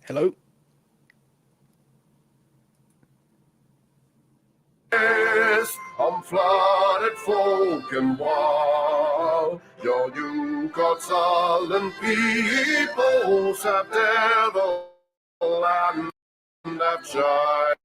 Hello. I'm flooded folk and wild. Your you got sullen peoples have devil and have child.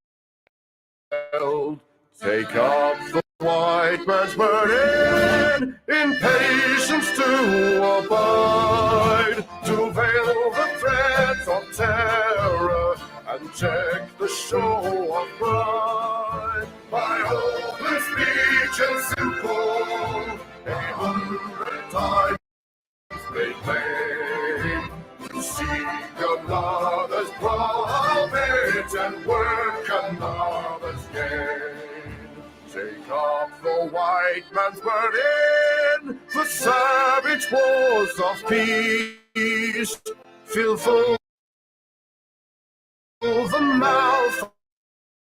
Take up the white man's burden in patience to abide, to veil the threats of terror and check the show of pride. By open speech and simple, 100 times they claim to seek another's profit and work another's gain. Take up the white man's burden, the savage wars of peace, fill full the mouth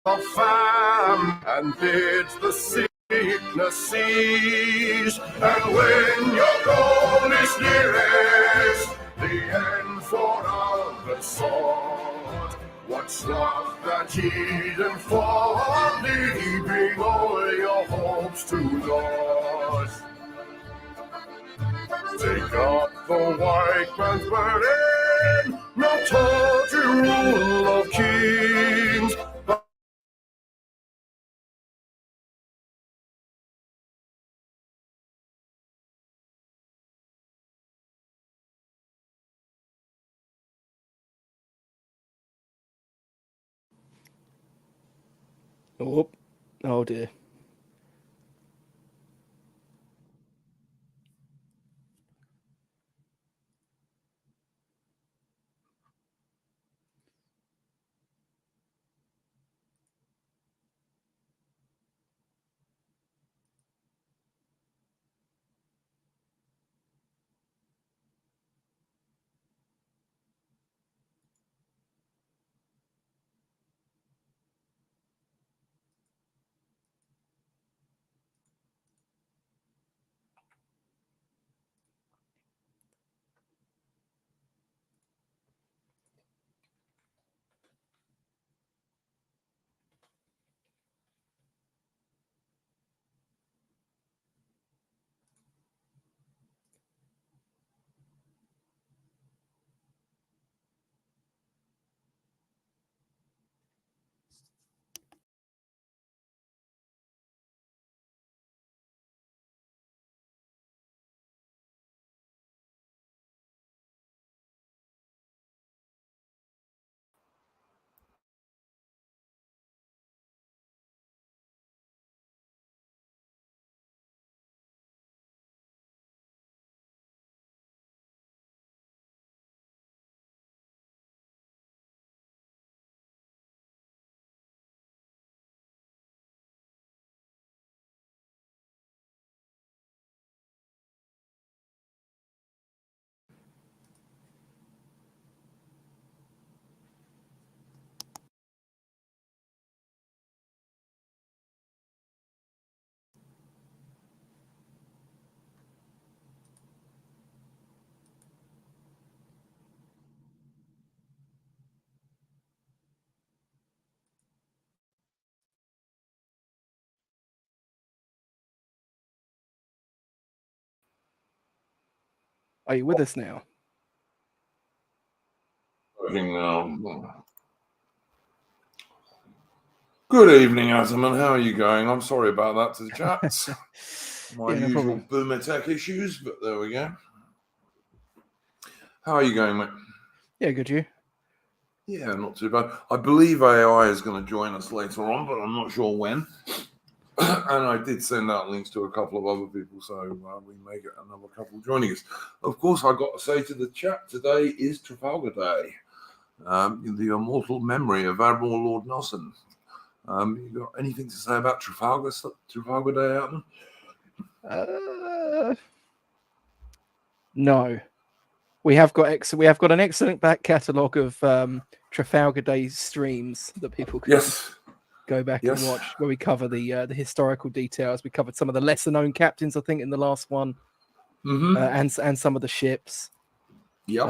of famine and bid the sickness cease. And when your goal is nearest, the end for others sought, what's love that Eden for, leaving all your hopes to loss? Take up the white man's burden, not taught to rule of kings, but Oh dear. Are you with us now? Good evening, Ataman. How are you going? I'm sorry about that to the chats. My usual boomer tech issues, but there we go. How are you going, mate? Yeah, good. You? Yeah, not too bad. I believe AI is going to join us later on, but I'm not sure when. And I did send out links to a couple of other people, so we may get another couple joining us. Of course, I've got to say to the chat, today is Trafalgar Day, the immortal memory of Admiral Lord Nelson. You got anything to say about Trafalgar Day, Adam? No. We have got an excellent back catalogue of Trafalgar Day streams that people can go back and watch, where we cover the historical details. We covered some of the lesser known captains, I think, in the last one, and some of the ships. Yep.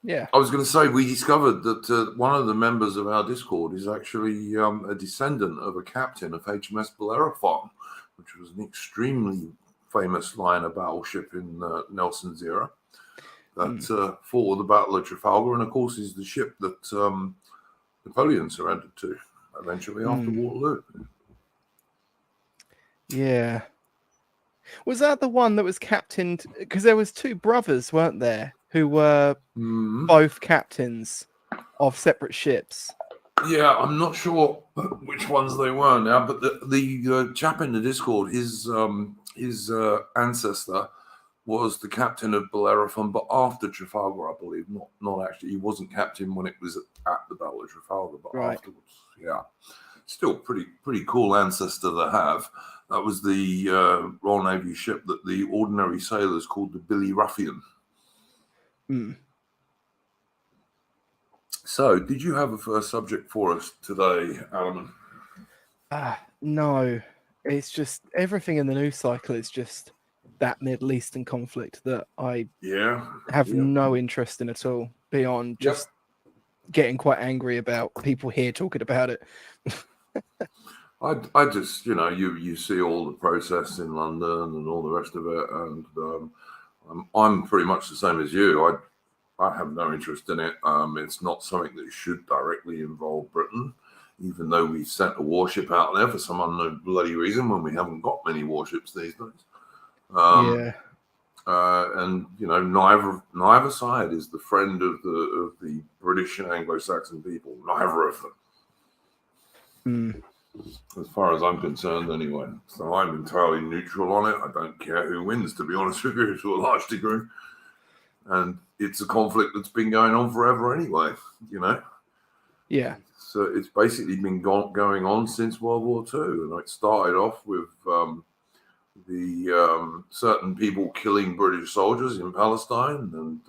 Yeah. I was going to say, we discovered that one of the members of our Discord is actually a descendant of a captain of HMS Bellerophon, which was an extremely famous liner battleship in Nelson's era that fought the Battle of Trafalgar, and of course is the ship that Napoleon surrendered to eventually after Waterloo. Yeah. Was that the one that was captained? Because there was two brothers, weren't there, who were both captains of separate ships? Yeah, I'm not sure which ones they were now, but the chap in the Discord, his ancestor was the captain of Bellerophon, but after Trafalgar, I believe. Not actually. He wasn't captain when it was at the Battle of Trafalgar, but afterwards. Yeah, still pretty cool ancestor to have. That was the Royal Navy ship that the ordinary sailors called the Billy Ruffian. So, did you have a first subject for us today, Alaman? No. It's just everything in the news cycle is just that Middle Eastern conflict that I have no interest in at all, beyond just getting quite angry about people here talking about it. I just, you see all the protests in London and all the rest of it, and I'm pretty much the same as you. I have no interest in it. It's not something that should directly involve Britain, even though we've sent a warship out there for some unknown bloody reason when we haven't got many warships these days. And neither side is the friend of the British and Anglo-Saxon people. Neither of them. As far as I'm concerned, anyway. So I'm entirely neutral on it. I don't care who wins, to be honest with you, to a large degree. And it's a conflict that's been going on forever anyway, Yeah. So it's basically been going on since World War II. And it started off with the certain people killing British soldiers in Palestine. And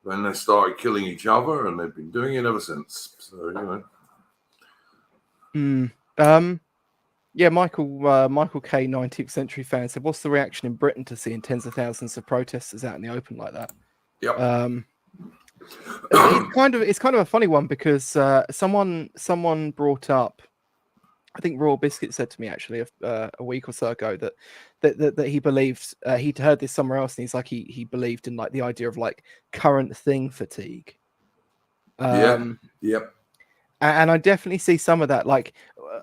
then they started killing each other, and they've been doing it ever since. So, Yeah, Michael K, 19th century fan, said, "What's the reaction in Britain to seeing tens of thousands of protesters out in the open like that?" Yep. It's kind of a funny one, because someone brought up, I think Raw Biscuit said to me actually a week or so ago that he believed he'd heard this somewhere else, and he's like he believed in like the idea of like current thing fatigue. Yep. And I definitely see some of that. Like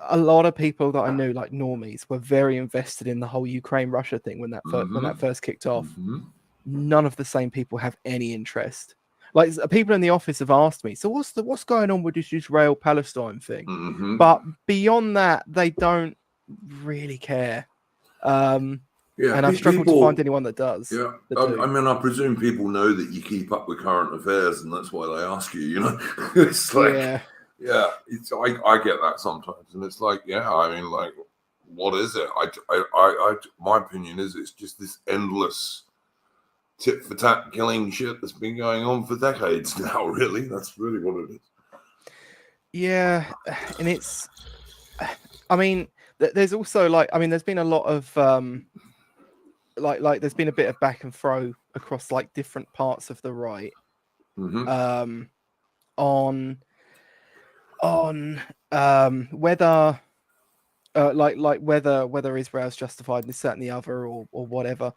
a lot of people that I knew, like normies, were very invested in the whole Ukraine-Russia thing when that first kicked off. None of the same people have any interest. Like people in the office have asked me, so what's going on with this Israel-Palestine thing? But beyond that, they don't really care. And I struggle to find anyone that does. Yeah, I mean, I presume people know that you keep up with current affairs, and that's why they ask you. It's like, I get that sometimes, and it's like, I mean, like, what is it? My opinion is it's just this endless tit for tat killing shit that's been going on for decades now. Really, that's really what it is. Yeah, and it's, I mean, there's also like, I mean, there's been a lot of like there's been a bit of back and fro across like different parts of the right, on whether whether Israel's justified in this, that, and the other, or whatever.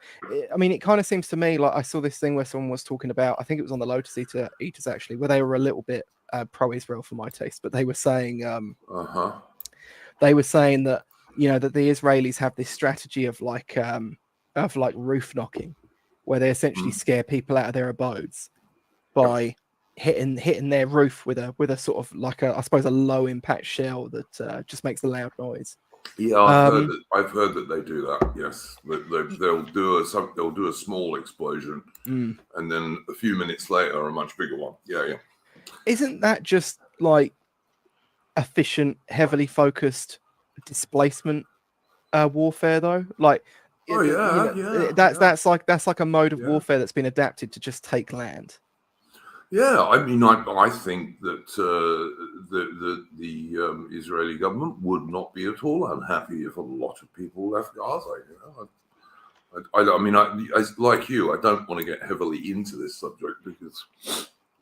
I mean, it kind of seems to me like I saw this thing where someone was talking about, I think it was on the Lotus Eaters actually, where they were a little bit pro-Israel for my taste, but they were saying that that the Israelis have this strategy of like roof knocking, where they essentially scare people out of their abodes by hitting their roof with a sort of like I suppose a low impact shell that just makes a loud noise. Yeah, I've heard that they do that. Yes, they'll do a small explosion, and then a few minutes later a much bigger one. Yeah. Isn't that just like efficient, heavily focused displacement warfare though? Like, that's like a mode of warfare that's been adapted to just take land. Yeah, I mean, I think that the Israeli government would not be at all unhappy if a lot of people left Gaza. I mean, like you, I don't want to get heavily into this subject because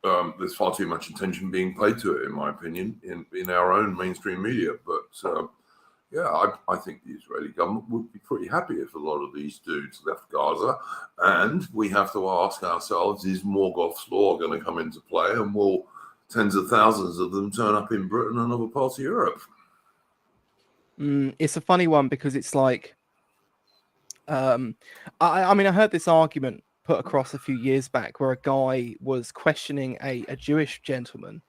there's far too much attention being paid to it, in my opinion, in our own mainstream media. But yeah, I think the Israeli government would be pretty happy if a lot of these dudes left Gaza. And we have to ask ourselves, is Morgoth's law going to come into play? And will tens of thousands of them turn up in Britain and other parts of Europe? It's a funny one because it's like, I mean, I heard this argument put across a few years back where a guy was questioning a Jewish gentleman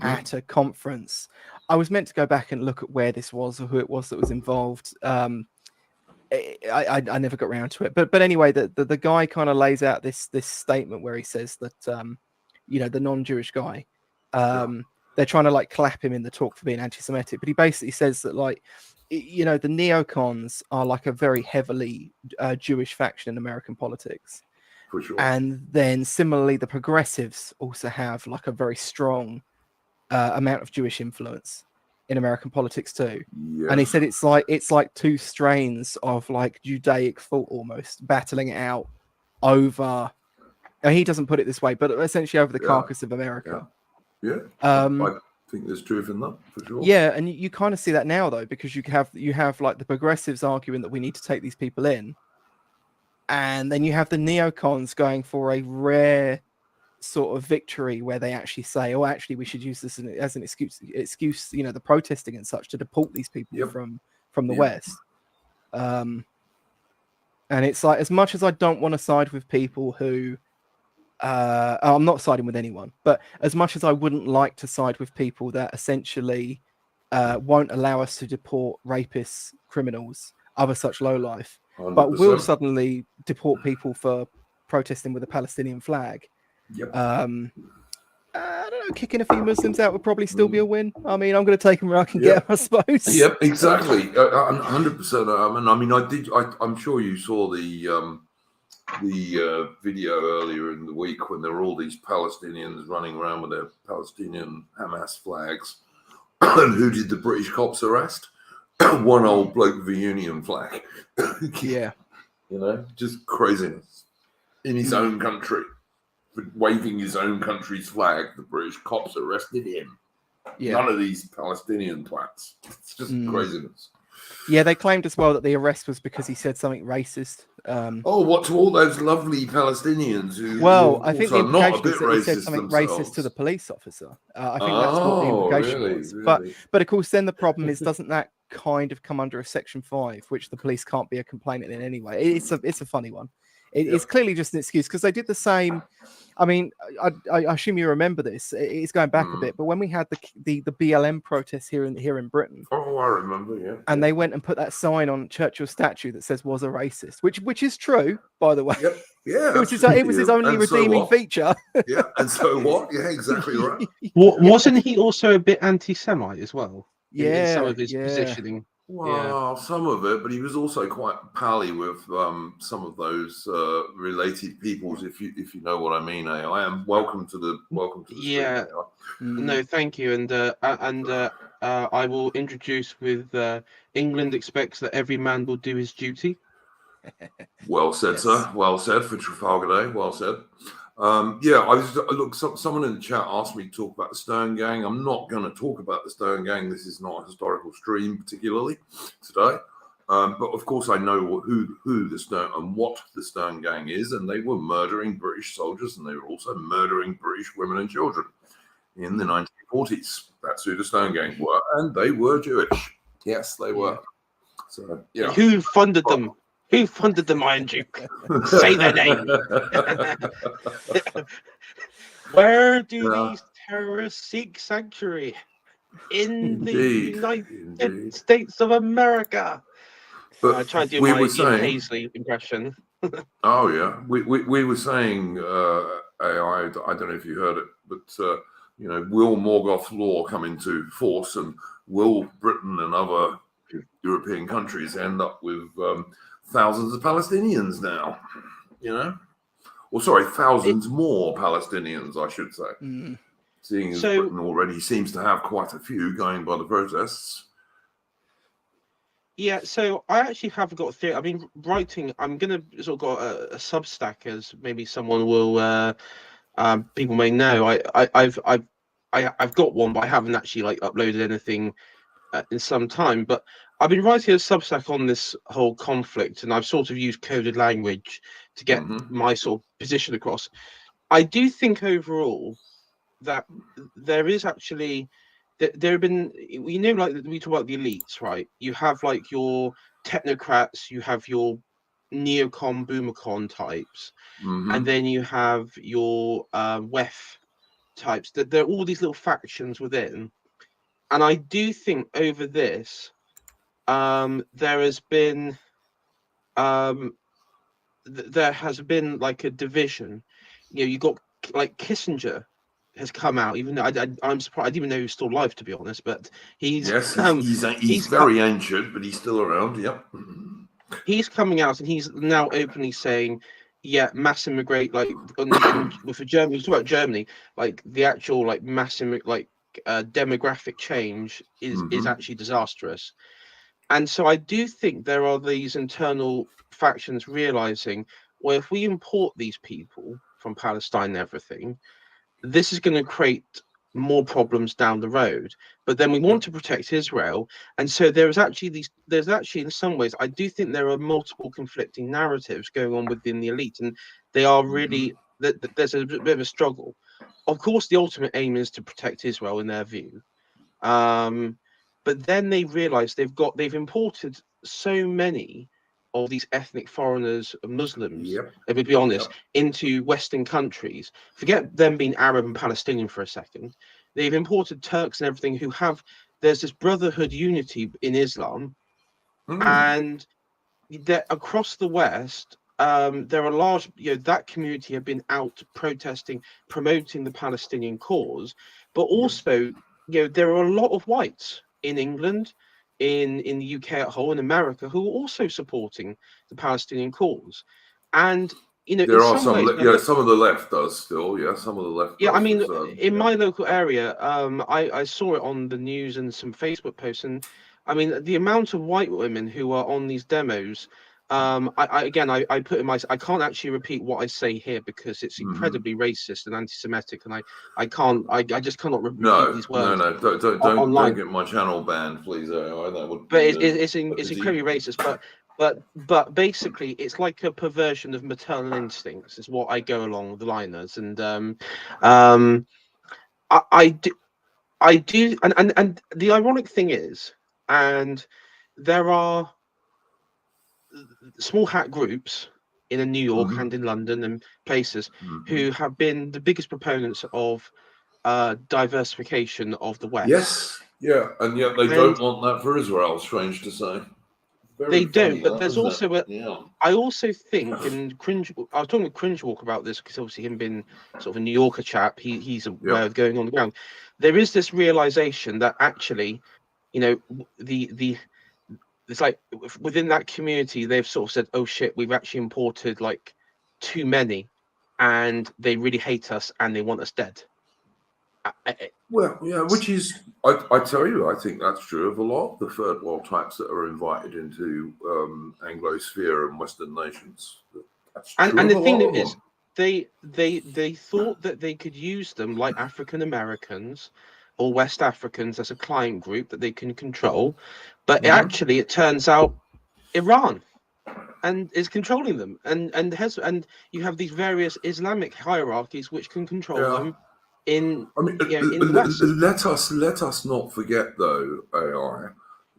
at a conference. I was meant to go back and look at where this was or who it was that was involved. I never got around to it, but anyway, the guy kind of lays out this statement where he says that the non-Jewish guy, they're trying to like clap him in the talk for being anti-Semitic, but he basically says that like the neocons are like a very heavily Jewish faction in American politics. For sure. And then similarly, the progressives also have like a very strong amount of Jewish influence in American politics too. Yes. And he said it's like two strains of like Judaic thought almost battling it out over. And he doesn't put it this way, but essentially over the carcass of America. Yeah. I think there's truth in that for sure. Yeah, and you kind of see that now though, because you have like the progressives arguing that we need to take these people in, and then you have the neocons going for a rare sort of victory where they actually say, oh, actually we should use this as an excuse, the protesting and such to deport these people from the West. And it's like, as much as I don't want to side with people who I'm not siding with anyone, but as much as I wouldn't like to side with people that essentially won't allow us to deport rapists, criminals, other such lowlife, 100%. But will suddenly deport people for protesting with a Palestinian flag. I don't know, kicking a few Muslims out would probably still be a win. I mean, I'm going to take them where I can get them, I suppose. Yep, exactly. 100%. I'm sure you saw the video earlier in the week when there were all these Palestinians running around with their Palestinian Hamas flags. And who did the British cops arrest? One old bloke with a Union flag. Yeah. Just craziness. In his own country. For waving his own country's flag, the British cops arrested him. Yeah. None of these Palestinian twats. It's just craziness. Yeah, they claimed as well that the arrest was because he said something racist. What to all those lovely Palestinians who? Well, I think the implication is that he said something racist to the police officer. I think that's what the implication was. Really? But of course, then the problem is, doesn't that kind of come under a Section 5, which the police can't be a complainant in anyway? It's a funny one. It's clearly just an excuse because they did the same. I mean, I assume you remember this. It's going back a bit, but when we had the BLM protests here in Britain, I remember, yeah. And they went and put that sign on Churchill's statue that says "was a racist," which is true, by the way. Yep. Yeah, it was his only redeeming feature. Yeah, and so what? Yeah, exactly right. Wasn't he also a bit anti-Semite as well? Yeah, in some of his positioning. Well, some of it, but he was also quite pally with some of those related peoples, if you know what I mean. I am welcome to the yeah. No, thank you, and I will introduce with England expects that every man will do his duty. Well said, yes. Sir. Well said for Trafalgar Day. Well said. Someone in the chat asked me to talk about the Stern Gang. I'm not going to talk about the Stern Gang. This is not a historical stream particularly today. But of course I know who the Stern and what the Stern Gang is, and they were murdering British soldiers, and they were also murdering British women and children in the 1940s. That's who the Stern Gang were, and they were Jewish. Yes, they were. So, yeah. Who funded them? Who funded the Iron Duke? Say their name. Where do these terrorists seek sanctuary? In the United States of America. But I try to do my Ian Paisley impression. Oh yeah, we were saying I don't know if you heard it, but will Morgoth's law come into force, and will Britain and other European countries end up with thousands of Palestinians now, thousands more Palestinians, I should say. Seeing as Britain already seems to have quite a few going by the protests. Yeah, so I actually have got a theory. I mean, writing, I'm going to sort of got a Substack, as maybe someone will people may know, I've got one, but I haven't actually like uploaded anything in some time. But I've been writing a Substack on this whole conflict, and I've sort of used coded language to get my sort of position across. I do think overall that there is actually there have been, like we talk about the elites, right? You have like your technocrats, you have your neocon boomercon types, and then you have your WEF types. That there are all these little factions within, and I do think over this there has been there has been like a division. You got like Kissinger has come out, even though I'm surprised. I didn't even know he was still alive, to be honest. But he's he's very ancient, but he's still around. Yep. He's coming out and he's now openly saying, yeah, mass immigrate, like with Germany. We talk about Germany, like the actual like mass demographic change is actually disastrous. And so I do think there are these internal factions realizing, well, if we import these people from Palestine and everything, this is going to create more problems down the road. But then we want to protect Israel. And so there's actually in some ways, I do think there are multiple conflicting narratives going on within the elite. And they are really, there's a bit of a struggle. Of course, the ultimate aim is to protect Israel in their view. But then they realize they've imported so many of these ethnic foreigners, Muslims, if we be honest, into Western countries. Forget them being Arab and Palestinian for a second. They've imported Turks and everything who have, there's this brotherhood unity in Islam. And across the West, there are large, that community have been out protesting, promoting the Palestinian cause. But also, there are a lot of whites in England, in the UK at whole, in America, who are also supporting the Palestinian cause. And there are some ways, some of the left does still, some of the left. Yeah, I mean, in my local area, I saw it on the news and some Facebook posts, and I mean, the amount of white women who are on these demos. I put in my, I can't actually repeat what I say here because it's incredibly racist and anti-Semitic, and I just cannot repeat these words. Don't get my channel banned, please. That would. But it's incredibly racist. But basically, it's like a perversion of maternal instincts. Is what I go along the line as, and I do, and the ironic thing is, and there are small hat groups in New York and in London and places who have been the biggest proponents of diversification of the West. Yes, and yet they don't want that for Israel, strange to say. They don't, but there's also I also think, and I was talking with Cringe Walk about this because obviously him being sort of a New Yorker chap, he's aware of going on the ground. There is this realization that actually, it's like within that community, they've sort of said, oh shit, we've actually imported like too many and they really hate us and they want us dead. Which is, I tell you, I think that's true of a lot of the third world types that are invited into Anglosphere and Western nations. And the thing is, they thought that they could use them like African Americans or West Africans as a client group that they can control, but actually it turns out Iran and is controlling them, and you have these various Islamic hierarchies which can control them. In the West. Let us not forget though, AI,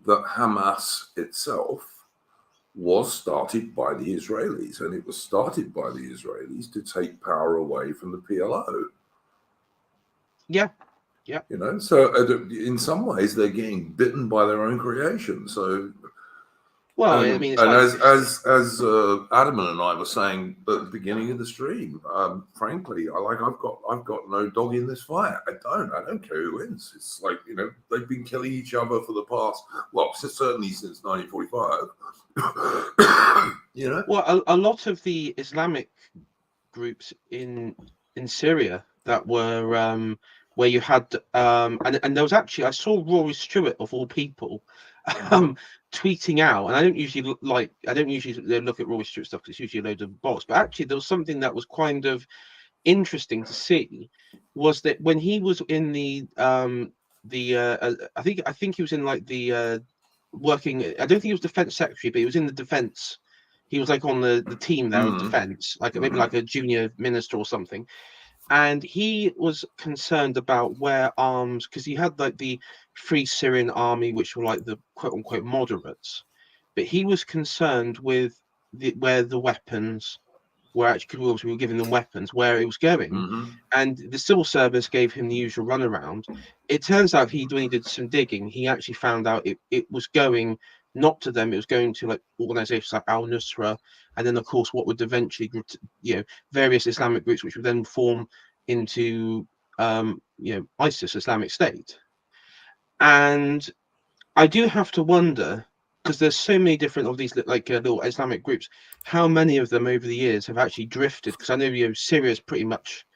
that Hamas itself was started by the Israelis, and it was started by the Israelis to take power away from the PLO. Yeah. So in some ways they're getting bitten by their own creation. So, well, I mean, as Adam and I were saying at the beginning of the stream, frankly, I've got no dog in this fight. I don't care who wins. It's like they've been killing each other for the past, certainly since 1945. Well, a lot of the Islamic groups in Syria that were where you had and there was actually, I saw Rory Stewart of all people tweeting out, and I don't usually look at Rory Stewart stuff because it's usually a load of bots, but actually there was something that was kind of interesting to see was that when he was in I think he was in like the working. I don't think he was defense secretary, but he was in the defense. He was like on the team there of defense, like maybe like a junior minister or something. And he was concerned about where arms, because he had like the Free Syrian Army, which were like the quote unquote moderates, but he was concerned with where the weapons were actually, because we were giving them weapons, where it was going. And the civil service gave him the usual runaround. It turns out when he did some digging, he actually found out it was going not to them, it was going to like organizations like al-Nusra, and then of course what would eventually, various Islamic groups, which would then form into ISIS, Islamic State. And I do have to wonder, because there's so many different of these like little Islamic groups, how many of them over the years have actually drifted? Because I know Syria's pretty much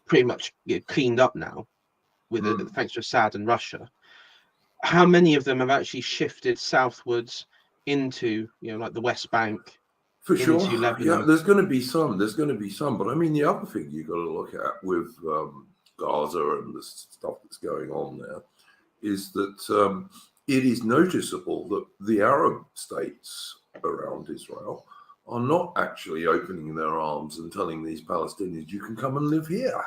cleaned up now with thanks to Assad and Russia. How many of them have actually shifted southwards into like the West Bank? For sure, yeah. There's going to be some. But I mean, the other thing you've got to look at with Gaza and the stuff that's going on there is that it is noticeable that the Arab states around Israel are not actually opening their arms and telling these Palestinians, you can come and live here,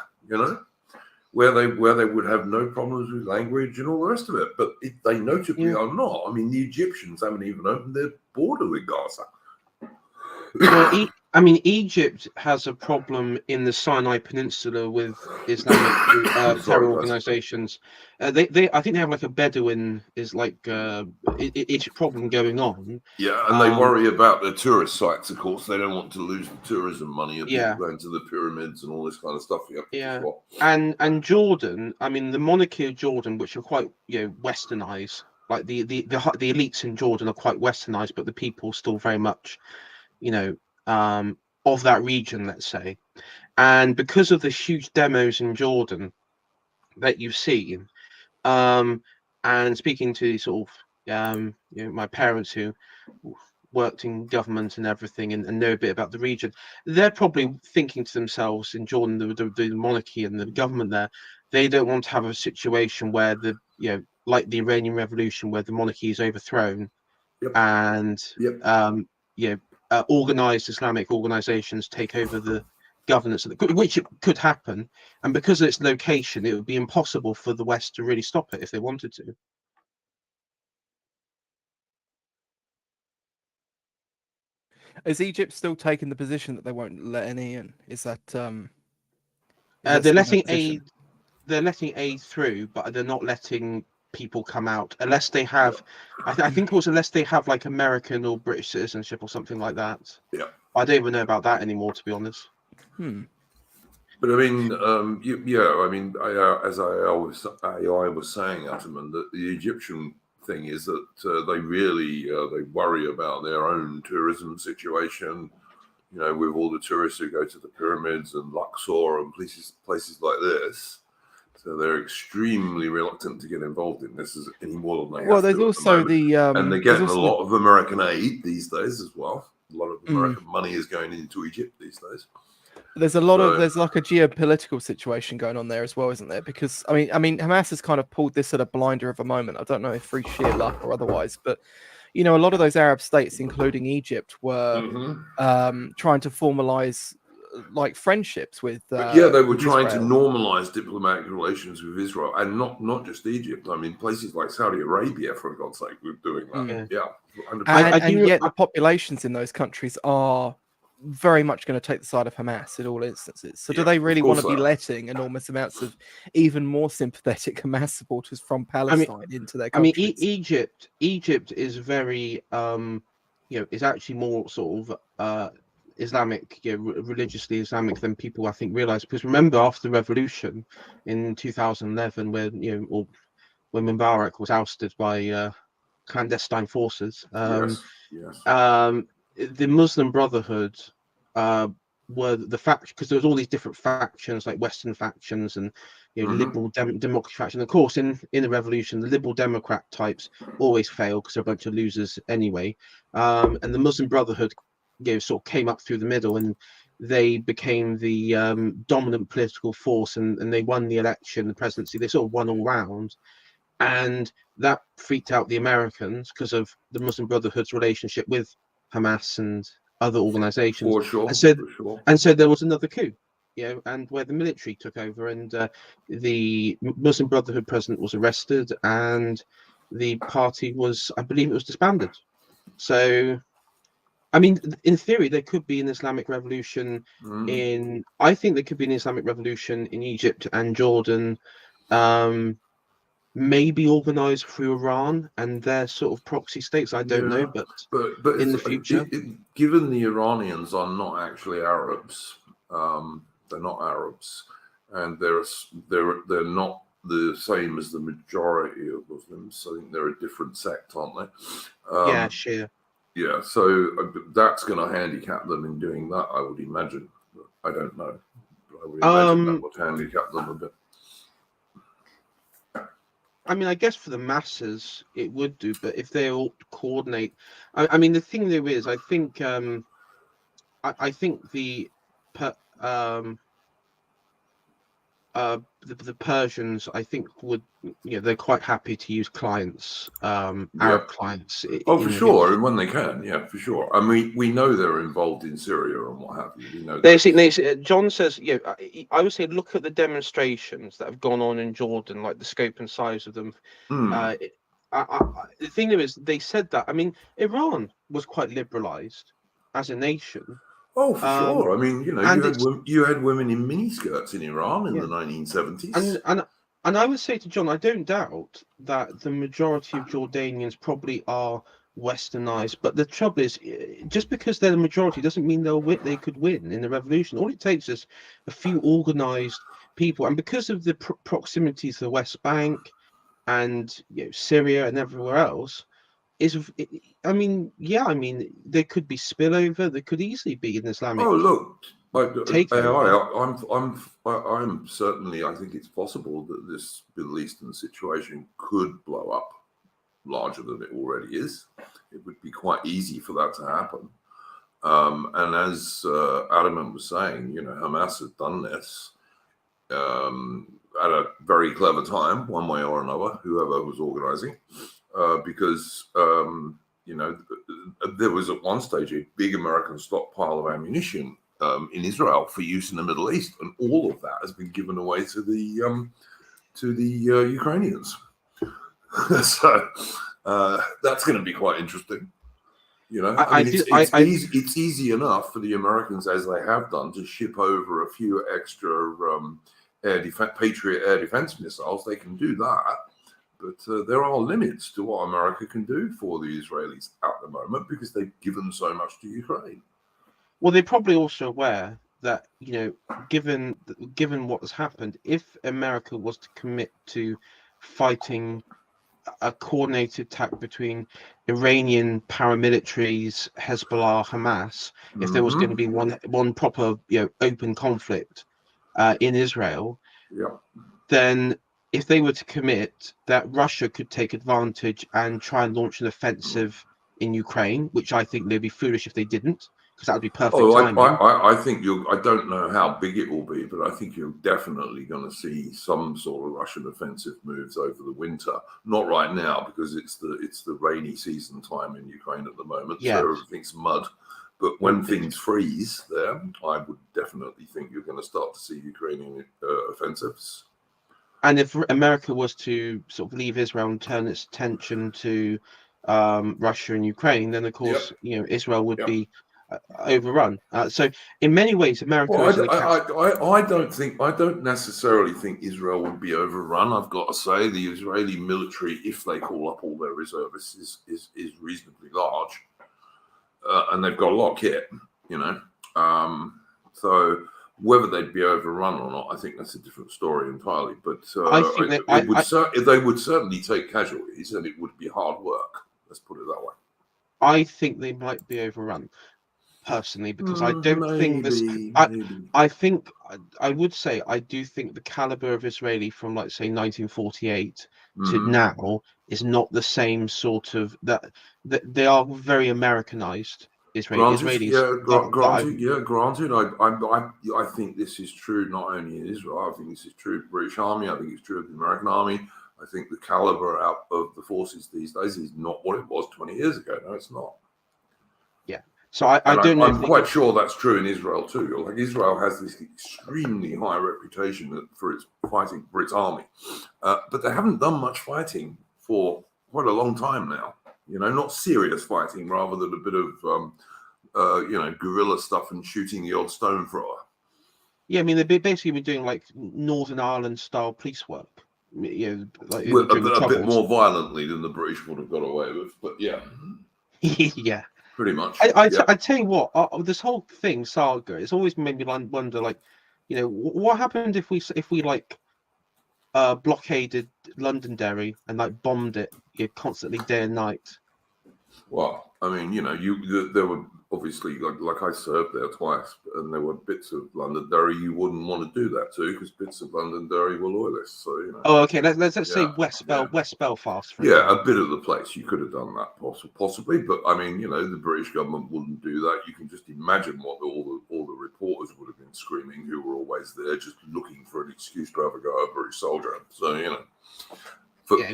where they would have no problems with language and all the rest of it. But they notably are not. I mean, the Egyptians haven't even opened their border with Gaza. Well, Egypt has a problem in the Sinai Peninsula with Islamic terror organizations. I think they have like a Bedouin issue problem going on. Yeah, and they worry about the tourist sites. Of course, they don't want to lose the tourism money of people going to the pyramids and all this kind of stuff. And Jordan. I mean, the monarchy of Jordan, which are quite westernized. Like the elites in Jordan are quite westernized, but the people still very much of that region, let's say. And because of the huge demos in Jordan that you've seen, and speaking to sort of my parents who worked in government and everything and know a bit about the region, they're probably thinking to themselves in Jordan, the monarchy and the government there, they don't want to have a situation where like the Iranian Revolution, where the monarchy is overthrown and organized Islamic organizations take over the governance, which it could happen. And because of its location, it would be impossible for the West to really stop it if they wanted to. Is Egypt still taking the position that they won't let any in? Is that they're letting aid through, but they're not letting people come out unless they have I think it was unless they have like American or British citizenship or something like that. I don't even know about that anymore, to be honest. But I mean, as I was saying, Ataman, that the Egyptian thing is that they really they worry about their own tourism situation, with all the tourists who go to the pyramids and Luxor and places like this. So they're extremely reluctant to get involved in this any more than they have. Well, there's also and they're getting a lot of American aid these days as well. A lot of American money is going into Egypt these days. There's a lot there's like a geopolitical situation going on there as well, isn't there? Because I mean, Hamas has kind of pulled this at a blinder of a moment. I don't know if through sheer luck or otherwise, but a lot of those Arab states, including Egypt, were trying to formalize like friendships with they were trying to normalize diplomatic relations with Israel, and not just Egypt. I mean, places like Saudi Arabia, for God's sake, were doing that. And yet the populations in those countries are very much going to take the side of Hamas in all instances. So do they really want to be letting enormous amounts of even more sympathetic Hamas supporters from Palestine into their countries? Egypt is very is actually more sort of Islamic, religiously Islamic than people I think realize. Because remember, after the revolution in 2011, when Mubarak was ousted by clandestine forces, the Muslim Brotherhood were the faction, because there was all these different factions, like Western factions and liberal democracy faction. Of course, in the revolution, the liberal Democrat types always fail because they're a bunch of losers anyway. And the Muslim Brotherhood sort of came up through the middle, and they became the dominant political force, and they won the election, the presidency. They sort of won all round, and that freaked out the Americans because of the Muslim Brotherhood's relationship with Hamas and other organizations. For sure, and so there was another coup, and where the military took over, and the Muslim Brotherhood president was arrested, and the party was, I believe, it was disbanded. So, I mean, in theory, there could be an Islamic revolution I think there could be an Islamic revolution in Egypt and Jordan, maybe organized through Iran and their sort of proxy states. I don't know, but in the future, given the Iranians are not actually Arabs, they're not Arabs, and they're not the same as the majority of Muslims. I think they're a different sect, aren't they? Yeah, Shia. Yeah, so that's going to handicap them in doing that, I would imagine. I don't know. But I would imagine that would handicap them a bit. I mean, I guess for the masses it would do, but if they all coordinate, I mean, the thing there is, I think, I think the Persians, I think, would, they're quite happy to use clients, Arab clients. For sure, and when they can, for sure. I mean, we know they're involved in Syria and what have you. We know John says, I would say look at the demonstrations that have gone on in Jordan, like the scope and size of them. The thing is, they said that. I mean, Iran was quite liberalized as a nation. Oh, for sure. I mean, you had women in miniskirts in Iran in the 1970s. And I would say to John, I don't doubt that the majority of Jordanians probably are westernized. But the trouble is, just because they're the majority doesn't mean they could win in the revolution. All it takes is a few organized people. And because of the proximity to the West Bank and Syria and everywhere else, there could be spillover. There could easily be an Islamic. Oh, look, I'm certainly. I think it's possible that this Middle Eastern situation could blow up larger than it already is. It would be quite easy for that to happen. And as Adam was saying, Hamas had done this at a very clever time, one way or another, whoever was organizing. Because there was at one stage a big American stockpile of ammunition in Israel for use in the Middle East, and all of that has been given away to the Ukrainians. So that's going to be quite interesting. It's easy enough for the Americans, as they have done, to ship over a few extra Patriot air defense missiles. They can do that. But there are limits to what America can do for the Israelis at the moment because they've given so much to Ukraine. Well, they're probably also aware that, given what has happened, if America was to commit to fighting a coordinated attack between Iranian paramilitaries, Hezbollah, Hamas, if there was going to be one proper, open conflict in Israel, then if they were to commit, that Russia could take advantage and try and launch an offensive in Ukraine, which I think they'd be foolish if they didn't, because that would be perfect timing. I think I don't know how big it will be, but I think you're definitely going to see some sort of Russian offensive moves over the winter. Not right now, because it's the rainy season time in Ukraine at the moment, so everything's mud. But when things freeze there, I would definitely think you're going to start to see Ukrainian offensives. And if America was to sort of leave Israel and turn its attention to Russia and Ukraine, then of course Israel would be overrun. So in many ways, America. I don't necessarily think Israel would be overrun. I've got to say the Israeli military, if they call up all their reservists, is reasonably large, and they've got a lot of kit. So. Whether they'd be overrun or not, I think that's a different story entirely. But they would certainly take casualties, and it would be hard work. Let's put it that way. I think they might be overrun, personally, because I don't think this. I would say I do think the caliber of Israeli from, like, say, 1948 to now is not the same sort of that they are very Americanized Israelis. Granted. I think this is true not only in Israel. I think this is true of the British Army. I think it's true of the American Army. I think the caliber out of the forces these days is not what it was 20 years ago. No, it's not. Yeah. So I don't know. I'm quite sure that's true in Israel too. Like Israel has this extremely high reputation for its fighting, for its army, but they haven't done much fighting for quite a long time now. You know, not serious fighting, rather than a bit of guerrilla stuff and shooting the odd stone thrower. Yeah, I mean they've basically been doing like Northern Ireland style police work. You know, like a bit more violently than the British would have got away with, but yeah. Yeah. Pretty much. I tell you what, this whole thing saga, it's always made me wonder, like, you know, what happened if we like blockaded Londonderry and like bombed it constantly day and night? Well, I mean, you know, there were obviously like I served there twice, and there were bits of Londonderry you wouldn't want to do that to, because bits of Londonderry were loyalists. So you know. Oh, okay. Let's say West Belfast. For example. A bit of the place you could have done that possibly, but I mean, you know, the British government wouldn't do that. You can just imagine what all the reporters would have been screaming, who were always there, just looking for an excuse to have a go at a British soldier. So you know.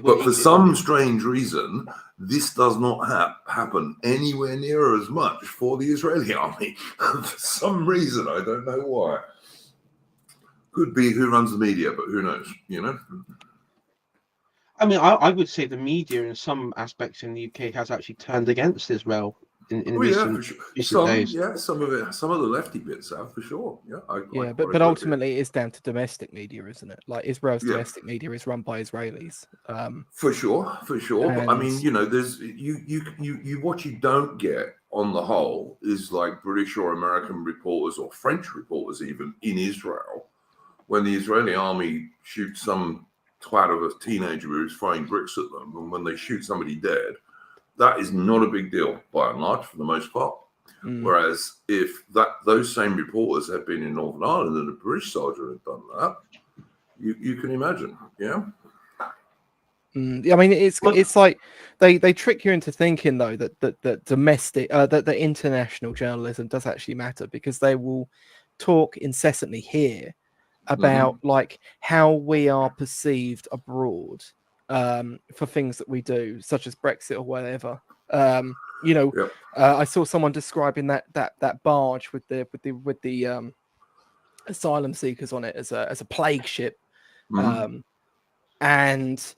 But for some strange reason, this does not happen anywhere near as much for the Israeli army. For some reason, I don't know why. Could be who runs the media, but who knows, you know? I mean, I would say the media in some aspects in the UK has actually turned against Israel in recent days. Yeah, some of the lefty bits have, for sure. Yeah, but ultimately it's down to domestic media, isn't it? Like Israel's domestic media is run by Israelis. For sure. But I mean, you know, there's what you don't get on the whole is like British or American reporters or French reporters even in Israel, when the Israeli army shoots some twat of a teenager who's throwing bricks at them, and when they shoot somebody dead, that is not a big deal by and large for the most part. Whereas if those same reporters had been in Northern Ireland and a British soldier had done that, you can imagine, yeah. I mean, it's like they trick you into thinking though that domestic that the international journalism does actually matter, because they will talk incessantly here about like how we are perceived abroad. For things that we do, such as Brexit or whatever. I saw someone describing that barge with the asylum seekers on it as a plague ship, and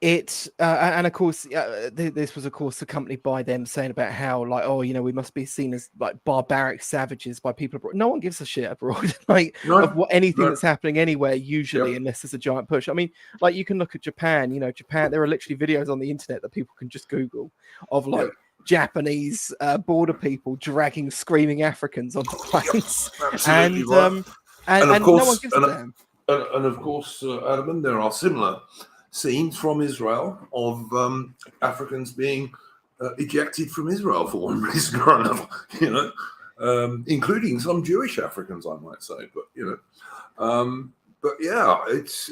it and of course this was of course accompanied by them saying about how, like, oh, you know, we must be seen as like barbaric savages by people abroad. No one gives a shit abroad of what anything that's happening anywhere usually, unless there's a giant push. I mean, like, you can look at Japan. You know, Japan, there are literally videos on the internet that people can just Google of like Japanese border people dragging screaming Africans onto planes, and no one gives a damn. And of course, Adam, there are similar scenes from Israel of Africans being ejected from Israel for one reason or another, you know, including some Jewish Africans, I might say, but you know, but yeah, this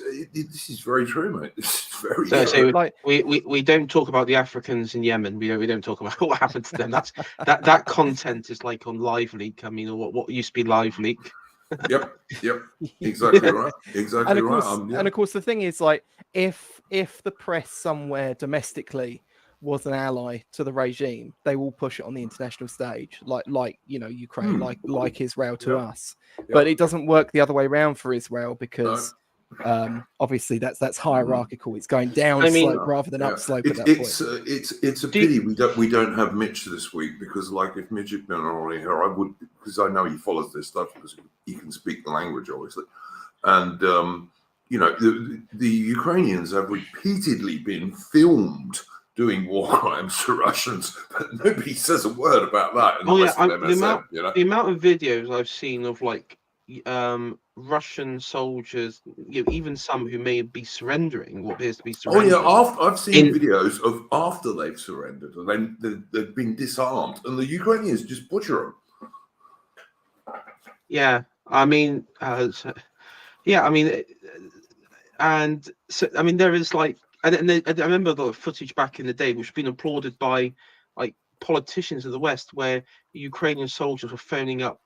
is very true, mate. This is very true. So like, we don't talk about the Africans in Yemen. We don't talk about what happened to them. That content is like on Live Leak. I mean, or what used to be Live Leak. Yep, exactly right. Exactly right. And of course, the thing is, like, if the press somewhere domestically was an ally to the regime, they will push it on the international stage, like you know, Ukraine, like Israel to us. But it doesn't work the other way around for Israel, because obviously that's hierarchical. It's going down slope rather than up slope. It's a pity we don't have Mitch this week, because like if Mitch had been already here, I would, because I know he follows this stuff because he can speak the language, obviously, and you know, the Ukrainians have repeatedly been filmed doing war crimes to Russians, but nobody says a word about that. The amount of videos I've seen of like Russian soldiers, you know, even some who may be surrendering, what appears to be surrendering. Oh yeah, I've seen videos of after they've surrendered and then they've been disarmed, and the Ukrainians just butcher them. Yeah, I mean, and so I mean, there is like, and I remember the footage back in the day, which has been applauded by like politicians of the West where Ukrainian soldiers were phoning up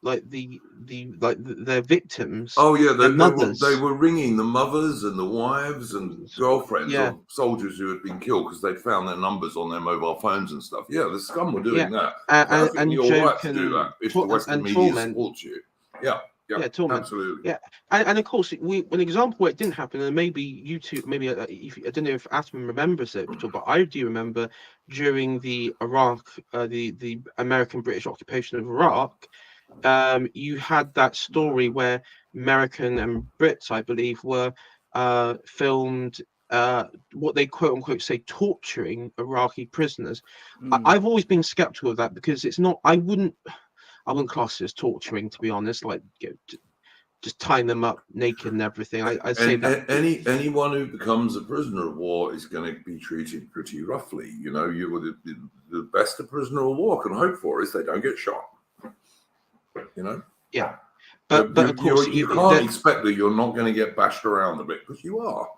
their victims. Oh yeah, mothers. they were ringing the mothers and the wives and girlfriends Yeah. of soldiers who had been killed because they'd found their numbers on their mobile phones and stuff. Yeah, the scum were doing that. Perfectly all right to do that if the Western media supports you. Yeah, torment. Absolutely. Yeah, and of course, an example where it didn't happen, and maybe you two, maybe I don't know if Atman remembers it, but I do remember during the Iraq, the American-British occupation of Iraq. You had that story where American and Brits, I believe, were filmed what they quote unquote say torturing Iraqi prisoners. I've always been skeptical of that because it's not. I wouldn't class it as torturing, to be honest. Like just tying them up naked and everything. I'd say that anyone who becomes a prisoner of war is going to be treated pretty roughly. You know, the best a prisoner of war can hope for is they don't get shot. You know. Yeah. But of course you can't expect that you're not going to get bashed around a bit because you are.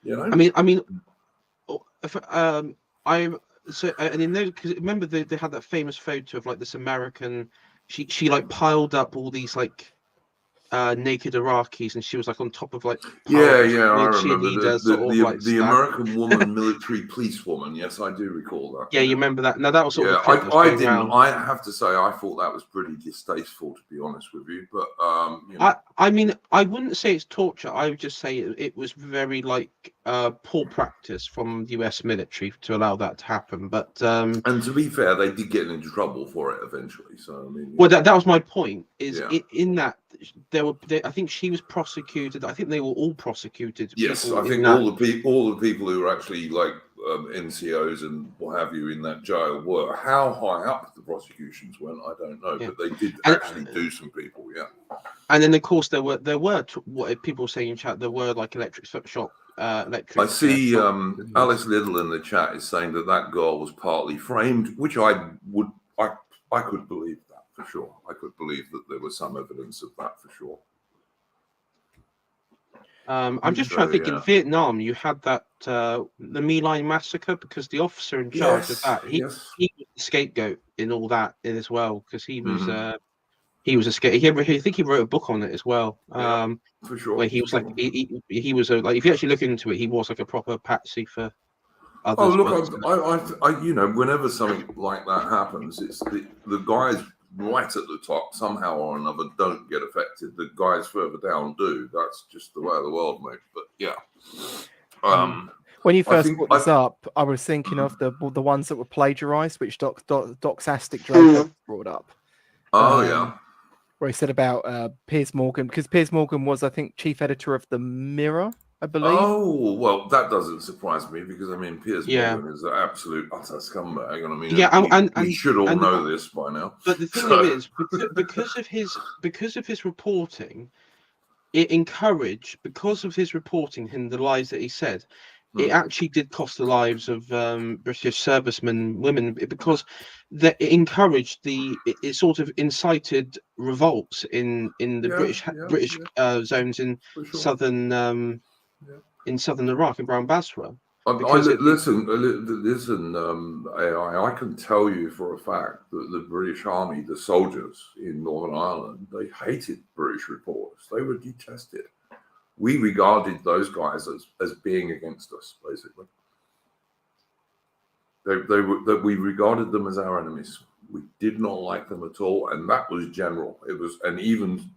You know. I mean, if so, and in those, because remember they had that famous photo of like this American. She like piled up all these like naked Iraqis, and she was like on top of like I remember the American woman, military policewoman. Yes, I do recall that. Yeah, you remember that? Now that was sort of I didn't. Around. I have to say, I thought that was pretty distasteful, to be honest with you. But you know. I mean, I wouldn't say it's torture. I would just say it was very like poor practice from the US military to allow that to happen. But and to be fair, they did get into trouble for it eventually. So I mean, well, that was my point. Is in that. I think she was prosecuted. I think they were all prosecuted. Yes, I think all the people who were actually like NCOs and what have you in that jail were. How high up the prosecutions went, I don't know, but they did actually do some people. Yeah. And then of course there were what people saying in chat. There were like electric shock. I see Alice Little in the chat is saying that girl was partly framed, which I could believe. For sure, I could believe that there was some evidence of that for sure. I'm just trying to think. In Vietnam, you had that the My Lai massacre because the officer in charge of that he was the scapegoat in all that as well because he was a scapegoat. I think he wrote a book on it as well. For sure, where he was like he was like if you actually look into it, he was like a proper patsy for. Others. Oh look, I you know whenever something like that happens, it's the guys right at the top somehow or another don't get affected. The guys further down do. That's just the way of the world, mate. But yeah. When you first brought this up, I was thinking of the ones that were plagiarized, which Doxastic Draco brought up. Oh yeah. Where he said about Piers Morgan, because Piers Morgan was, I think, chief editor of the Mirror, I believe. Oh well, that doesn't surprise me because I mean Piers Morgan is an absolute utter scumbag, and I mean we should all know this by now. But the thing is, because of his reporting, it encouraged because of his reporting and the lies that he said. It actually did cost the lives of British servicemen, women, because it encouraged it sort of incited revolts in the British zones in southern in southern Iraq and Brown Basra. Listen, AI. I can tell you for a fact that the British Army, the soldiers in Northern Ireland, they hated British reporters. They were detested. We regarded those guys as being against us, basically. We regarded them as our enemies. We did not like them at all, and that was general. It was, and even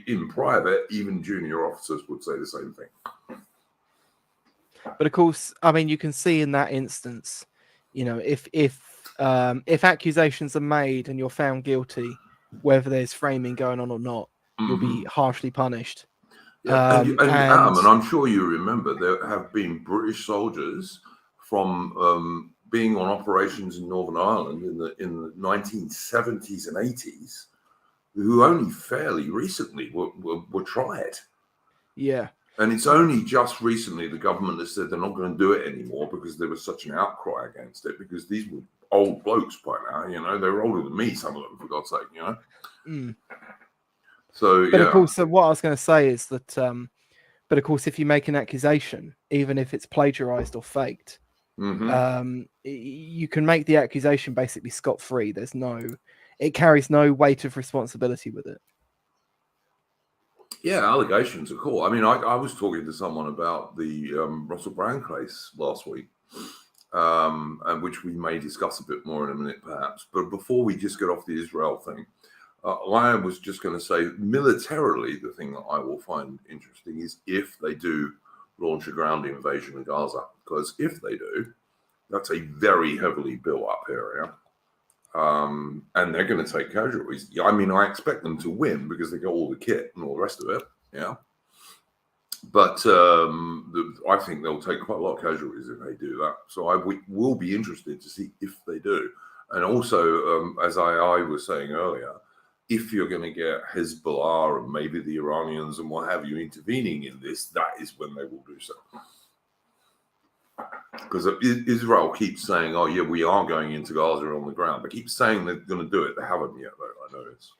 in private, even junior officers would say the same thing. But of course, I mean, you can see in that instance, you know, if accusations are made and you're found guilty, whether there's framing going on or not, you'll be harshly punished. Yeah, and Adam, and I'm sure you remember, there have been British soldiers from being on operations in Northern Ireland in the 1970s and 80s who only fairly recently were tried. Yeah. And it's only just recently the government has said they're not going to do it anymore because there was such an outcry against it because these were old blokes by now, you know, they were older than me, some of them, for God's sake, you know. So, but of course, what I was going to say is that, but of course, if you make an accusation, even if it's plagiarized or faked, You can make the accusation basically scot-free. It carries no weight of responsibility with it. Yeah, allegations are cool. I mean, I was talking to someone about the Russell Brand case last week, and which we may discuss a bit more in a minute, perhaps. But before we just get off the Israel thing, I was just going to say, militarily, the thing that I will find interesting is if they do launch a ground invasion of Gaza, because if they do, that's a very heavily built-up area. And they're going to take casualties. I mean, I expect them to win because they got all the kit and all the rest of it. Yeah. But I think they'll take quite a lot of casualties if they do that. So I will be interested to see if they do. And also, as I was saying earlier, if you're going to get Hezbollah and maybe the Iranians and what have you intervening in this, that is when they will do so. Because Israel keeps saying, "Oh yeah, we are going into Gaza on the ground." They keep saying they're going to do it. They haven't yet, though. I notice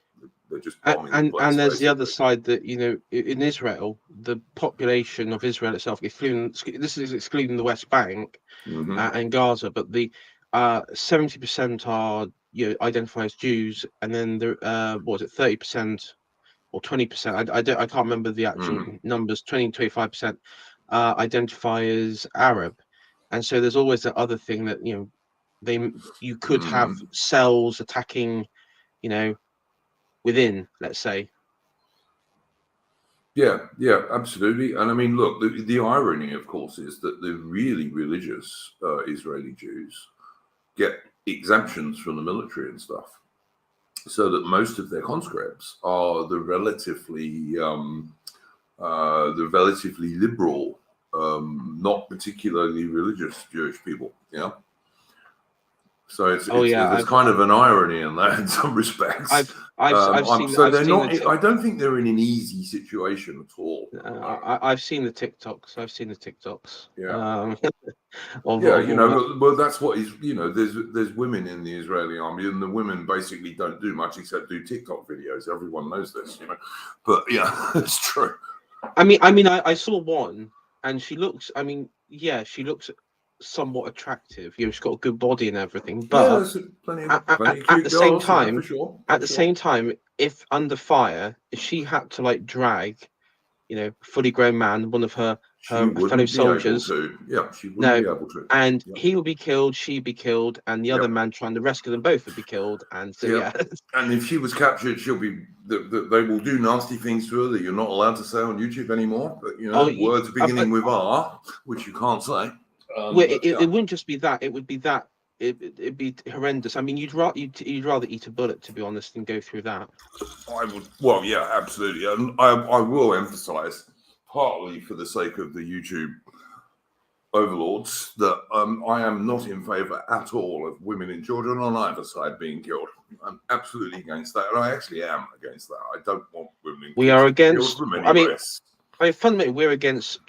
they're just bombing. And there's the other side that, you know, in Israel, the population of Israel itself, this is excluding the West Bank and Gaza, but the 70% are, you know, identify as Jews, and then there what was it, 30% or 20%? I can't remember the actual numbers. 20-25% identify as Arab. And so there's always that other thing that, you know, you could have cells attacking, you know, within, let's say. Yeah, absolutely. And I mean, look, the irony, of course, is that the really religious Israeli Jews get exemptions from the military and stuff, so that most of their conscripts are the relatively liberal, not particularly religious Jewish people, you know. So there's kind of an irony in that in some respects. I've seen. So they're not. I don't think they're in an easy situation at all. I've seen the TikToks. Yeah. You know, well, that's what is. You know, there's women in the Israeli army, and the women basically don't do much except do TikTok videos. Everyone knows this, you know. But yeah, it's true. I mean, I saw one, and she looks. I mean, yeah, she looks somewhat attractive. You know, she's got a good body and everything. But at the same time, if under fire, if she had to like drag, you know, fully grown man, one of her fellow soldiers, she wouldn't be able to. And he would be killed, she'd be killed, and the other man trying to rescue them both would be killed. And so and if she was captured, she'll be. They will do nasty things to her that you're not allowed to say on YouTube anymore. But you know, words beginning with R, which you can't say. It wouldn't just be that. It would be that. It'd be horrendous. I mean, you'd rather eat a bullet, to be honest, than go through that. I would. Well, yeah, absolutely. And I will emphasize, partly for the sake of the YouTube overlords, that I am not in favour at all of women and children on either side being killed. I'm absolutely against that, and I actually am against that. I don't want women. We are against. I mean, fundamentally, we're against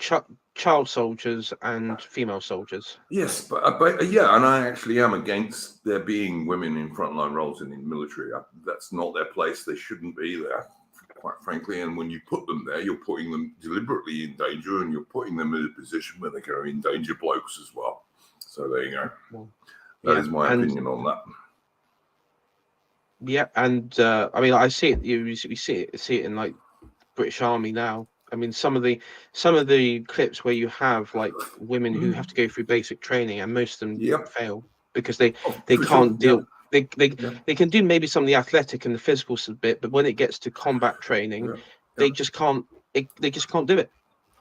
child soldiers and female soldiers. Yes, but yeah, and I actually am against there being women in frontline roles in the military. That's not their place. They shouldn't be there, quite frankly. And when you put them there, you're putting them deliberately in danger, and you're putting them in a position where they're going to endanger blokes as well. So there you go. That is my opinion on that. Yeah, and I mean, I see it. We see it in like British Army now. I mean, some of the clips where you have like women who have to go through basic training, and most of them fail because they can't deal. They can do maybe some of the athletic and the physical bit, but when it gets to combat training, they just can't. They just can't do it.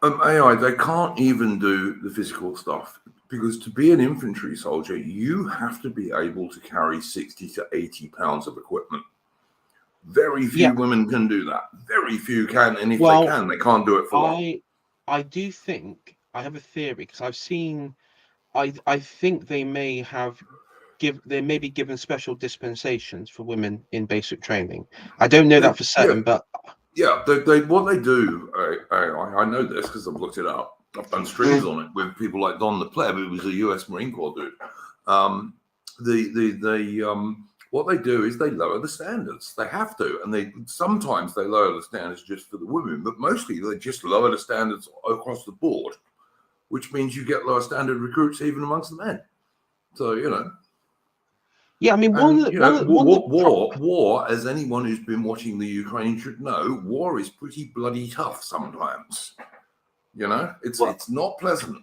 They can't even do the physical stuff, because to be an infantry soldier, you have to be able to carry 60 to 80 pounds of equipment. Very few women can do that. Very few can, and if they can, they can't do it for long. I do think I have a theory, because I've seen. I think they may be given special dispensations for women in basic training. I don't know that for certain, but what they do. I know this because I've looked it up. I've done streams on it with people like Don the Pleb, who was a U.S. Marine Corps dude. What they do is they lower the standards. They have to, and sometimes they lower the standards just for the women, but mostly they just lower the standards across the board which means you get lower standard recruits even amongst the men. So, Yeah, I mean, war, as anyone who's been watching the Ukraine should know, war is pretty bloody tough sometimes. It's not pleasant.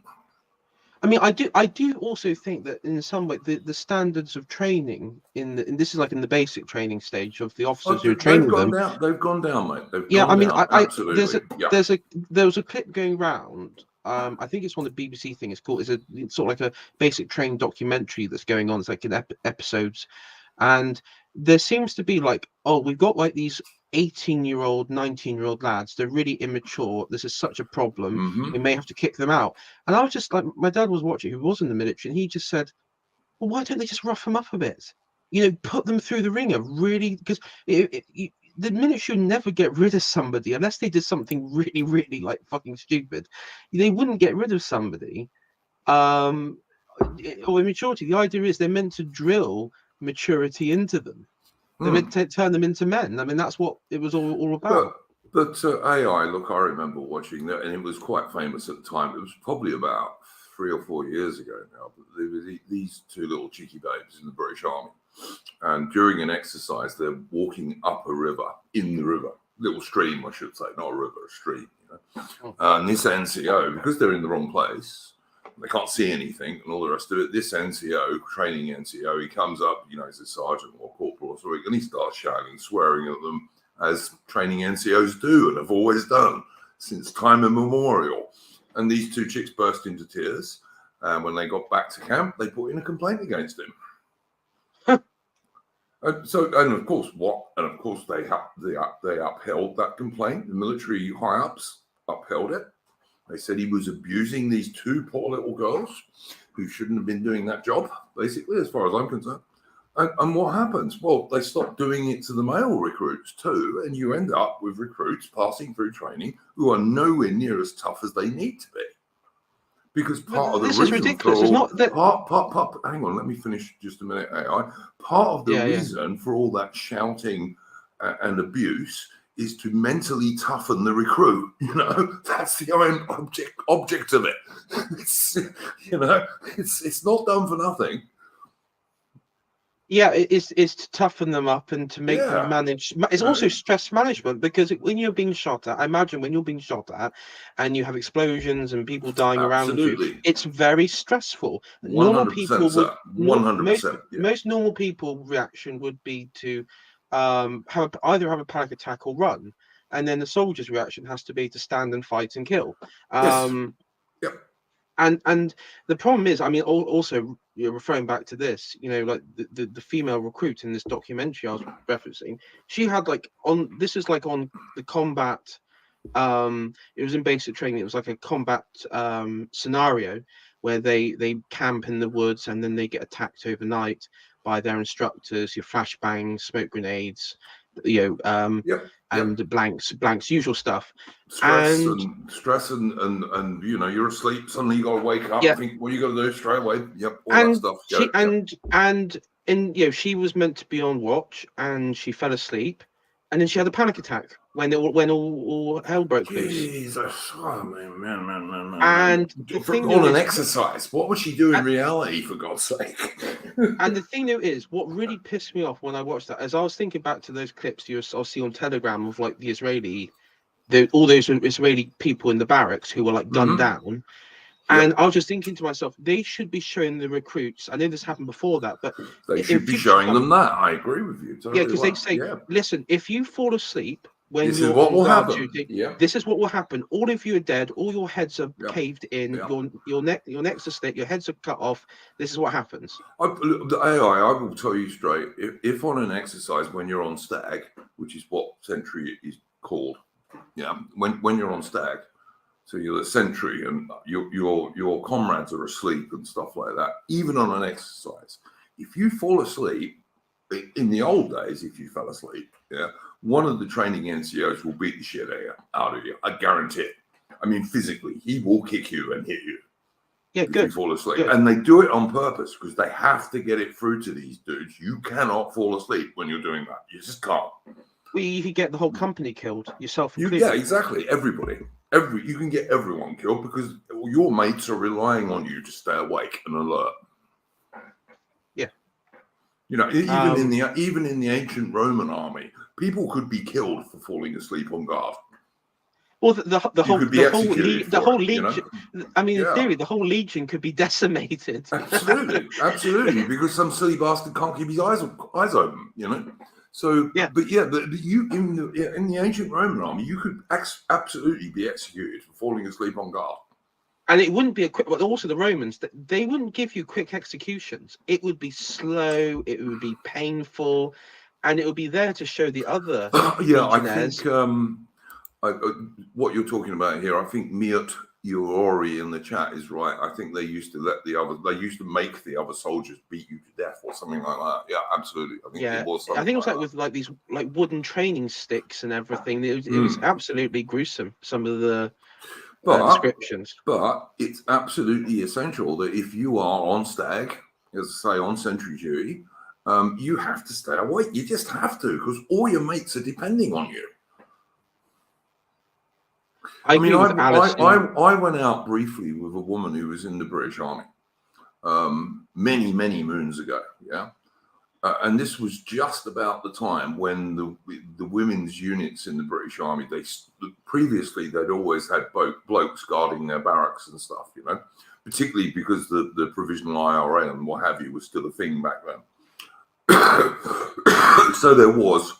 I mean, I do also think that in some way the standards of training and this is like in the basic training stage of the officers who are training them. They've gone down, mate. Absolutely. There was a clip going round. I think it's one of the BBC thing. It's sort of like a basic training documentary that's going on. It's like in episodes, and there seems to be like, we've got like these 18-year-old, 19-year-old lads. They're really immature. This is such a problem. Mm-hmm. We may have to kick them out. And I was just like, my dad was watching, who was in the military, and he just said, well, why don't they just rough them up a bit? Put them through the ringer, really, because the military would never get rid of somebody unless they did something really, really like fucking stupid. They wouldn't get rid of somebody. Or immaturity. The idea is they're meant to drill maturity into them. They're meant to turn them into men. I mean, that's what it was all about. But AI, look, I remember watching that, and it was quite famous at the time. It was probably about 3 or 4 years ago now. But there were these two little cheeky babes in the British Army. And during an exercise, they're walking up a river, in the river, little stream, I should say, not a river, a stream. And this NCO, because they're in the wrong place, they can't see anything and all the rest of it. This NCO, training NCO, he comes up, he's a sergeant or corporal or something, and he starts shouting, swearing at them, as training NCOs do and have always done since time immemorial. And these two chicks burst into tears. And when they got back to camp, they put in a complaint against him. And of course, they upheld that complaint. The military high-ups upheld it. They said he was abusing these two poor little girls who shouldn't have been doing that job, basically, as far as I'm concerned. And what happens? Well, they stop doing it to the male recruits too, and you end up with recruits passing through training who are nowhere near as tough as they need to be. Because part of the reason ridiculous. It's not that. Hang on, let me finish just a minute, AI. Part of the reason for all that shouting and abuse is to mentally toughen the recruit. That's the object of it. It's not done for nothing. Yeah, it's to toughen them up and to make them manage. It's also stress management, because when you're being shot at, I imagine when you're being shot at and you have explosions and people dying around you, it's very stressful. 100%, Normal people would, 100%. Most normal people reaction would be to either have a panic attack or run, and then the soldier's reaction has to be to stand and fight and kill. And the problem is, I mean, also referring back to this, like the female recruit in this documentary I was referencing, she had on the combat. It was in basic training. It was like a combat scenario where they camp in the woods and then they get attacked overnight by their instructors. Your flashbangs, smoke grenades, and blanks, usual stuff. Stress and you're asleep. Suddenly you got to wake up. And think, what are you going to do straight away? Yep, that stuff. She was meant to be on watch, and she fell asleep, and then she had a panic attack when all hell broke loose. Jesus, man. And on an exercise, what would she do in reality, for God's sake? And the thing though is, what really pissed me off when I watched that, as I was thinking back to those clips I'll see on Telegram of like all those Israeli people in the barracks who were gunned down. And I was just thinking to myself, they should be showing the recruits. I know this happened before that, but they should be showing them that. I agree with you. Totally because they say, listen, if you fall asleep when this is what will happen. Duty, this is what will happen. All of you are dead. All your heads are caved in. Your necks are slit. Your heads are cut off. This is what happens. I will tell you straight. If on an exercise when you're on stag, which is what sentry is called, when you're on stag. So you're a sentry and your comrades are asleep and stuff like that. Even on an exercise, if you fall asleep, in the old days, if you fell asleep, one of the training NCOs will beat the shit out of you. I guarantee it. I mean, physically, he will kick you and hit you. Yeah, good. If you fall asleep. Good. And they do it on purpose because they have to get it through to these dudes. You cannot fall asleep when you're doing that. You just can't. Well, you could get the whole company killed, yourself included. Yeah, exactly. Everybody. You can get everyone killed because your mates are relying on you to stay awake and alert. Yeah. You know, even in the ancient Roman army, people could be killed for falling asleep on guard. Well, the whole legion. You know? I mean, in theory, the whole legion could be decimated. Absolutely, because some silly bastard can't keep his eyes open. You know. So, yeah. but you in the ancient Roman army, you could absolutely be executed for falling asleep on guard. And it wouldn't be a quick. But also the Romans, they wouldn't give you quick executions. It would be slow. It would be painful, and it would be there to show the other. I think. What you're talking about here, I think Miot Iori in the chat is right. I think they used to make the other soldiers beat you to death or something like that. Yeah, absolutely. I think it was with like these like wooden training sticks and everything. It was absolutely gruesome. Some of the descriptions. But it's absolutely essential that if you are on stag, as I say, on sentry duty, you have to stay awake. You just have to, because all your mates are depending on you. I went out briefly with a woman who was in the British Army many moons ago. Yeah, and this was just about the time when the women's units in the British Army, previously they'd always had blokes guarding their barracks and stuff. You know, particularly because the provisional IRA and what have you was still a thing back then. So there was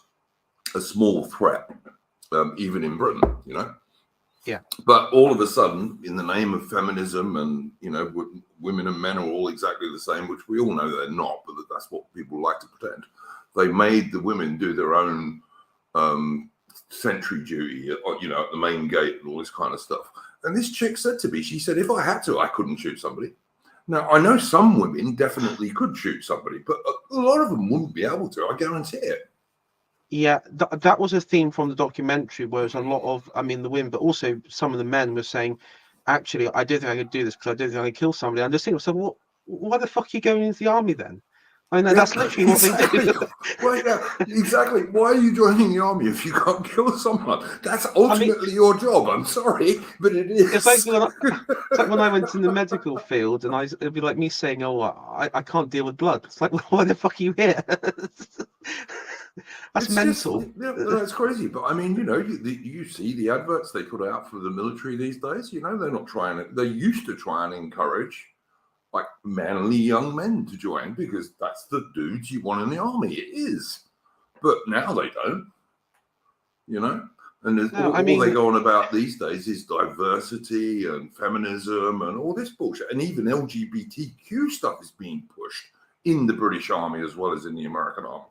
a small threat, even in Britain. You know. Yeah, but all of a sudden, in the name of feminism, and you know, women and men are all exactly the same, which we all know they're not, but that's what people like to pretend. They made the women do their own sentry duty, you know, at the main gate and all this kind of stuff. And this chick said to me, she said, if I had to, I couldn't shoot somebody. Now, I know some women definitely could shoot somebody, but a lot of them wouldn't be able to. I guarantee it. Yeah, that was a theme from the documentary, whereas a lot of, the women, but also some of the men were saying, actually, I don't think I could do this because I don't think I could kill somebody. I'm just thinking, so well, why the fuck are you going into the army then? I mean, that's literally what they do. Well, yeah, exactly. Why are you joining the army if you can't kill someone? That's ultimately your job. I'm sorry, but it is. It's like when I went in the medical field, and it'd be like me saying, "Oh, I can't deal with blood." It's like, well, why the fuck are you here? That's mental. That's crazy. But I mean, you know, you see the adverts they put out for the military these days. You know, they're not trying to. They used to try and encourage like manly young men to join because that's the dudes you want in the army. It is, but now they don't. You know, and all they go on about these days is diversity and feminism and all this bullshit, and even LGBTQ stuff is being pushed in the British Army as well as in the American Army.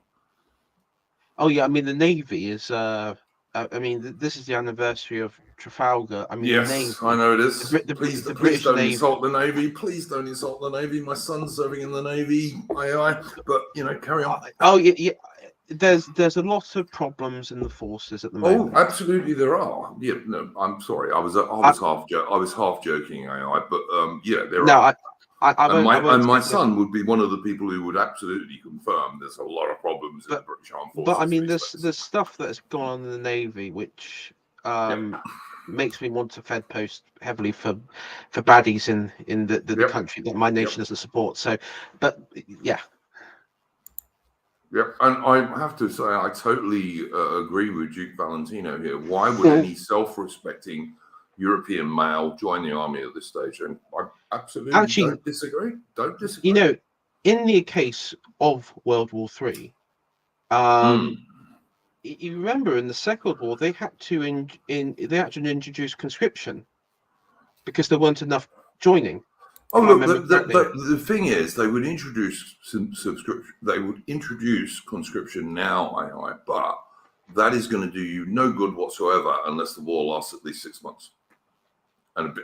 Oh yeah, I mean the Navy is. This is the anniversary of Trafalgar. I mean, yes, the Navy, I know it is. Please don't Navy. insult the Navy. Please don't insult the Navy. My son's serving in the Navy. But you know, carry on. Oh yeah. There's a lot of problems in the forces at the moment. Oh, absolutely, there are. Yeah, no, I'm sorry. I was half joking. But yeah, there are. My son would be one of the people who would absolutely confirm there's a lot of problems in the British Armed Forces. But I mean, there's stuff that has gone on in the Navy which makes me want to Fed post heavily for baddies in the country that my nation doesn't support. So, but yeah. Yep, and I have to say I totally agree with Duke Valentino here. Why would any self-respecting European male join the army at this stage? And I absolutely don't disagree. You know, in the case of World War III, you remember in the Second World War they had to introduce conscription because there weren't enough joining. Oh look, the thing is, they would introduce subscription. They would introduce conscription now, but that is going to do you no good whatsoever unless the war lasts at least 6 months. And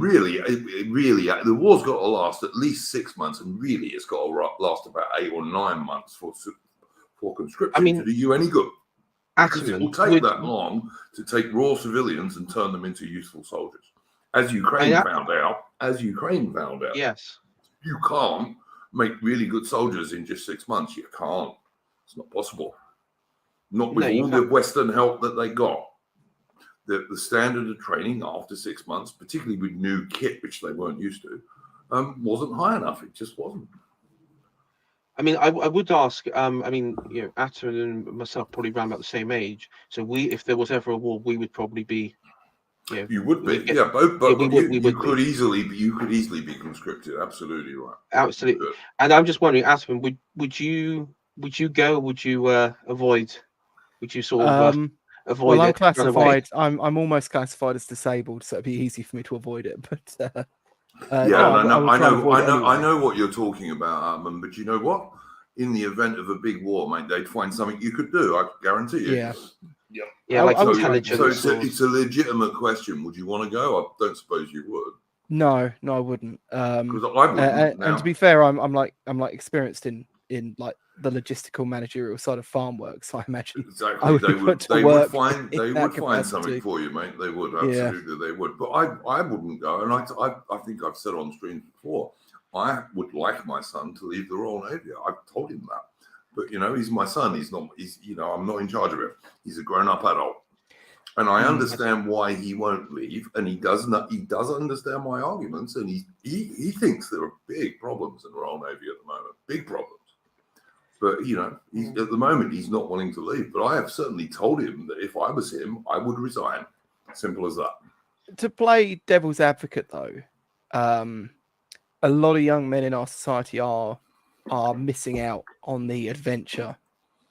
really, the war's got to last at least 6 months, and really, it's got to last about 8 or 9 months for conscription to do you any good. Because it will take that long to take raw civilians and turn them into useful soldiers, as Ukraine found out. Yes, you can't make really good soldiers in just 6 months. You can't. It's not possible. Not with all the Western help that they got. that the standard of training after 6 months, particularly with new kit, which they weren't used to, wasn't high enough. It just wasn't. I mean, I would ask. I mean, Atta and myself probably around about the same age. So if there was ever a war, we would probably be. You would be, you could easily be conscripted. Absolutely right. Absolutely. And I'm just wondering, Atta, would you go? Would you avoid? Would you sort of avoid? Well, I'm classified. I'm almost classified as disabled, so it'd be easy for me to avoid it. But I know what you're talking about, Arman, but you know what? In the event of a big war, mate, they'd find something you could do. I guarantee you. Yeah, like intelligence. So it's a legitimate question. Would you want to go? I don't suppose you would. No, I wouldn't. Because I wouldn't. And to be fair, I'm like experienced in like the logistical managerial side of farm work, so I imagine exactly they would find something for you, mate. They would, absolutely. They would. But I wouldn't go, and I think I've said on stream before, I would like my son to leave the Royal Navy. I've told him that, but he's my son. He's I'm not in charge of him. He's a grown-up adult, and I understand why he won't leave, and he does understand my arguments, and he thinks there are big problems in the Royal Navy at the moment, big problems. But, at the moment, he's not wanting to leave. But I have certainly told him that if I was him, I would resign. Simple as that. To play devil's advocate, though, a lot of young men in our society are missing out on the adventure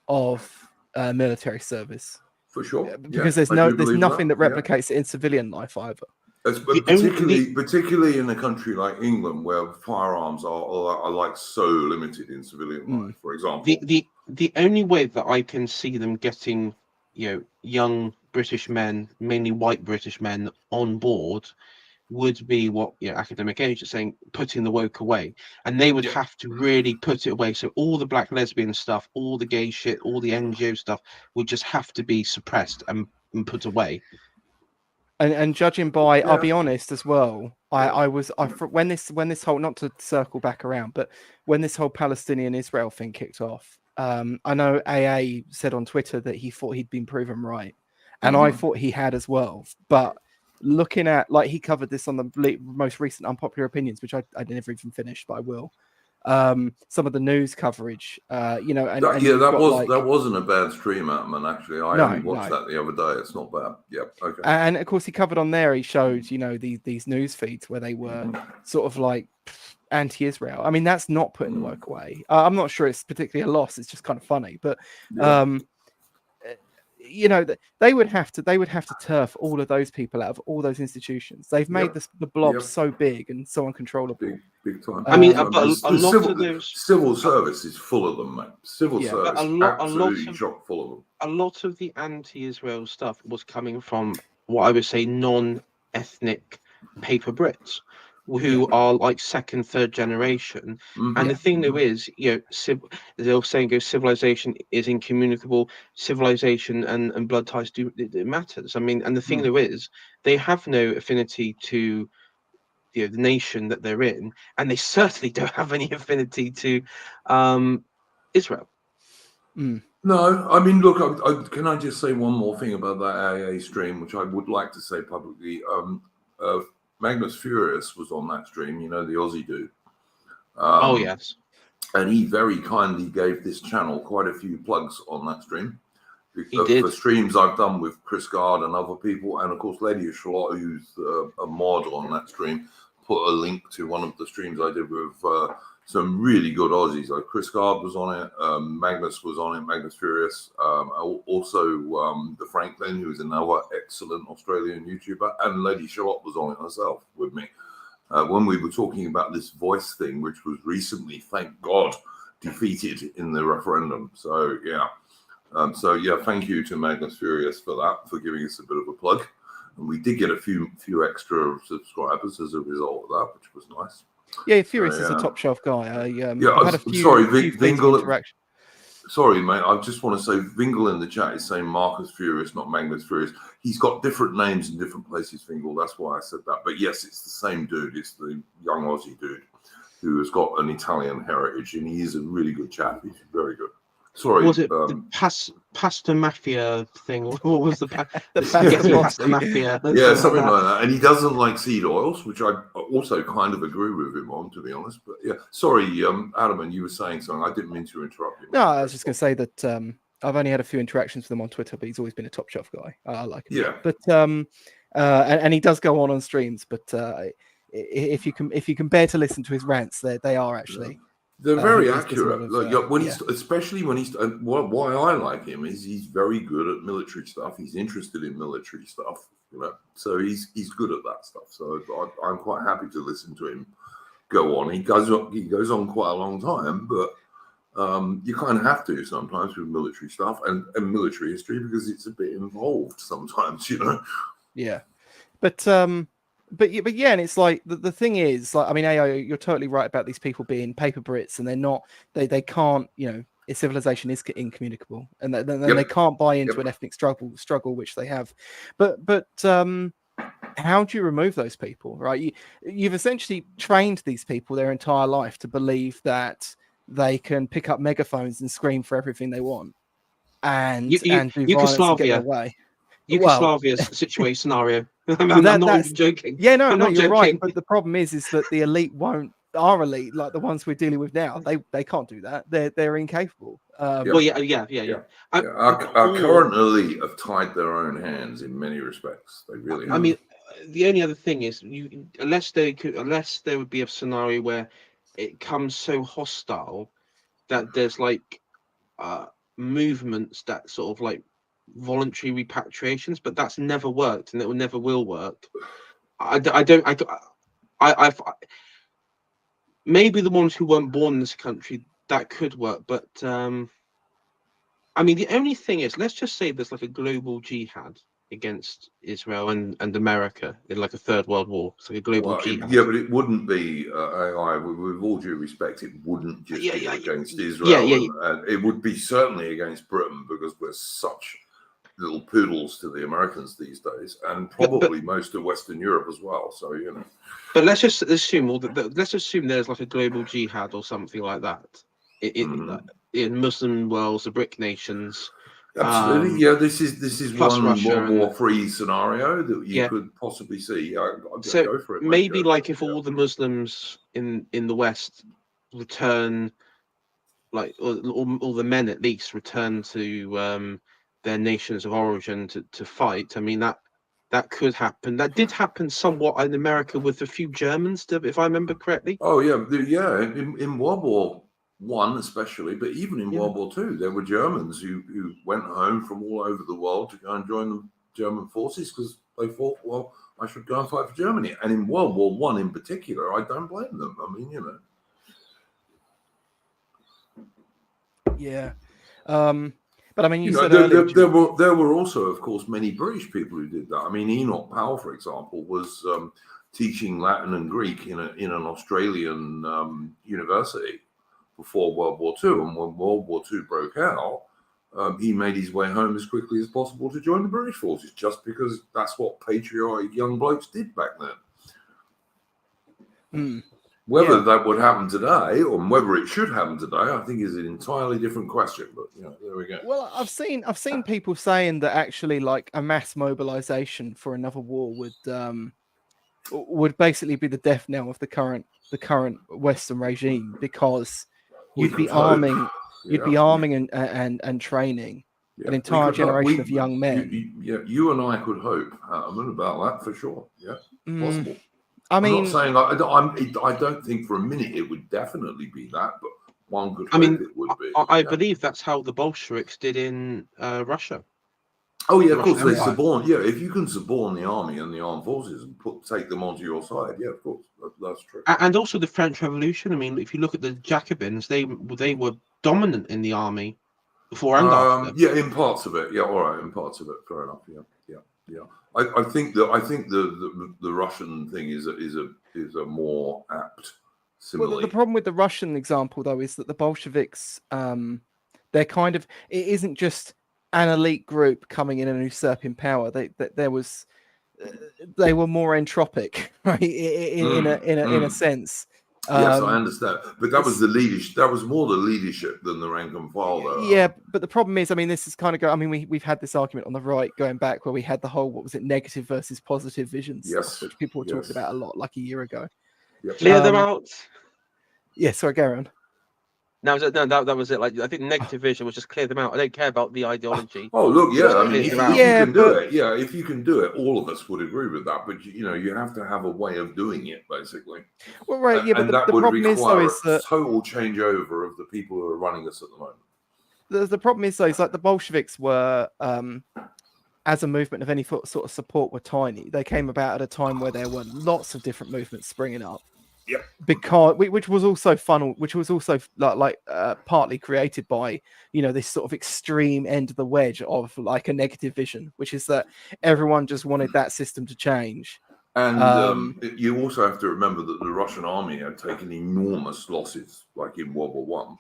of military service. For sure. Because there's nothing that replicates it in civilian life either. Particularly in a country like England, where firearms are like so limited in civilian life, for example. The only way that I can see them getting, young British men, mainly white British men, on board would be what academic age is saying, putting the woke away, and they would have to really put it away. So all the black lesbian stuff, all the gay shit, all the NGO stuff would just have to be suppressed and put away. And judging by, I'll be honest as well. When this whole, not to circle back around, but when this whole Palestinian Israel thing kicked off, I know AA said on Twitter that he thought he'd been proven right, and I thought he had as well. But looking at, he covered this on the most recent Unpopular Opinions, which I never even finished, but I will. Some of the news coverage, that wasn't a bad stream, man. Actually, I only watched that the other day. It's not bad. Yeah, okay. And of course, he covered on there. He showed, these news feeds where they were sort of like anti-Israel. I mean, that's not putting the work away. I'm not sure it's particularly a loss. It's just kind of funny, but they would have to turf all of those people out of all those institutions. They've made the blob so big and so uncontrollable. Big time. I mean, but a lot of those civil service is full of them, mate. Civil service, absolutely chock full of them. A lot of the anti-Israel stuff was coming from what I would say non-ethnic paper Brits, who are like second, third generation. And the thing though is, the old saying goes, civilization is incommunicable. Civilization and blood ties it matters. I mean, and the thing though is, they have no affinity to the nation that they're in, and they certainly don't have any affinity to Israel. No, I mean, look, can I just say one more thing about that AA stream, which I would like to say publicly. Magnus Furious was on that stream, the Aussie dude. Oh, yes. And he very kindly gave this channel quite a few plugs on that stream. He did. For streams I've done with Chris Gard and other people, and of course Lady Charlotte, who's a mod on that stream, put a link to one of the streams I did with some really good Aussies. Like Chris Gard was on it, Magnus was on it, Magnus Furious, also the Franklin, who's another excellent Australian YouTuber, and Lady Charlotte was on it herself with me. When we were talking about this voice thing, which was recently, thank God, defeated in the referendum. So thank you to Magnus Furious for that, for giving us a bit of a plug. And we did get a few extra subscribers as a result of that, which was nice. Yeah, Furious is a top shelf guy. I've had a few, Vingle. Sorry, mate. I just want to say Vingle in the chat is saying Marcus Furious, not Magnus Furious. He's got different names in different places, Vingle. That's why I said that. But yes, it's the same dude. It's the young Aussie dude who has got an Italian heritage, and he is a really good chap. He's very good. Sorry. Was it pasta mafia thing. What was the pasta pasta mafia? Yeah, something like that. And he doesn't like seed oils, which I also kind of agree with him on, to be honest. But yeah, sorry, Adam, and you were saying something. I didn't mean to interrupt you. No, I was just going to say that I've only had a few interactions with him on Twitter, but he's always been a top shelf guy. I like him. Yeah. But and he does go on streams, but if you can bear to listen to his rants, they are actually. They're very accurate. Especially when he's why I like him is he's very good at military stuff. He's interested in military stuff, So he's good at that stuff. So I'm quite happy to listen to him go on. He goes on quite a long time, but you kind of have to sometimes with military stuff and military history because it's a bit involved sometimes, Yeah, but yeah, and it's like the thing is, like, I mean, AI, you're totally right about these people being paper Brits, and they're not, they can't, civilization is incommunicable, and then they can't buy into an ethnic struggle which they have. But how do you remove those people, right? You've essentially trained these people their entire life to believe that they can pick up megaphones and scream for everything they want, and do violence and get their way. Yugoslavia's situation scenario. I'm not even joking. Yeah, no, you're joking. Right. But the problem is that the elite won't. Our elite, like the ones we're dealing with now, they can't do that. They're incapable. Well, yeah. Our current elite have tied their own hands in many respects. They really have. I mean, the only other thing is, unless there would be a scenario where it comes so hostile that there's like movements that sort of like voluntary repatriations, but that's never worked and it never will work. Maybe the ones who weren't born in this country, that could work, but I mean, the only thing is, let's just say there's like a global jihad against Israel and America in like a third world war. It's like a global jihad. Yeah, but it wouldn't be AI. With all due respect, it wouldn't just be against Israel. And it would be certainly against Britain because we're such little poodles to the Americans these days, and probably most of Western Europe as well. So But let's just assume let's assume there's like a global jihad or something like that in Muslim worlds, the BRIC nations. Absolutely, this is one World War III scenario that you could possibly see. So go for it, maybe if all the Muslims in the West return, like all the men at least return to their nations of origin to fight. I mean, that could happen. That did happen somewhat in America with a few Germans, if I remember correctly. Oh yeah. In World War I especially, but even in World War II, there were Germans who went home from all over the world to go and join the German forces because they thought, well, I should go and fight for Germany. And in World War I in particular, I don't blame them. I mean, Yeah. But I mean, there were also, of course, many British people who did that. I mean, Enoch Powell, for example, was teaching Latin and Greek in an Australian university before World War II. And when World War II broke out, he made his way home as quickly as possible to join the British forces, just because that's what patriotic young blokes did back then. Whether that would happen today or whether it should happen today, I think is an entirely different question. But there we go. Well, I've seen people saying that actually, like, a mass mobilization for another war would basically be the death knell of the current Western regime, because you'd be arming and training an entire generation of young men. You and I could hope, about that for sure. Yeah, possible. I'm not saying I don't think for a minute it would definitely be that, but one could hope it would be. I believe that's how the Bolsheviks did in Russia. Oh yeah, of course they suborn. Yeah, if you can suborn the army and the armed forces and take them onto your side, yeah, of course, that's true. And also the French Revolution. I mean, if you look at the Jacobins, they were dominant in the army before and after. Yeah, in parts of it. Yeah, all right, in parts of it. Fair enough. Yeah. I think the Russian thing is a more apt simile. Well, the problem with the Russian example, though, is that the Bolsheviks, they're kind of, it isn't just an elite group coming in and usurping power. They were more entropic, right? In a sense. Yes, I understand, but that was the leadership. That was more the leadership than the rank and file, though. Yeah, but the problem is, I mean, this is kind of I mean, we've had this argument on the right going back where we had the whole what was it, negative versus positive vision stuff, which people were talking about a lot, like a year ago. Yep. Clear them out. Yeah, sorry, go on. No, that was it. Like, I think negative vision was just clear them out. I don't care about the ideology. Oh, look, yeah. I mean, if you can do it, if you can do it, all of us would agree with that. But you have to have a way of doing it, basically. Well, right, yeah, but and the problem is, though, is that total changeover of the people who are running us at the moment. The problem is, though, is like the Bolsheviks were, as a movement of any sort of support, were tiny. They came about at a time where there were lots of different movements springing up. Yep. Because which was also partly created by this sort of extreme end of the wedge of like a negative vision, which is that everyone just wanted that system to change. And you also have to remember that the Russian army had taken enormous losses, like in World War One.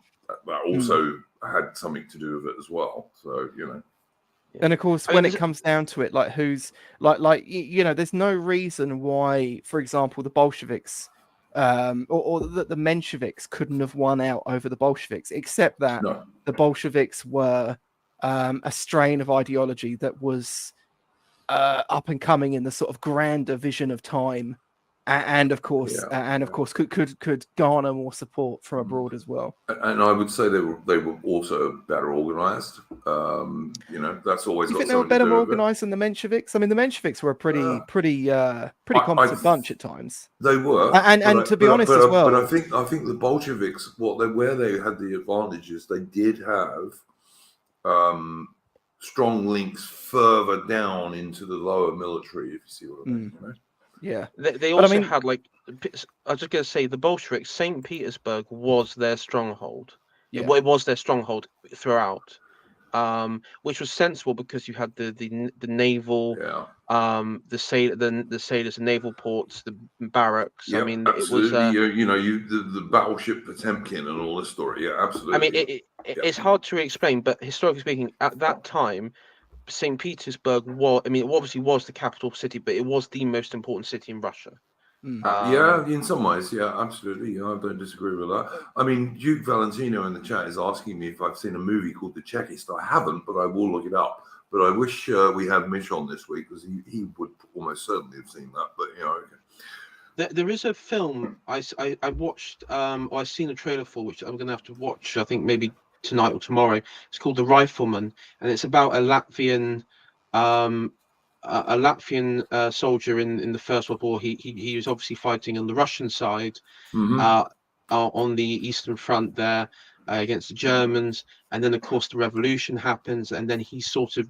That also had something to do with it as well. So And of course, when it comes down to it, like who's there's no reason why, for example, the Bolsheviks. Or that the Mensheviks couldn't have won out over the Bolsheviks, except that the Bolsheviks were a strain of ideology that was up and coming in the sort of grander vision of time, and of course, could garner more support from abroad as well. And I would say they were also better organized. That's always. You think they were better organized than the Mensheviks? I mean, the Mensheviks were a pretty competent bunch at times. They were, and to be honest as well. But I think the Bolsheviks, where they had the advantages, they did have strong links further down into the lower military. If you see what I mean. Yeah, they also had like. I was just going to say the Bolsheviks. St. Petersburg was their stronghold. Yeah. It was their stronghold throughout, which was sensible because you had the naval, the sailors, the naval ports, the barracks. Yeah, I mean, absolutely. It was the battleship Potemkin and all this story. Yeah, absolutely. I mean, it's hard to explain, but historically speaking, at that time, St. Petersburg was. I mean, it obviously was the capital city, but it was the most important city in Russia. In some ways, absolutely. I don't disagree with that. I mean, Duke Valentino in the chat is asking me if I've seen a movie called The Checklist. I haven't, but I will look it up. But I wish we had Mitch on this week because he would almost certainly have seen that. But there is a film I watched. I've seen a trailer for, which I'm going to have to watch. I think maybe tonight or tomorrow. It's called The Rifleman, and it's about a Latvian. A Latvian soldier in the First World War. He was obviously fighting on the Russian side, on the Eastern Front there against the Germans, and then of course the revolution happens, and then he sort of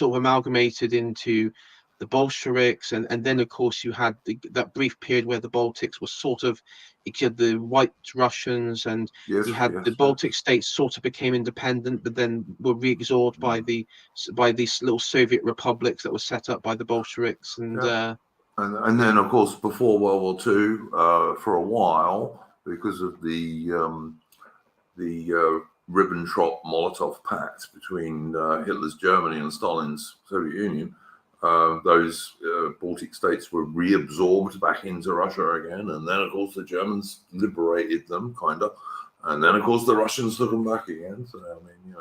amalgamated into the Bolsheviks, and then of course you had that brief period where the Baltics was sort of, you had the White Russians, and the Baltic states sort of became independent, but then were re-absorbed by these little Soviet republics that were set up by the Bolsheviks, and then of course before World War II, for a while, because of the Ribbentrop-Molotov Pact between Hitler's Germany and Stalin's Soviet Union. Those Baltic states were reabsorbed back into Russia again, and then of course the Germans liberated them, kind of, and then of course the Russians took them back again. So I mean,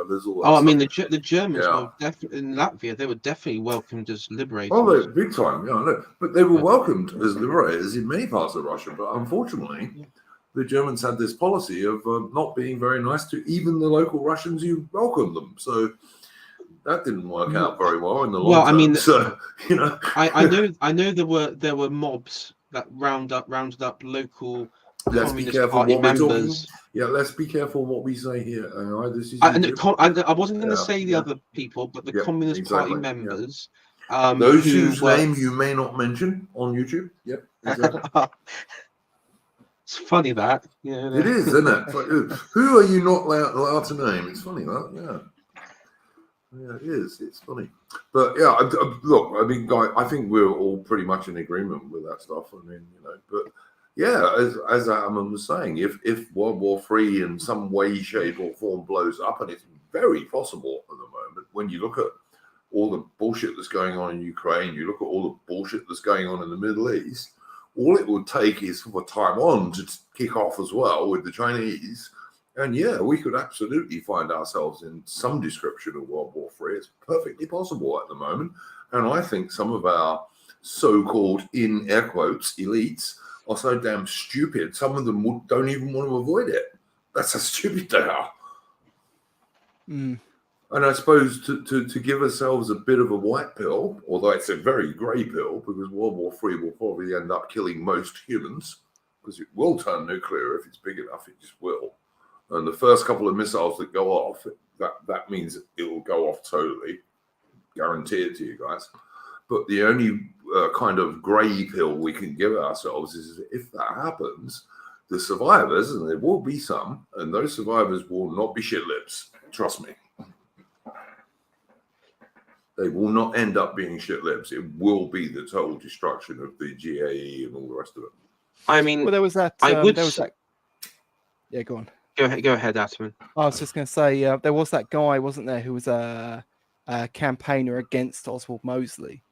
there's all that. I mean, the Germans were definitely in Latvia. They were definitely welcomed as liberators. Oh, big time, but they were welcomed as liberators in many parts of Russia. But unfortunately, the Germans had this policy of not being very nice to even the local Russians who welcomed them. So. That didn't work out very well in the long term. I mean, so, I know there were mobs that rounded up local Let's be careful what we're talking. Yeah, let's be careful what we say here. I wasn't going to say the other people, but the Communist Party members. Those whose name you may not mention on YouTube. Yep. Exactly. It's funny that. It is, isn't it? Who are you not allowed to name? It's funny that. Yeah, it is. It's funny, but look. I mean, I think we're all pretty much in agreement with that stuff. I mean, but as Aman was saying, if World War III in some way, shape, or form blows up, and it's very possible at the moment, when you look at all the bullshit that's going on in Ukraine, you look at all the bullshit that's going on in the Middle East, All it would take is for Taiwan to kick off as well with the Chinese. And yeah, we could absolutely find ourselves in some description of World War III. It's perfectly possible at the moment. And I think some of our so-called, in air quotes, elites are so damn stupid. Some of them don't even want to avoid it. That's how stupid they are. Mm. And I suppose to give ourselves a bit of a white pill, although it's a very grey pill, because World War III will probably end up killing most humans, because it will turn nuclear if it's big enough, it just will. And the first couple of missiles that go off, that means it will go off totally, guarantee it to you guys. But the only kind of grey pill we can give ourselves is if that happens, the survivors, and there will be some, and those survivors will not be shit lips. Trust me. They will not end up being shit lips. It will be the total destruction of the GAE and all the rest of it. I mean, well, there was that. There was that. Yeah, go on. Go ahead, Atman. I was just going to say there was that guy, wasn't there, who was a campaigner against Oswald Mosley.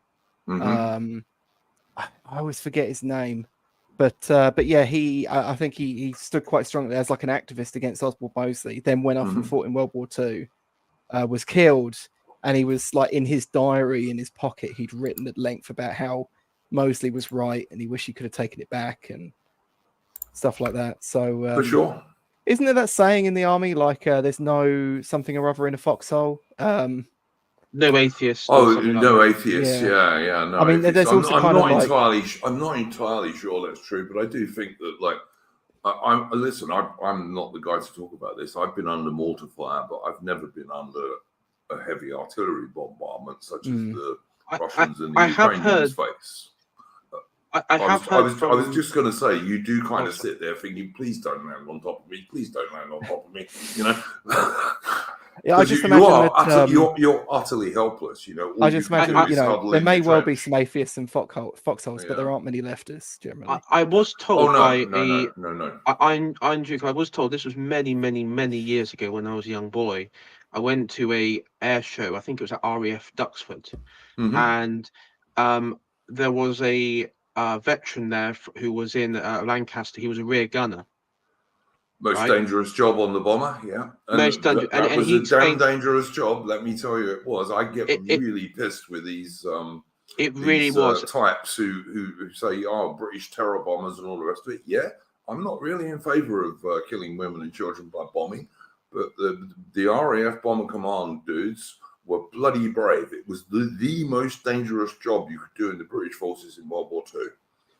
Mm-hmm. I always forget his name, but yeah, I think he stood quite strongly as like an activist against Oswald Mosley. Then went off and fought in World War II, was killed. And he was like in his diary in his pocket, he'd written at length about how Mosley was right and he wished he could have taken it back and stuff like that. So for sure. Isn't there that saying in the army, like there's no something or other in a foxhole? No atheist. Oh, no atheists. Yeah. No, I mean, atheists. there's also I'm not entirely sure that's true, but I do think that, like, I'm not the guy to talk about this. I've been under mortar fire, but I've never been under a heavy artillery bombardment such as the Russians and the Ukrainians face. I was just going to say, you do kind of sit there thinking, please don't land on top of me. Please don't land on top of me. You know? Yeah, I just imagine you're utterly helpless. You know, I just imagine, there may well be some atheists and foxholes, but there aren't many leftists generally. I was told No. I was told, this was many years ago when I was a young boy. I went to a air show. I think it was at RAF Duxford, and there was a veteran there who was in Lancaster. He was a rear gunner. Most dangerous job on the bomber, yeah. And most dangerous. That was a damn dangerous job. Let me tell you, it was. I get really pissed with these. It really was types who say, "Oh, British terror bombers" and all the rest of it. Yeah, I'm not really in favour of killing women and children by bombing, but the RAF Bomber Command dudes were bloody brave. It was the most dangerous job you could do in the British forces in World War II.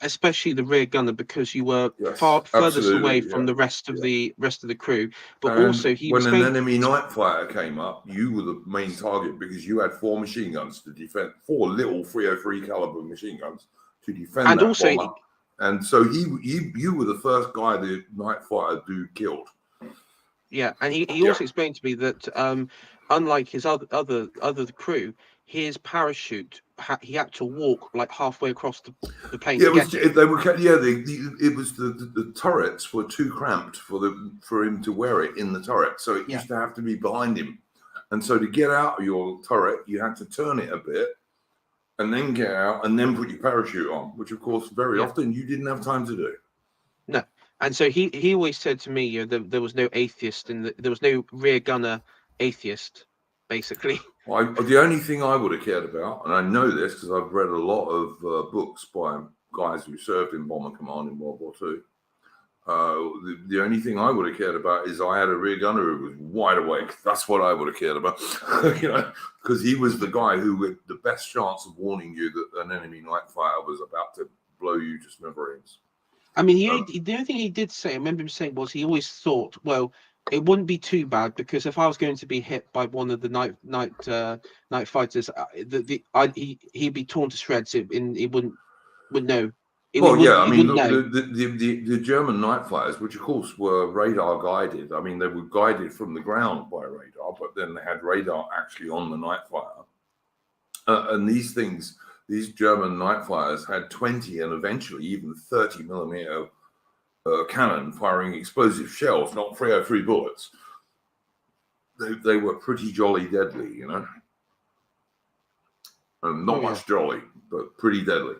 Especially the rear gunner, because you were furthest away from the rest of the crew. But also, when an enemy night fighter came up, you were the main target because you had 4 machine guns to defend, 4 little 303 caliber machine guns to defend and that also bomber. And so you were the first guy the night fighter dude killed. Yeah, and he also explained to me that unlike his other crew, his parachute, he had to walk like halfway across the plane. Yeah, it was the turrets were too cramped for him to wear it in the turret, so it used to have to be behind him. And so to get out of your turret, you had to turn it a bit, and then get out, and then put your parachute on, which of course very often you didn't have time to do. No, and so he always said to me, there was no atheist there was no rear gunner atheist, basically. The only thing I would have cared about, and I know this because I've read a lot of books by guys who served in Bomber Command in World War II. The only thing I would have cared about is I had a rear gunner who was wide awake. That's what I would have cared about, because he was the guy who had the best chance of warning you that an enemy night fighter was about to blow you to smithereens. I mean, the only thing he did say, I remember him saying, was he always thought, well, it wouldn't be too bad because if I was going to be hit by one of the night fighters, he'd be torn to shreds. He wouldn't know. The German night fighters, which of course were radar guided. I mean, they were guided from the ground by radar, but then they had radar actually on the night fighter. And these German night fighters had 20 and eventually even 30 millimeter cannon firing explosive shells, not 303 bullets. They were pretty jolly deadly, and not much jolly, but pretty deadly.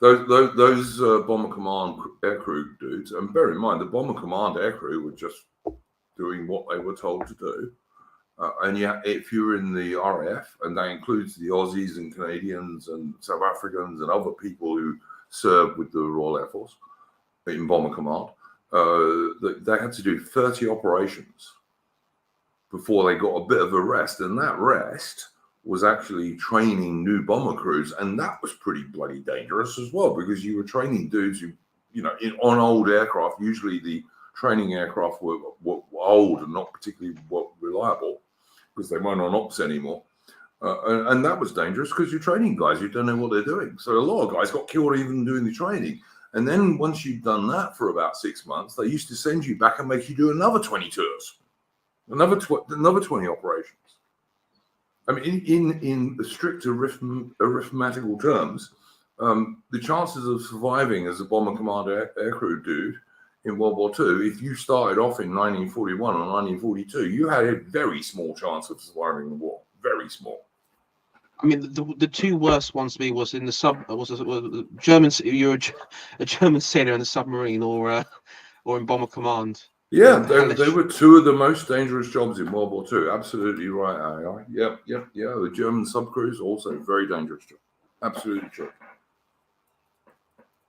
Those Bomber Command aircrew dudes, and bear in mind, the Bomber Command aircrew were just doing what they were told to do. And yeah, if you're in the RAF, and that includes the Aussies and Canadians and South Africans and other people who served with the Royal Air Force in Bomber Command, they had to do 30 operations before they got a bit of a rest. And that rest was actually training new bomber crews. And that was pretty bloody dangerous as well, because you were training dudes who, on old aircraft, usually the training aircraft were old and not particularly reliable, because they weren't on ops anymore. And that was dangerous because you're training guys who don't know what they're doing. So a lot of guys got killed even doing the training. And then once you've done that for about 6 months, they used to send you back and make you do another 20 tours, another 20 operations. I mean, in strict arithmetical terms, the chances of surviving as a Bomber Command aircrew dude in World War II, if you started off in 1941 or 1942, you had a very small chance of surviving the war. Very small. I mean, the two worst ones to me was in the German. You're a German sailor in a submarine, or in Bomber Command. Yeah, they were two of the most dangerous jobs in World War II. Absolutely right, AI. Yep. The German subcrews, also very dangerous job. Absolutely true.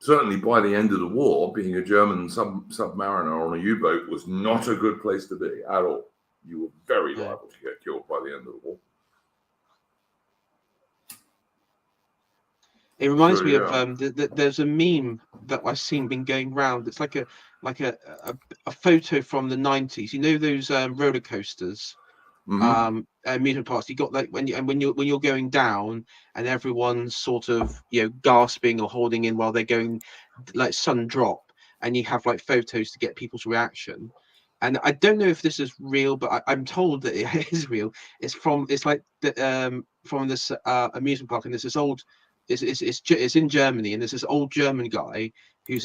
Certainly by the end of the war, being a German submariner on a U-boat was not a good place to be at all. You were very liable to get killed by the end of the war. It reminds me of there's a meme that I've seen been going around. It's like a photo from the 90s. You know those roller coasters, amusement parks. You got like when you're going down and everyone's sort of gasping or holding in while they're going, like sun drop, and you have like photos to get people's reaction. And I don't know if this is real, but I'm told that it is real. It's from this amusement park, and there's this old. It's in Germany, and there's this old German guy who's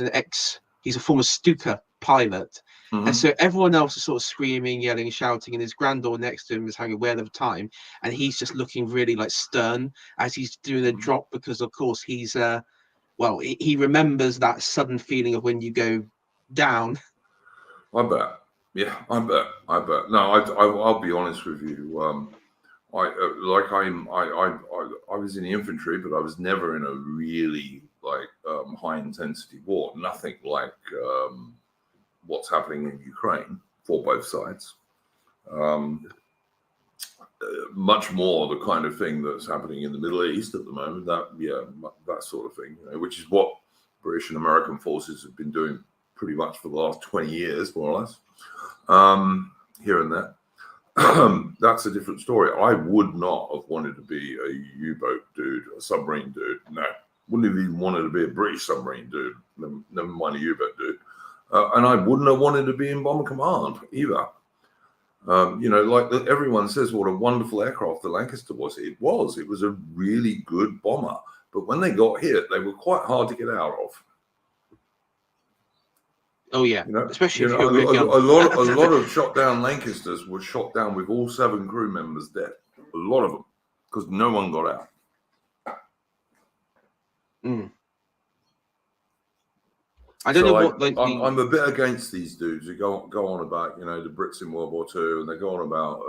he's a former Stuka pilot. And so everyone else is sort of screaming, yelling, shouting, and his granddaughter next to him is having a whale of a time, and he's just looking really like stern as he's doing the drop, because of course he's he remembers that sudden feeling of when you go down. I bet. Yeah, I bet. No, I'll be honest with you. I was in the infantry, but I was never in a really high intensity war. Nothing like what's happening in Ukraine for both sides. Much more the kind of thing that's happening in the Middle East at the moment. That sort of thing, which is what British and American forces have been doing pretty much for the last 20 years, more or less, here and there. That's a different story. I would not have wanted to be a U-boat dude, a submarine dude. No, wouldn't have even wanted to be a British submarine dude, never mind a U-boat dude. And I wouldn't have wanted to be in Bomber Command either. Everyone says what a wonderful aircraft the Lancaster was. It was a really good bomber. But when they got hit, they were quite hard to get out of. Oh yeah, especially if you're a lot of shot down Lancasters were shot down with all 7 crew members dead. A lot of them, because no one got out. I don't know I'm a bit against these dudes who go on about the Brits in World War II, and they go on about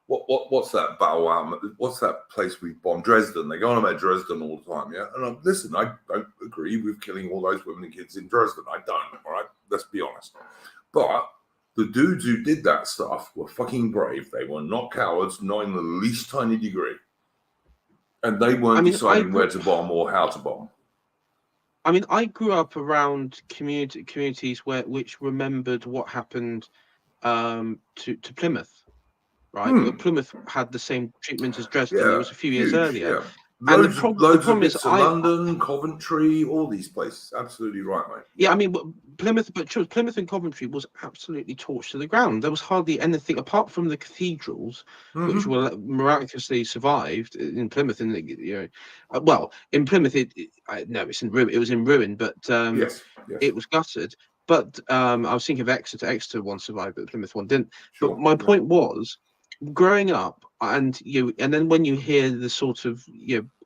what's that battle out? What's that place we bombed? Dresden. They go on about Dresden all the time, yeah. And listen, I don't agree with killing all those women and kids in Dresden. I don't. All right, let's be honest. But the dudes who did that stuff were fucking brave. They were not cowards, not in the least tiny degree. And they weren't deciding where to bomb or how to bomb. I mean, I grew up around communities which remembered what happened to Plymouth. Right, Plymouth had the same treatment as Dresden. It was a few years earlier. Yeah. And the problem is, London, Coventry, all these places. Absolutely right, mate. Yeah, I mean, Plymouth and Coventry was absolutely torched to the ground. There was hardly anything apart from the cathedrals, which were miraculously survived in Plymouth. And in Plymouth, it's in ruin. It was in ruin, but yes. It was gutted. But I was thinking of Exeter. Exeter one survived, but Plymouth one didn't. Sure. But my point was, growing up, and then when you hear the sort of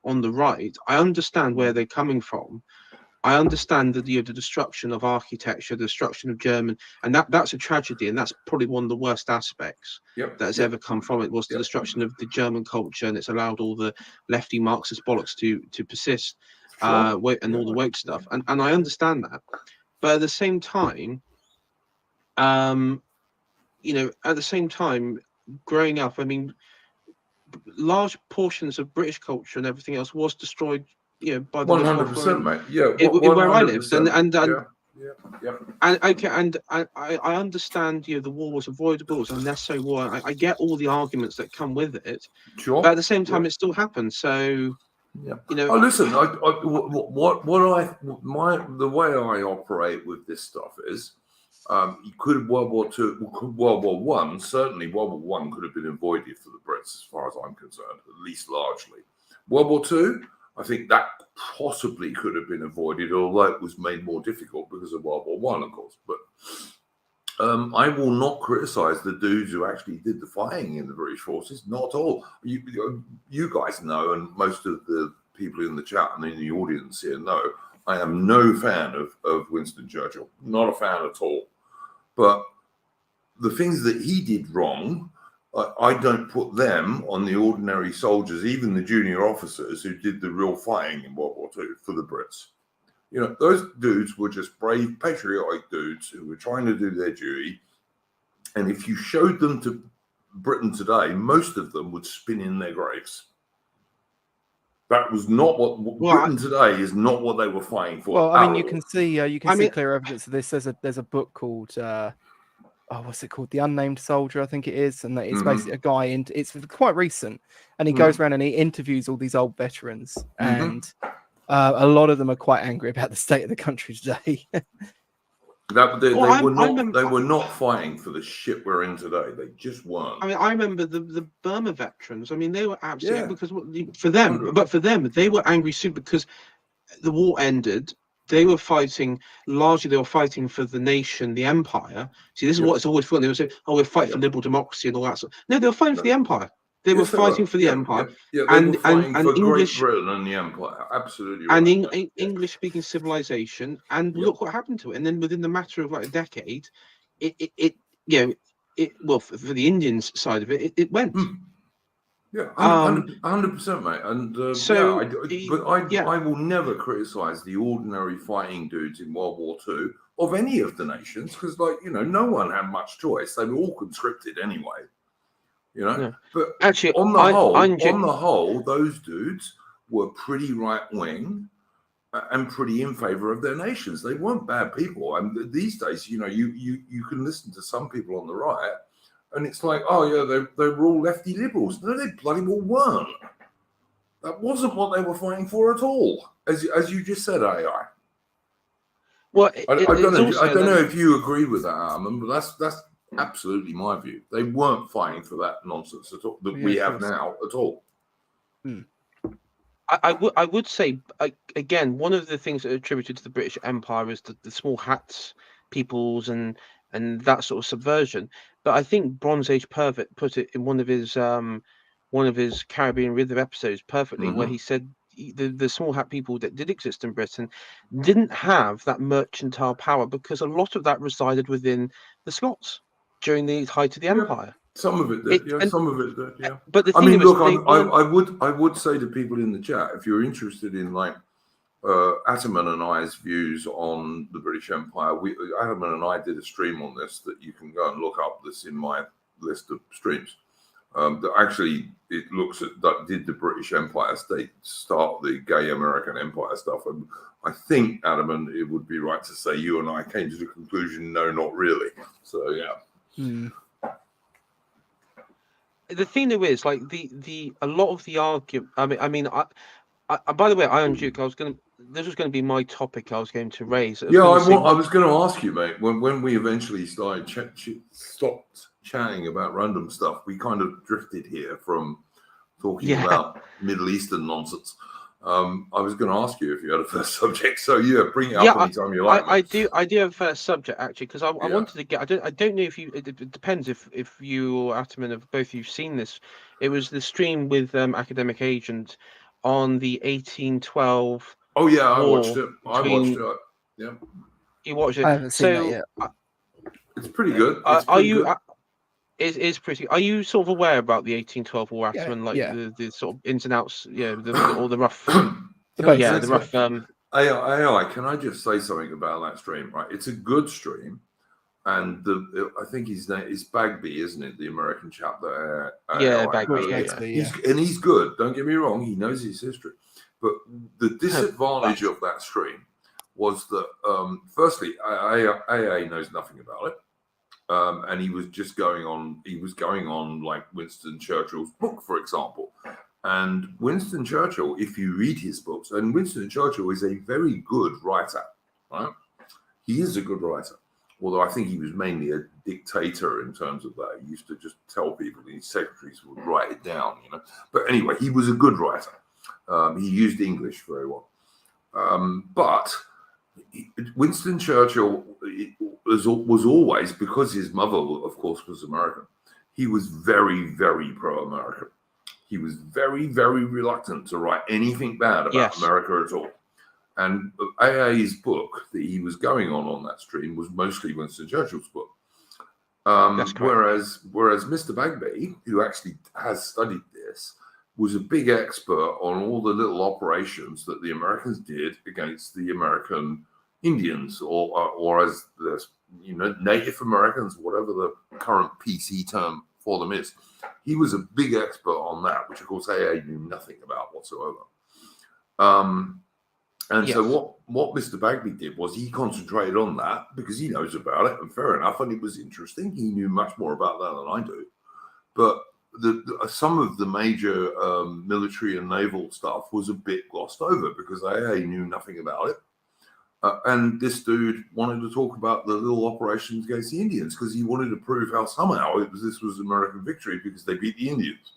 on the right, I understand where they're coming from. I understand the destruction of architecture, the destruction of German, and that's a tragedy, and that's probably one of the worst aspects that's ever come from it, was the destruction of the German culture, and it's allowed all the lefty Marxist bollocks to persist, and all the woke stuff, and I understand that, but at the same time, growing up, I mean, large portions of British culture and everything else was destroyed, by the 100%, mate. Yeah, where I lived, and I understand, the war was avoidable, it was a unnecessary war. I get all the arguments that come with it, sure. But at the same time, it still happened. So, listen, the way I operate with this stuff is, could World War II, World War One, certainly World War One could have been avoided for the Brits, as far as I'm concerned, at least largely. World War Two, I think that possibly could have been avoided, although it was made more difficult because of World War One, of course. But I will not criticise the dudes who actually did the fighting in the British forces, not at all. You guys know, and most of the people in the chat and in the audience here know, I am no fan of Winston Churchill, not a fan at all. But the things that he did wrong, I don't put them on the ordinary soldiers, even the junior officers who did the real fighting in World War II for the Brits. Those dudes were just brave, patriotic dudes who were trying to do their duty. And if you showed them to Britain today, most of them would spin in their graves. That was not what Britain today is not what they were fighting for. Well, I mean, you can see clear evidence of this. There's a book called what's it called? The Unnamed Soldier, I think it is, and it's basically a guy, and it's quite recent, and he goes around and he interviews all these old veterans, and a lot of them are quite angry about the state of the country today. They were not fighting for the shit we're in today. They just weren't. I mean, I remember the Burma veterans. I mean, they were absolutely for them, they were angry soon because the war ended. They were fighting largely. They were fighting for the nation, the empire. See, this is what it's always fun. They would say, "Oh, we're fighting for liberal democracy and all that stuff." No, they were fighting for the empire. They were fighting for the empire, and for English, Great Britain and the empire, absolutely, right. And English-speaking civilization. And look what happened to it. And then within the matter of like a decade, for the Indians side of it, it went. Yeah, 100%, mate. And I will never criticise the ordinary fighting dudes in World War II of any of the nations because, no one had much choice. They were all conscripted anyway. But actually, on the whole, those dudes were pretty right wing and pretty in favor of their nations. They weren't bad people. And these days, you can listen to some people on the right, and it's like, oh yeah, they were all lefty liberals. No, they bloody well weren't. That wasn't what they were fighting for at all. As you just said, AI. Well, I don't know if you agree with that, Armin, but that's absolutely my view. They weren't fighting for that nonsense at all that we have now at all. I would say again, one of the things that are attributed to the British Empire is the small hats peoples and that sort of subversion. But I think Bronze Age Pervert put it in one of his Caribbean Rhythm episodes perfectly, where he said the small hat people that did exist in Britain didn't have that mercantile power because a lot of that resided within the Scots during the height of the empire. Some of it did, some of it did, yeah. But the thing I would say to people in the chat, if you're interested in Ataman and I's views on the British Empire, Ataman and I did a stream on this that you can go and look up. This in my list of streams. That actually it looks at that did the British Empire state start the gay American Empire stuff, and I think Ataman, it would be right to say you and I came to the conclusion, no, not really. So yeah. The thing though is like the a lot of the argument. I mean, by the way, Iron Duke, this was going to be my topic. I was going to raise. I was going to ask you, mate. When we eventually started stopped chatting about random stuff, we kind of drifted here from talking about Middle Eastern nonsense. I was going to ask you if you had a first subject, so bring it up anytime you like. I do have a first subject actually, because I wanted to get. I don't know if you. It depends if you or Ataman have both you've seen this. It was the stream with Academic Agent on the 1812. Oh yeah, I watched it. Yeah, you watched it. I haven't seen that yet. It's pretty good. It's pretty. Are you sort of aware about the 1812 war, Ataman? The sort of ins and outs, all the rough, the rough. AI, can I just say something about that stream? Right, it's a good stream, and I think his name is Bagby, isn't it? The American chap that Bagby. He's good. Don't get me wrong; he knows his history, but the disadvantage of that stream was that firstly, AA knows nothing about it. And he was just going on like Winston Churchill's book, for example. And Winston Churchill, if you read his books, and Winston Churchill is a very good writer, right? He is a good writer, although I think he was mainly a dictator in terms of that. He used to just tell people, and his secretaries would write it down, But anyway, he was a good writer. He used English very well. But Winston Churchill was always, because his mother, of course, was American, he was very, very pro-American. He was very, very reluctant to write anything bad about America at all. And AA's book that he was going on that stream was mostly Winston Churchill's book. Whereas Mr. Bagby, who actually has studied this, was a big expert on all the little operations that the Americans did against the American Indians, or as the Native Americans, whatever the current PC term for them is. He was a big expert on that, which of course AA knew nothing about whatsoever. So what Mr. Bagby did was he concentrated on that because he knows about it, and fair enough, and it was interesting. He knew much more about that than I do. But some of the major military and naval stuff was a bit glossed over because AA knew nothing about it. And this dude wanted to talk about the little operations against the Indians because he wanted to prove how somehow this was American victory because they beat the Indians.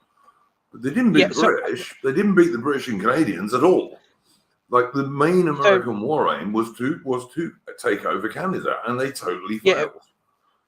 But they didn't beat the British. They didn't beat the British and Canadians at all. Like the main American war aim was to take over Canada, and they totally failed.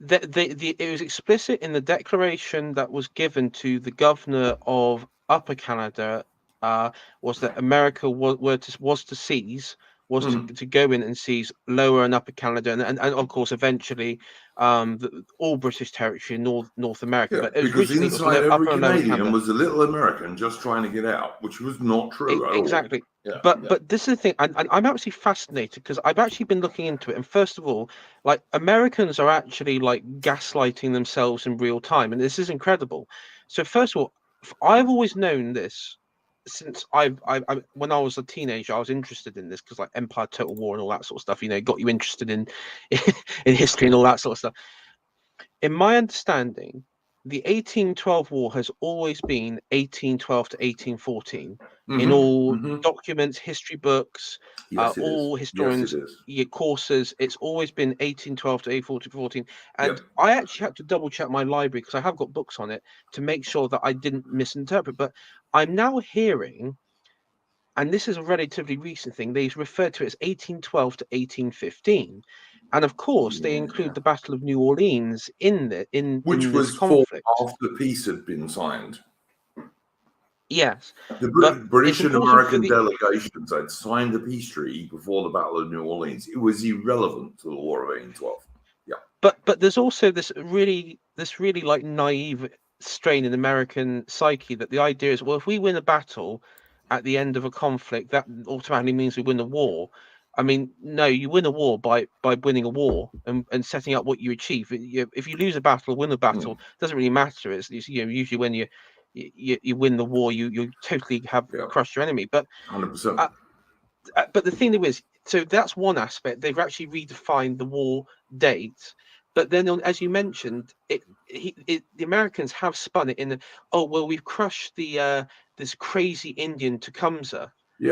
It was explicit in the declaration that was given to the governor of Upper Canada, was that America was to seize. To go in and seize Lower and Upper Canada, and of course eventually all British territory in North America. But because inside every Canadian was a little American just trying to get out, which was not true. Exactly. But this is the thing, and I'm actually fascinated because I've actually been looking into it. And first of all, like Americans are actually like gaslighting themselves in real time, and this is incredible. So first of all, I've always known this. Since when I was a teenager, I was interested in this because like Empire, Total War, and all that sort of stuff, got you interested in history and all that sort of stuff. In my understanding, the 1812 war has always been 1812 to 1814 in all documents, history books, all historians' courses. It's always been 1812 to 1814. And I actually had to double check my library because I have got books on it to make sure that I didn't misinterpret. But I'm now hearing, and this is a relatively recent thing, they refer to it as 1812 to 1815. And of course, they include the Battle of New Orleans in this conflict. After peace had been signed. Yes. The British and American delegations had signed the peace treaty before the Battle of New Orleans. It was irrelevant to the War of 1812. Yeah. But there's also this really like naive strain in American psyche that the idea is, well, if we win a battle at the end of a conflict, that automatically means we win the war. I mean, no, you win a war by winning a war and setting up what you achieve. If you lose a battle, win a battle, doesn't really matter. It's usually when you win the war, you totally have crushed your enemy. But 100%. But the thing is, so that's one aspect. They've actually redefined the war date. But then, as you mentioned, the Americans have spun it in. We've crushed this crazy Indian Tecumseh. Who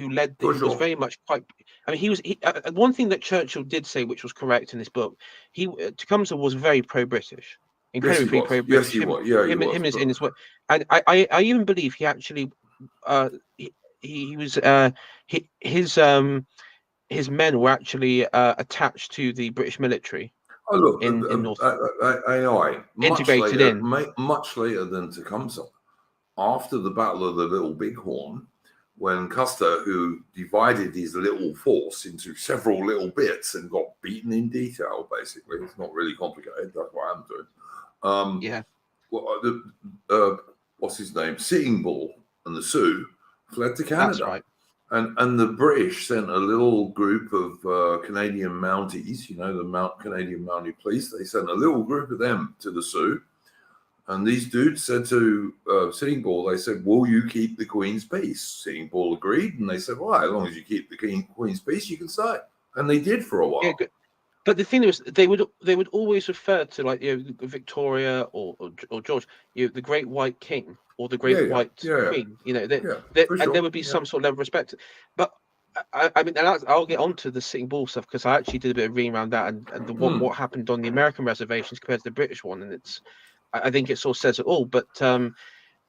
led was very much quite. I mean, he was one thing that Churchill did say, which was correct in his book. Tecumseh was very pro-British, incredibly pro-British. Yes, he was. Yeah, him in his work, and I even believe he actually he was his men were actually attached to the British military. Oh look, in North AI integrated in much later than Tecumseh, after the Battle of the Little Bighorn, when Custer, who divided his little force into several little bits and got beaten in detail, basically, it's not really complicated. That's what I'm doing. Yeah. Well, what's his name? Sitting Bull and the Sioux fled to Canada. That's right. And the British sent a little group of Canadian Mounties, the Canadian Mounted Police. They sent a little group of them to the Sioux. And these dudes said to Sitting Bull, they said, will you keep the Queen's peace? Sitting Bull agreed. And they said, well, as long as you keep the Queen's peace, you can stay. And they did for a while. Yeah, but the thing is, they would always refer to, like, Victoria or George, the Great White King or the Great White Queen. And there would be some sort of level of respect. But I mean, and I'll get onto the Sitting Bull stuff, because I actually did a bit of reading around that and what happened on the American reservations compared to the British one, and I think it sort of says it all. But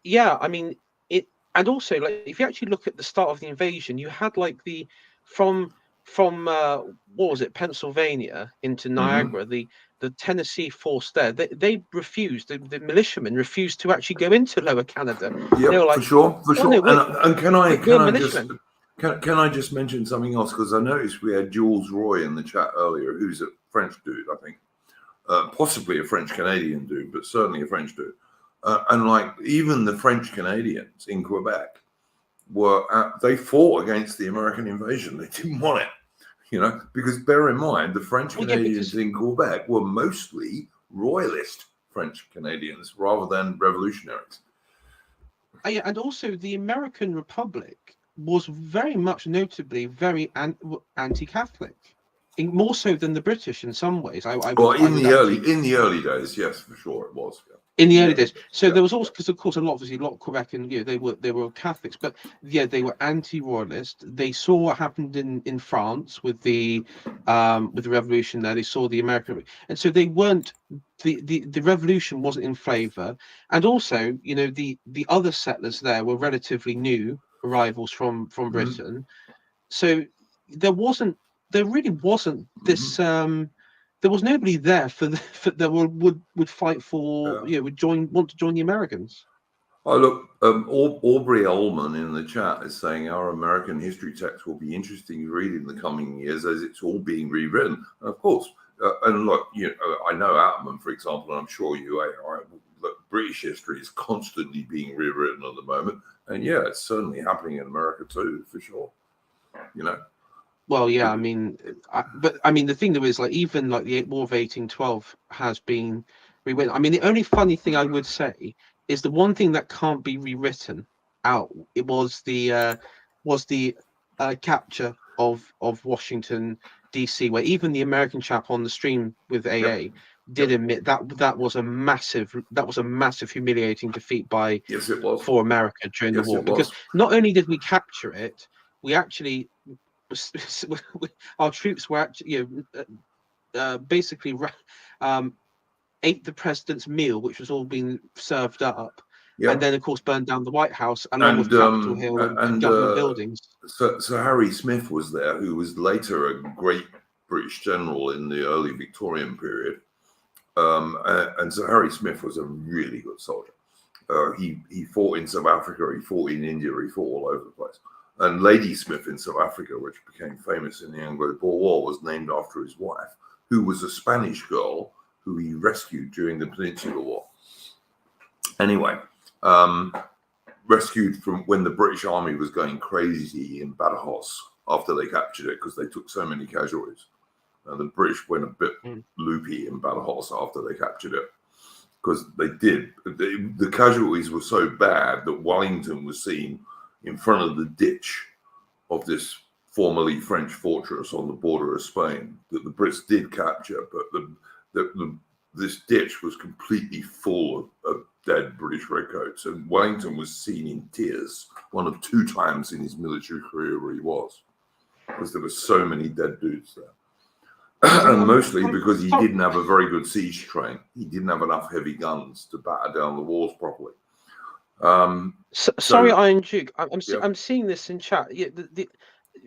yeah, I mean it, and also, like, if you actually look at the start of the invasion, you had like from what was it, Pennsylvania into Niagara, the Tennessee force there, they refused, the militiamen refused to actually go into Lower Canada. Yeah, they were like, for sure. No, and can I just mention something else? Because I noticed we had Jules Roy in the chat earlier, who's a French dude, I think, possibly a French Canadian dude, but certainly a French dude. And like, even the French Canadians in Quebec they fought against the American invasion. They didn't want it, because bear in mind, the French Canadians in Quebec were mostly royalist French Canadians rather than revolutionaries. Yeah, and also the American Republic was very much notably very anti-Catholic, more so than the British in some ways. In the early days, yes, for sure it was. Yeah. In the early days, so there was also, because of course a lot of Quebec and they were Catholics, but yeah, they were anti-royalist. They saw what happened in France with the revolution there. They saw the American, and so they weren't, the revolution wasn't in favour. And also, the other settlers there were relatively new arrivals from Britain, so there really wasn't this. There was nobody there that would fight for, want to join the Americans. Oh, look, Aubrey Ullman in the chat is saying our American history text will be interesting to read in the coming years as it's all being rewritten. And of course, and look, I know Atman, for example, and I'm sure you are. British history is constantly being rewritten at the moment, and yeah, it's certainly happening in America too, for sure. Well, yeah, I mean, the thing though is, like, even like the War of 1812 has been rewritten. I mean, the only funny thing I would say is the one thing that can't be rewritten out. It was the capture of Washington D.C., where even the American chap on the stream with AA did admit that was a massive humiliating defeat for America during the war, because not only did we capture it, we actually. Our troops were actually, basically ate the president's meal, which was all being served up, and then of course burned down the White House along with Capitol Hill and government buildings. So Harry Smith was there, who was later a great British general in the early Victorian period, and so Harry Smith was a really good soldier. He fought in South Africa, he fought in India, he fought all over the place. And Lady Smith in South Africa, which became famous in the Anglo-Boer War, was named after his wife, who was a Spanish girl who he rescued during the Peninsular War. Anyway, rescued from when the British Army was going crazy in Badajoz after they captured it, because they took so many casualties. The British went a bit loopy in Badajoz after they captured it, because the casualties were so bad that Wellington was seen in front of the ditch of this formerly French fortress on the border of Spain that the Brits did capture, but this ditch was completely full of dead British redcoats, and Wellington was seen in tears, one of 2 times in his military career where he was, because there were so many dead dudes there. And mostly because he didn't have a very good siege train. He didn't have enough heavy guns to batter down the walls properly. Sorry, Iron Duke. Yeah. I'm seeing this in chat. Yeah, the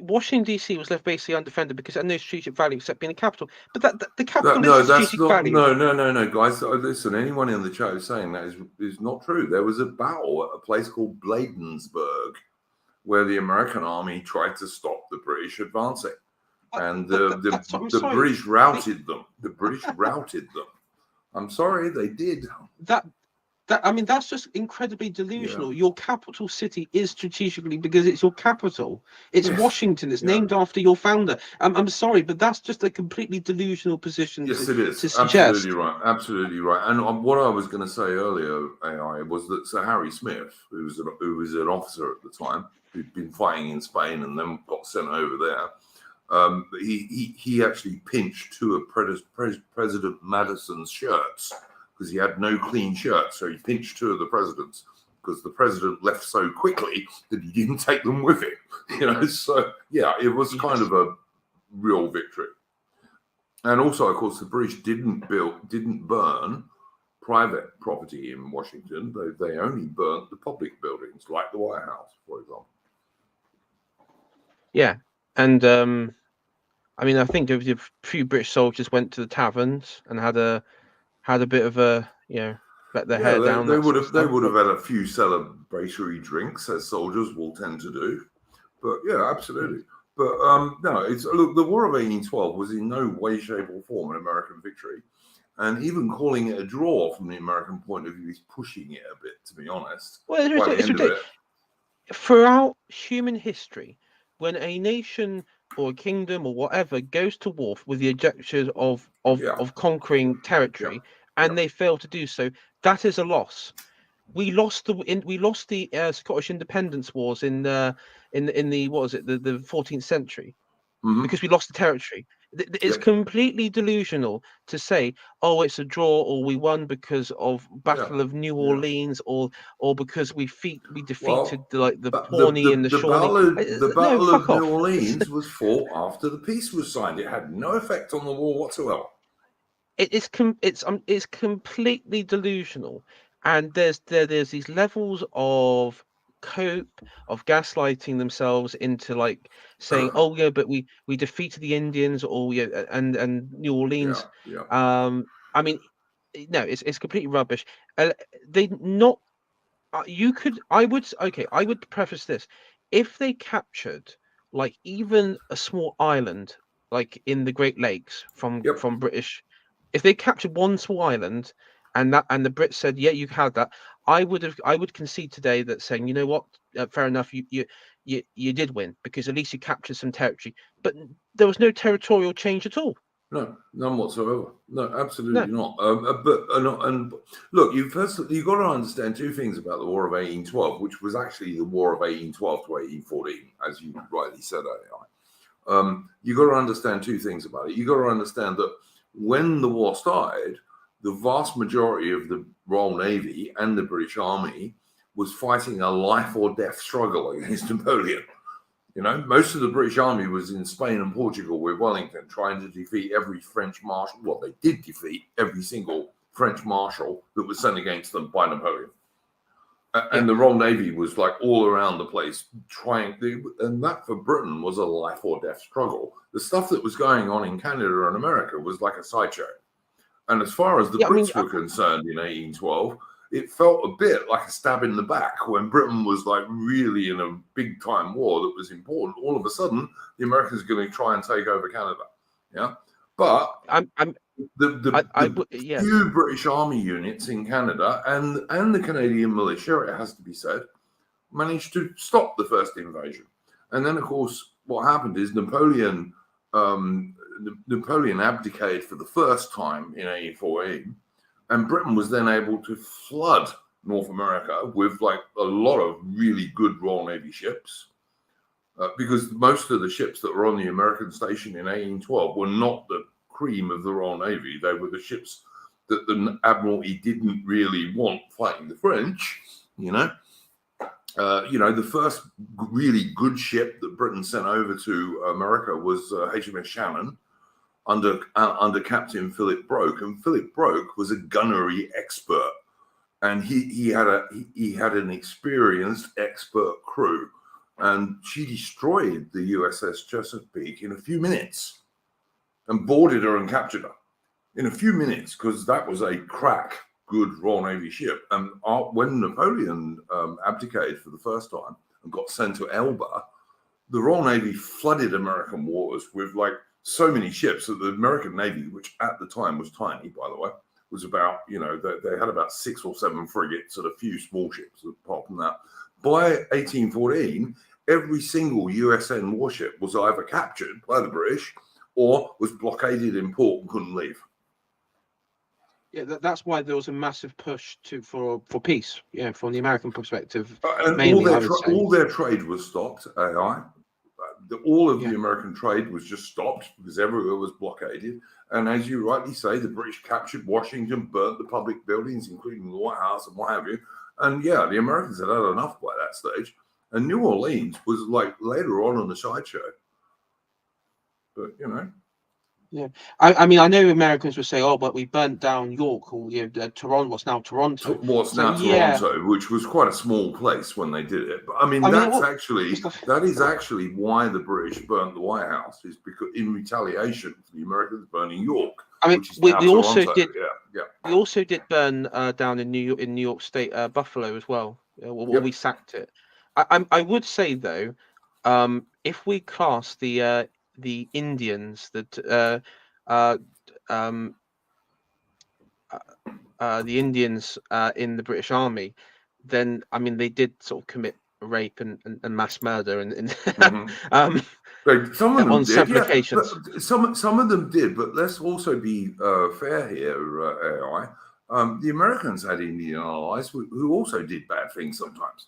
Washington D.C. was left basically undefended because it had no strategic value except being a capital. But the capital is strategic value. No, guys. Listen, anyone in the chat who's saying that is not true. There was a battle at a place called Bladensburg, where the American army tried to stop the British advancing, and the British routed them. The British routed them. I'm sorry, they did. That's just incredibly delusional. Your capital city is strategically because it's your capital. It's Washington. It's named after your founder. I'm sorry, but that's just a completely delusional position. Yes, it is. To suggest. Absolutely right. And what I was going to say earlier, AI, was that Sir Harry Smith, who was an officer at the time, who'd been fighting in Spain and then got sent over there, he actually pinched two of President Madison's shirts, because he had no clean shirt. So he pinched two of the presidents because the president left so quickly that he didn't take them with him. So yeah, it was kind of a real victory. And also, of course, the British didn't burn private property in Washington. They only burnt the public buildings, like the White House, for example. Yeah, and I think a few British soldiers went to the taverns and had a bit of a, let their hair down. They would have had a few celebratory drinks, as soldiers will tend to do. But yeah, absolutely. But no, look, the War of 1812 was in no way, shape, or form an American victory, and even calling it a draw from the American point of view is pushing it a bit, to be honest. Well, it's ridiculous. Throughout human history, when a nation or a kingdom or whatever goes to war with the objective of conquering territory, and they fail to do so, that is a loss. We lost the Scottish independence wars in the what was it, the 14th century, because we lost the territory. It's completely delusional to say, oh, it's a draw, or we won because of Battle of New Orleans, or because we defeated the Pawnee and the Shawnee. The Battle of New Orleans was fought after the peace was signed. It had no effect on the war whatsoever. It's completely delusional, and there's these levels of cope, of gaslighting themselves into saying, oh yeah, but we defeated the Indians, or and New Orleans. No, it's completely rubbish. I would preface this: if they captured even a small island in the Great Lakes from British, if they captured one small island and the Brits said, yeah, you had that, I would concede today that saying, you know what, fair enough, you did win, because at least you captured some territory. But there was no territorial change at all. No, none whatsoever. No, absolutely not. And look, you've got to understand two things about the War of 1812, which was actually the War of 1812 to 1814, as you rightly said earlier. You've got to understand two things about it. You've got to understand that when the war started, the vast majority of the Royal Navy and the British Army was fighting a life or death struggle against Napoleon. Most of the British Army was in Spain and Portugal with Wellington, trying to defeat every French marshal. Well, they did defeat every single French marshal that was sent against them by Napoleon. And the Royal Navy was all around the place and that for Britain was a life or death struggle. The stuff that was going on in Canada and America was like a sideshow. And as far as the Brits were concerned in 1812, it felt a bit like a stab in the back when Britain was really in a big time war that was important. All of a sudden, the Americans are going to try and take over Canada. Yeah. But the few British Army units in Canada and the Canadian militia, it has to be said, managed to stop the first invasion. And then, of course, what happened is Napoleon abdicated for the first time in 1814, and Britain was then able to flood North America with a lot of really good Royal Navy ships, because most of the ships that were on the American station in 1812 were not the cream of the Royal Navy. They were the ships that the Admiralty didn't really want fighting the French. The first really good ship that Britain sent over to America was HMS Shannon under Captain Philip Broke, and Philip Broke was a gunnery expert. and he had an experienced, expert crew, and she destroyed the USS Chesapeake in a few minutes, and boarded her and captured her in a few minutes, because that was a crack good Royal Navy ship. And when Napoleon abdicated for the first time and got sent to Elba, the Royal Navy flooded American waters with like so many ships that the American Navy, which at the time was tiny, by the way, was about, they had about 6 or 7 frigates and a few small ships apart from that. By 1814, every single USN warship was either captured by the British or was blockaded in port and couldn't leave. Yeah, that's why there was a massive push for peace. Yeah, from the American perspective, and mainly, all their trade was stopped. All of the American trade was just stopped because everywhere was blockaded. And as you rightly say, the British captured Washington, burnt the public buildings, including the White House and what have you. And yeah, the Americans had had enough by that stage. And New Orleans was like later on the sideshow. But Yeah, I mean, I know Americans would say, "Oh, but we burnt down York, or Toronto, what's now Toronto." Toronto, which was quite a small place when they did it. But I mean, that is actually why the British burnt the White House, is because in retaliation for the Americans burning York. I mean, we also did burn down in New York State, Buffalo as well. We sacked it. I would say though, if we class the Indians the Indians in the British Army, then I mean they did sort of commit rape and mass murder and some of them on did. several occasions. Some of them did, but let's also be fair here, AI. The Americans had Indian allies who also did bad things sometimes.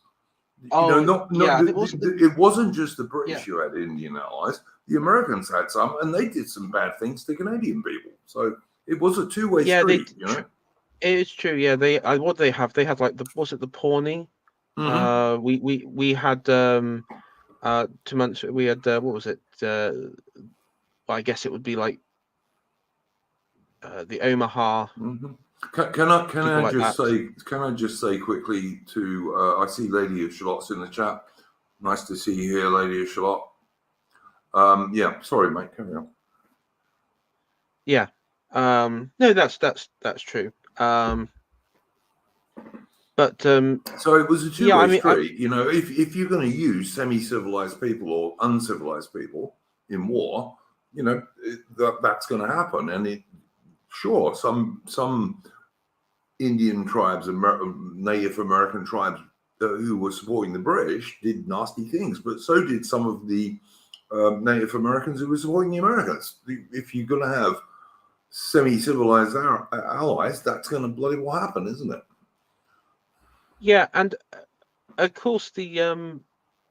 It wasn't just the British who had Indian allies. The Americans had some, and they did some bad things to Canadian people. So it was a two-way street. It's true. Yeah, they had like the Pawnee. We had 2 months. We had what was it? I guess it would be like the Omaha. Can I just say quickly to I see Lady of Shalot's in the chat. Nice to see you here, Lady of Shalot. Sorry, mate. Carry on. Yeah. No, that's true. But so it was a two-way street. If you're going to use semi-civilized people or uncivilized people in war, that's going to happen. And some Indian tribes and Native American tribes who were supporting the British did nasty things, but so did some of the Native Americans who were supporting the Americans. If you're going to have semi-civilized allies, that's going to bloody well happen, isn't it? Yeah, and of course the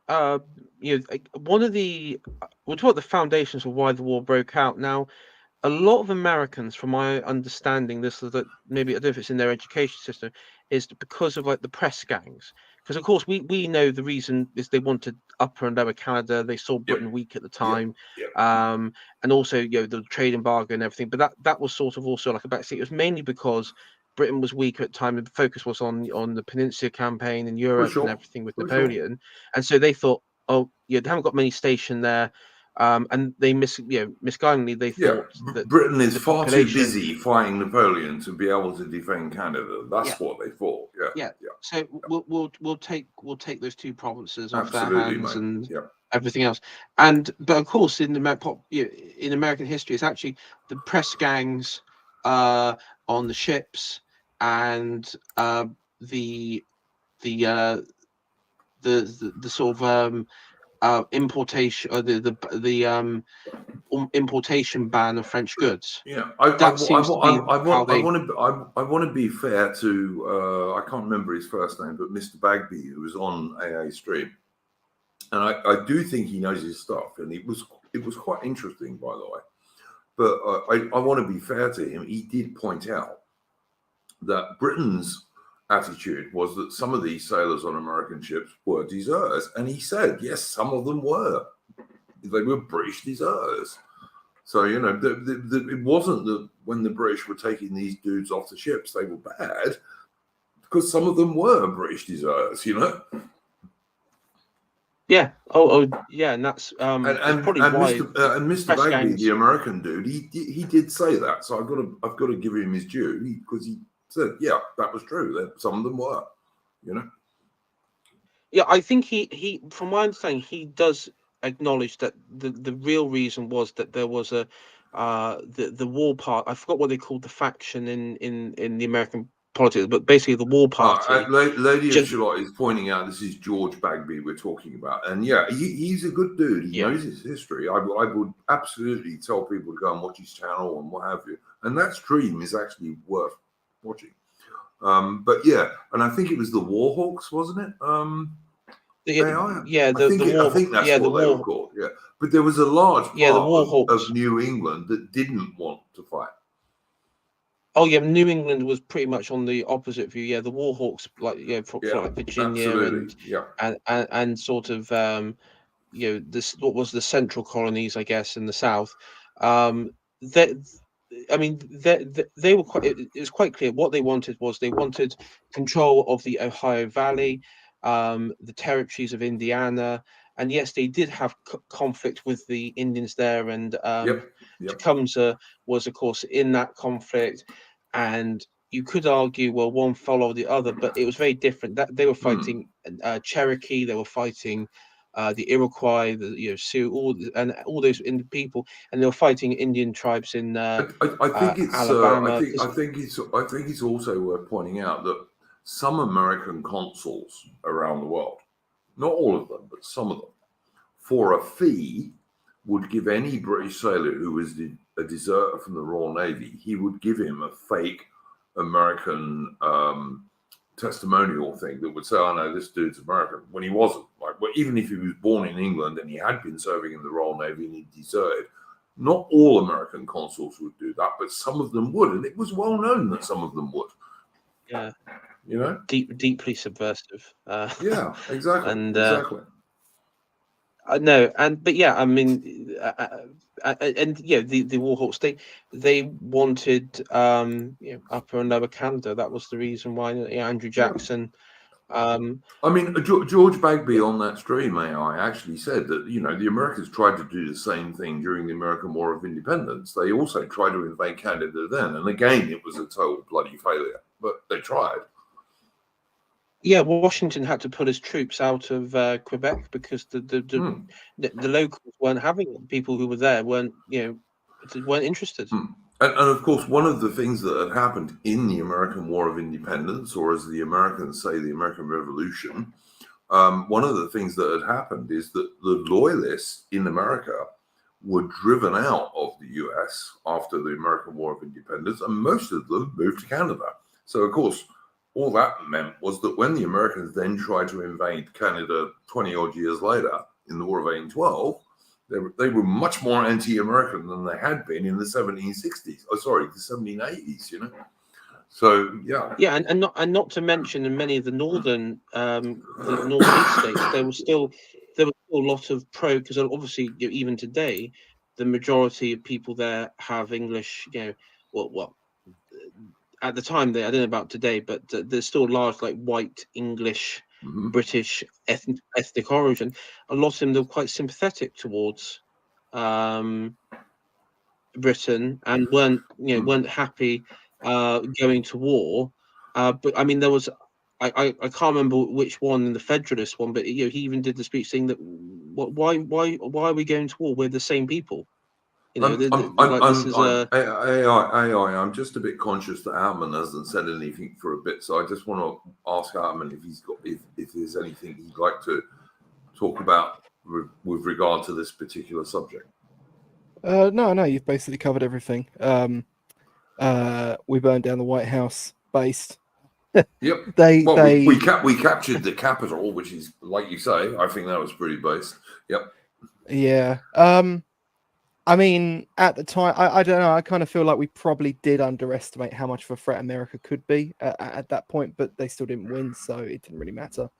one of the we'll talk about the foundations of why the war broke out. Now, a lot of Americans, from my understanding, this is that maybe I don't know if it's in their education system, is because of like the press gangs. Because of course we know the reason is they wanted Upper and Lower Canada. They saw Britain weak at the time, and also the trade embargo and everything. But that was sort of also like a backseat. It was mainly because Britain was weak at the time, and the focus was on the Peninsula campaign in Europe and everything with Napoleon. And so they thought, they haven't got many stationed there. And they misguidedly they thought that Britain is far too busy fighting Napoleon to be able to defend Canada. That's what they thought. So we'll take those 2 provinces off their hands and everything else. But of course, in American history, it's actually the press gangs on the ships and the sort of importation, the importation ban of French goods. I want to be fair to I can't remember his first name, but Mr. Bagby, who was on AA Stream, and I do think he knows his stuff, and it was quite interesting, by the way. But I want to be fair to him. He did point out that Britain's attitude was that some of these sailors on American ships were deserters, and he said, yes, some of them were. They were British deserters. So it wasn't that when the British were taking these dudes off the ships they were bad. because some of them were British deserters, you know. Yeah. Yeah, and that's probably why. Mr. Bagby, the American dude, he did say that. So I've got to give him his due because he said, yeah, that was true. That some of them were, you know. Yeah, I think he from my understanding, he does acknowledge that the real reason was that there was the war part. I forgot what they called the faction in the American politics, but basically the war party. Lady of Shalott is pointing out this is George Bagby we're talking about, and yeah, he's a good dude. He knows his history. I would absolutely tell people to go and watch his channel and what have you. And that stream is actually worth watching. But yeah, and I think it was the Warhawks, wasn't it? I think that's what they were called. Yeah, but there was a large part of New England that didn't want to fight. Oh yeah, New England was pretty much on the opposite view. Yeah, the Warhawks, from like Virginia and sort of this what was the central colonies, I guess, in the South. They were quite. It was quite clear what they wanted was they wanted control of the Ohio Valley, the territories of Indiana, and yes, they did have conflict with the Indians there, and Tecumseh was, of course, in that conflict, and you could argue, well, one followed the other, but it was very different. That they were fighting Cherokee, they were fighting the Iroquois, the Sioux, all those people, and they were fighting Indian tribes in Alabama. I think it's also worth pointing out that some American consuls around the world, not all of them, but some of them, for a fee, would give any British sailor who was a deserter from the Royal Navy, he would give him a fake American testimonial thing that would say, "Oh no, this dude's American," when he wasn't. Even if he was born in England and he had been serving in the Royal Navy and he deserted, not all American consuls would do that, but some of them would, and it was well known that some of them would. Yeah, you know, deeply subversive. Yeah, exactly, exactly. No, but yeah, I mean, the Warhawks, they wanted Upper and Lower Canada. That was the reason why Andrew Jackson. I mean, George Bagby on that stream, AI, actually said that the Americans tried to do the same thing during the American War of Independence. They also tried to invade Canada then, and again, it was a total bloody failure. But they tried. Yeah, Washington had to pull his troops out of Quebec because the locals weren't having it. People who were there weren't interested. And of course, one of the things that had happened in the American War of Independence, or as the Americans say, the American Revolution, one of the things that had happened is that the loyalists in America were driven out of the US after the American War of Independence, and most of them moved to Canada. So, of course, all that meant was that when the Americans then tried to invade Canada 20 odd years later in the War of 1812, they were much more anti-American than they had been in the 1760s. Oh, sorry, the 1780s. So yeah, and not to mention in many of the northern the northeast states, there was still a lot of because obviously even today the majority of people there have English. Well. At the time, I don't know about today, but there's still large, white English, British ethnic origin. A lot of them are quite sympathetic towards Britain and weren't happy going to war. But I mean, there was I can't remember which one in the Federalist one, but he even did the speech saying that why are we going to war? We're the same people. I'm just a bit conscious that Hartman hasn't said anything for a bit, so I just want to ask Hartman if there's anything he'd like to talk about with regard to this particular subject. No, you've basically covered everything. We burned down the White House base. Yep. We captured the Capitol, which is, like you say, I think that was pretty based. Yep. Yeah. I mean, at the time, I don't know. I kind of feel like we probably did underestimate how much of a threat America could be at that point, but they still didn't win, so it didn't really matter.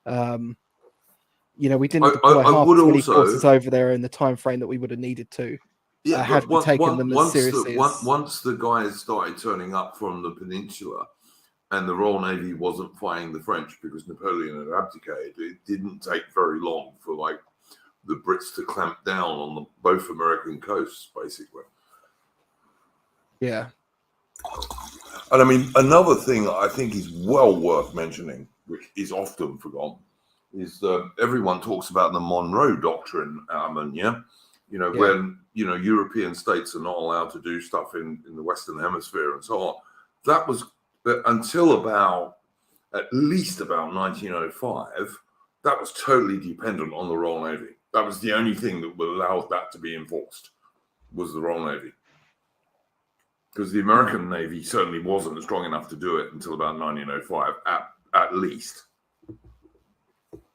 We didn't deploy half as many forces over there in the time frame that we would have needed to. Had we taken them as seriously once the guys started turning up from the peninsula, and the Royal Navy wasn't fighting the French because Napoleon had abdicated. It didn't take very long for like the Brits to clamp down on both American coasts, basically. Yeah. And I mean, another thing I think is well worth mentioning, which is often forgotten, is everyone talks about the Monroe Doctrine, when, European states are not allowed to do stuff in the Western Hemisphere and so on. That was until at least about 1905, that was totally dependent on the Royal Navy. That was the only thing that would allow that to be enforced, was the Royal Navy. Because the American Navy certainly wasn't strong enough to do it until about 1905, at least.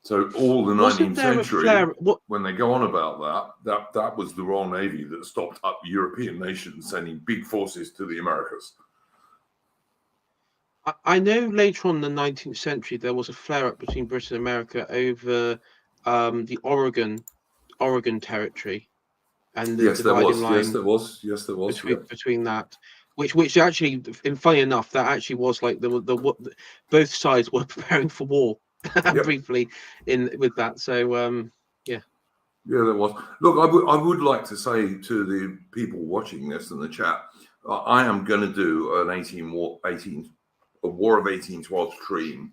So all the 19th century, when they go on about that was the Royal Navy that stopped up European nations sending big forces to the Americas. I know later on in the 19th century, there was a flare-up between Britain and America over the Oregon territory. And the dividing line. Yes, there was. Between that, which actually, and funny enough, that actually was like both sides were preparing for war briefly with that. So yeah, there was. Look, I would like to say to the people watching this in the chat, I am going to do a War of 1812 stream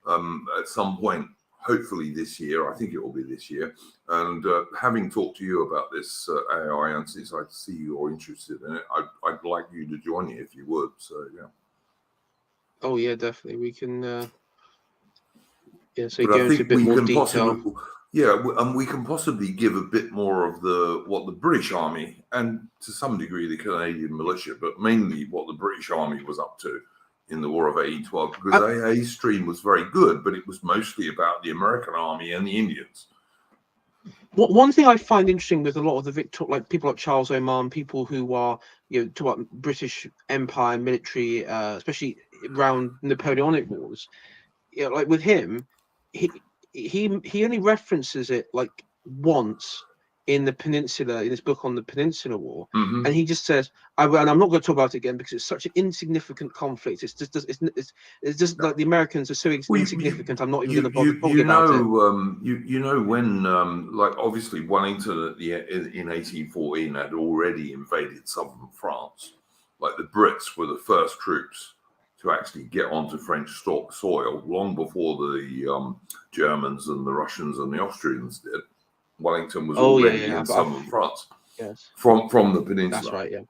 at some point. Hopefully this year. I think it will be this year. And having talked to you about this AI, and since I see you're interested in it, I'd like you to join me if you would. So yeah. Oh yeah, definitely. We can. So go into a bit more detail. And we can possibly give a bit more of what the British Army and to some degree the Canadian militia, but mainly what the British Army was up to in the War of 1812, because AA's stream was very good, but it was mostly about the American Army and the Indians. One thing I find interesting with a lot of the people like Charles Oman, people who are talk about British Empire military, especially around Napoleonic wars, like with him, he only references it like once in the Peninsula, in his book on the Peninsular War, and he just says, and I'm not going to talk about it again because it's such an insignificant conflict. It's just like the Americans are so insignificant. I'm not even going to bother about it. When like obviously Wellington in 1814 had already invaded southern France. Like the Brits were the first troops to actually get onto French soil long before the Germans and the Russians and the Austrians did. Wellington was already in southern France, from the peninsula. That's right, yeah.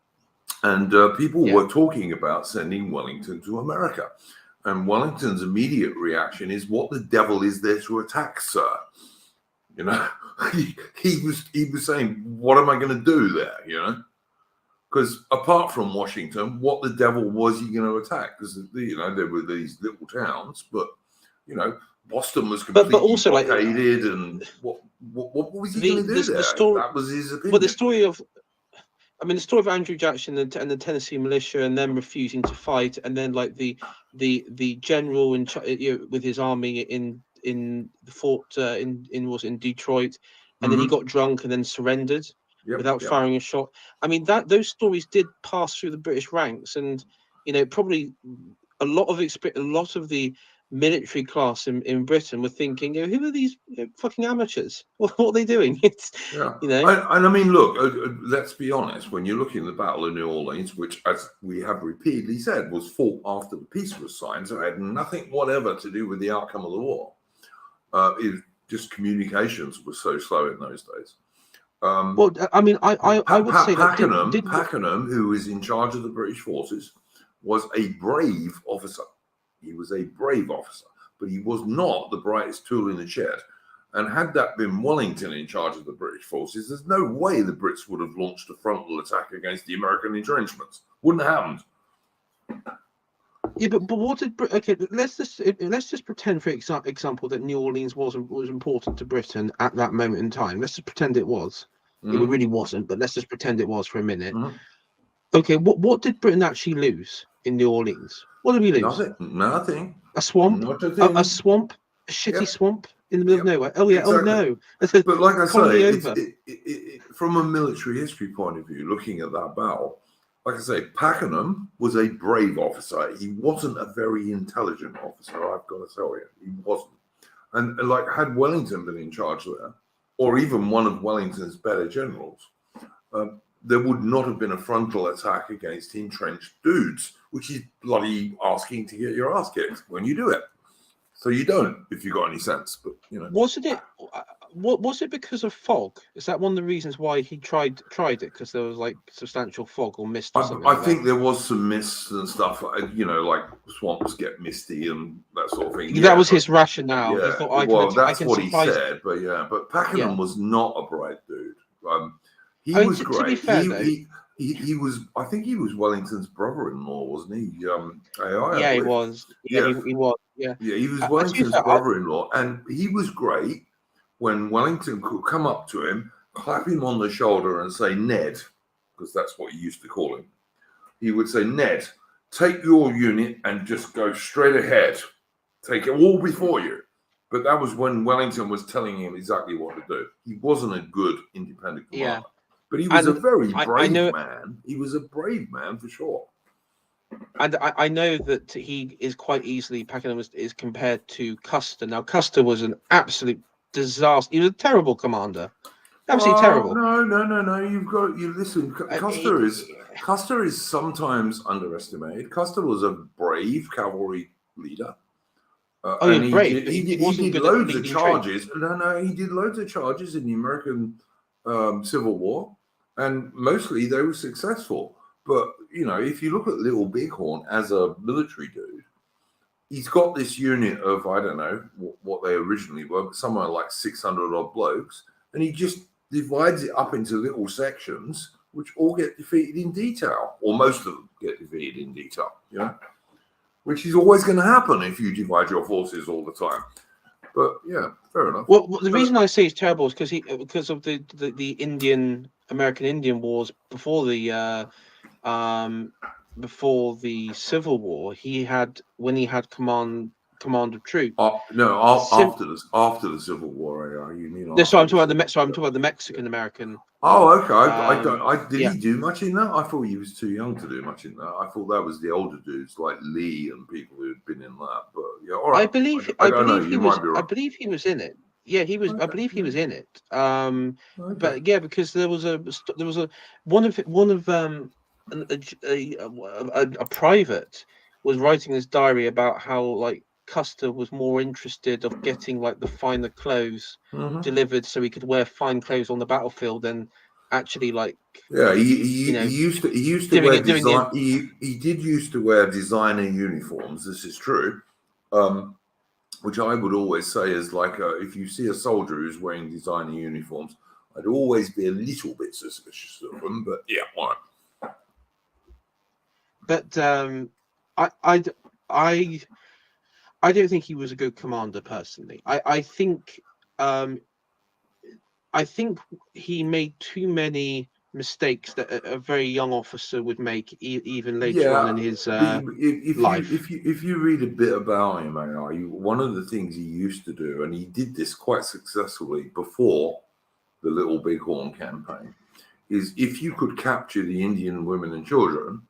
And people were talking about sending Wellington to America. And Wellington's immediate reaction is, "What the devil is there to attack, sir?" He was saying, "What am I going to do there?" Because apart from Washington, what the devil was he going to attack? Because there were these little towns, but Boston was completely blockaded, and what was he going to do there? That was his opinion. But the story of Andrew Jackson and the Tennessee militia, and them refusing to fight, and then like the general with his army in the fort in Detroit, and then he got drunk and then surrendered without firing a shot. I mean, those stories did pass through the British ranks, and probably a lot of the military class in Britain were thinking, who are these fucking amateurs? What are they doing? And I mean, look, let's be honest. When you're looking at the Battle of New Orleans, which, as we have repeatedly said, was fought after the peace was signed, so it had nothing whatever to do with the outcome of the war. It just communications were so slow in those days. Well, I mean, I would say that Pakenham, who was in charge of the British forces, was a brave officer. He was a brave officer, but he was not the brightest tool in the shed. And had that been Wellington in charge of the British forces, there's no way the Brits would have launched a frontal attack against the American entrenchments. Wouldn't have happened. Yeah, but what did okay? Let's just pretend, for example, that New Orleans was important to Britain at that moment in time. Let's just pretend it was. It really wasn't, but let's just pretend it was for a minute. Okay, what did Britain actually lose in New Orleans? What did we lose? Nothing. A swamp? A swamp? A shitty swamp in the middle of nowhere? Oh, yeah. Exactly. Oh, no. But like I say, from a military history point of view, looking at that battle, like I say, Pakenham was a brave officer. He wasn't a very intelligent officer, I've got to tell you. He wasn't. And like, had Wellington been in charge there, or even one of Wellington's better generals, there would not have been a frontal attack against entrenched dudes, which is bloody asking to get your ass kicked when you do it. So you don't, if you got any sense. But wasn't it? What was it because of fog? Is that one of the reasons why he tried it? Because there was like substantial fog or mist or something. I think there was some mists and stuff. Like swamps get misty and that sort of thing. That was his rationale. Yeah, He thought, that's what he said. But Pakenham was not a bright dude. He was great. To be fair, he was. I think he was Wellington's brother-in-law, wasn't he? He was. He was. Yeah, he was Wellington's brother-in-law, and he was great when Wellington could come up to him, clap him on the shoulder, and say, "Ned," because that's what he used to call him. He would say, "Ned, take your unit and just go straight ahead. Take it all before you." But that was when Wellington was telling him exactly what to do. He wasn't a good independent commander. Yeah. But he was a very brave man. He was a brave man for sure. And I know that he is quite easily, Pakenham is compared to Custer. Now, Custer was an absolute disaster. He was a terrible commander. Absolutely terrible. No. You listen. Custer is sometimes underestimated. Custer was a brave cavalry leader. And brave. He did loads of charges. He did loads of charges in the American Civil War, and mostly they were successful. But if you look at Little Bighorn as a military dude, he's got this unit of, I don't know what they originally were, but somewhere like 600 odd blokes, and he just divides it up into little sections, which all get defeated in detail, or most of them get defeated in detail, which is always going to happen if you divide your forces all the time. But yeah, fair enough. Well, the reason I say it's terrible is because of the American Indian Wars before the Civil War. When he had command of troops. After the Civil War. You mean? I'm talking about the Mexican American. Oh, okay. Did he do much in that? I thought he was too young to do much in that. I thought that was the older dudes like Lee and people who had been in that. But yeah, all right. I believe he was in it. Yeah, he was. Okay. I believe he was in it. Okay. But yeah, because there was a private was writing his diary about how like Custer was more interested of getting like the finer clothes delivered so he could wear fine clothes on the battlefield than actually like he used to wear design. He did used to wear designer uniforms. This is true. Which I would always say is like if you see a soldier who's wearing designer uniforms, I'd always be a little bit suspicious of them. But yeah, why? But I don't think he was a good commander personally. I think he made too many mistakes that a very young officer would make even later on in his life. If you read a bit about him, one of the things he used to do, and he did this quite successfully before the Little Bighorn campaign, is if you could capture the Indian women and children,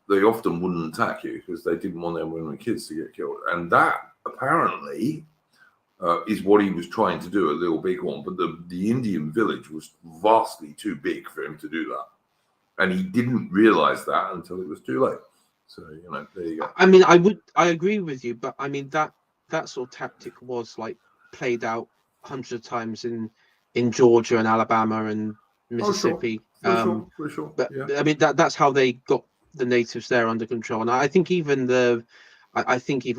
they often wouldn't attack you because they didn't want their women and kids to get killed. And that apparently is what he was trying to do at Little Bighorn. But the Indian village was vastly too big for him to do that. And he didn't realize that until it was too late. So, there you go. I mean, I agree with you, but I mean, that sort of tactic was like played out hundreds of times in Georgia and Alabama and Mississippi. For sure. But I mean, that's how they got the natives there under control. And I think even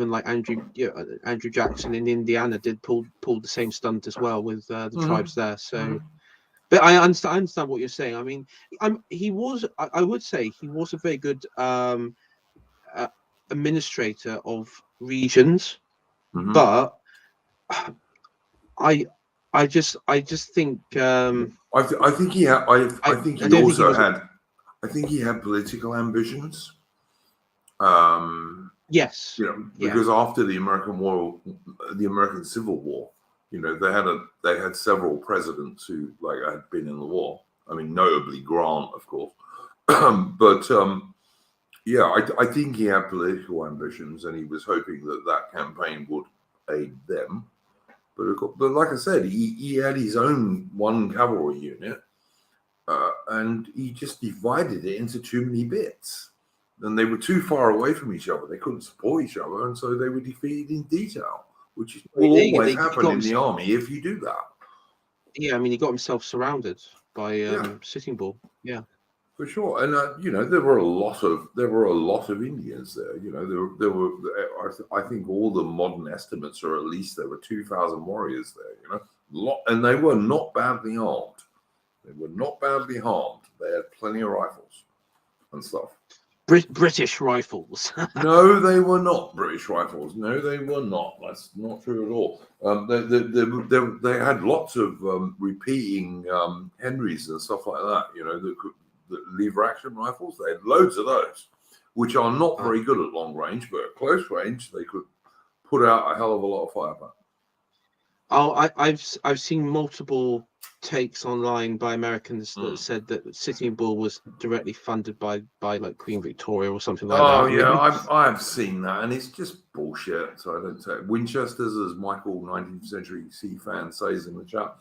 like Andrew Jackson in Indiana did pull the same stunt as well with the tribes there. So, but I understand what you're saying. I mean, I would say he was a very good administrator of regions, but I just think I think he had. I think he also had. I think he had political ambitions. Yes. Because after the American War, the American Civil War, they had several presidents who had been in the war. I mean, notably Grant, of course. But yeah, I think he had political ambitions, and he was hoping that campaign would aid them. But like I said, he had his own one cavalry unit, and he just divided it into too many bits. And they were too far away from each other. They couldn't support each other, and so they were defeated in detail, which will always happen in the army if you do that. Yeah, I mean, he got himself surrounded by Sitting Bull. Yeah, for sure. And you know, there were a lot of Indians there. You know, there were. I think all the modern estimates are at least there were 2,000 warriors there. You know, and they were not badly armed. They were not badly harmed. They had plenty of rifles and stuff. British rifles. No, they were not British rifles. No, they were not. That's not true at all. They had lots of repeating Henrys and stuff like that. You know, that lever action rifles. They had loads of those, which are not very good at long range, but at close range they could put out a hell of a lot of firepower. Oh, I've seen multiple takes online by Americans that said that Sitting Bull was directly funded by like Queen Victoria or something like that. Oh yeah, I've seen that, and it's just bullshit. So I don't say Winchesters, as Michael 19th Century C fan says in the chat.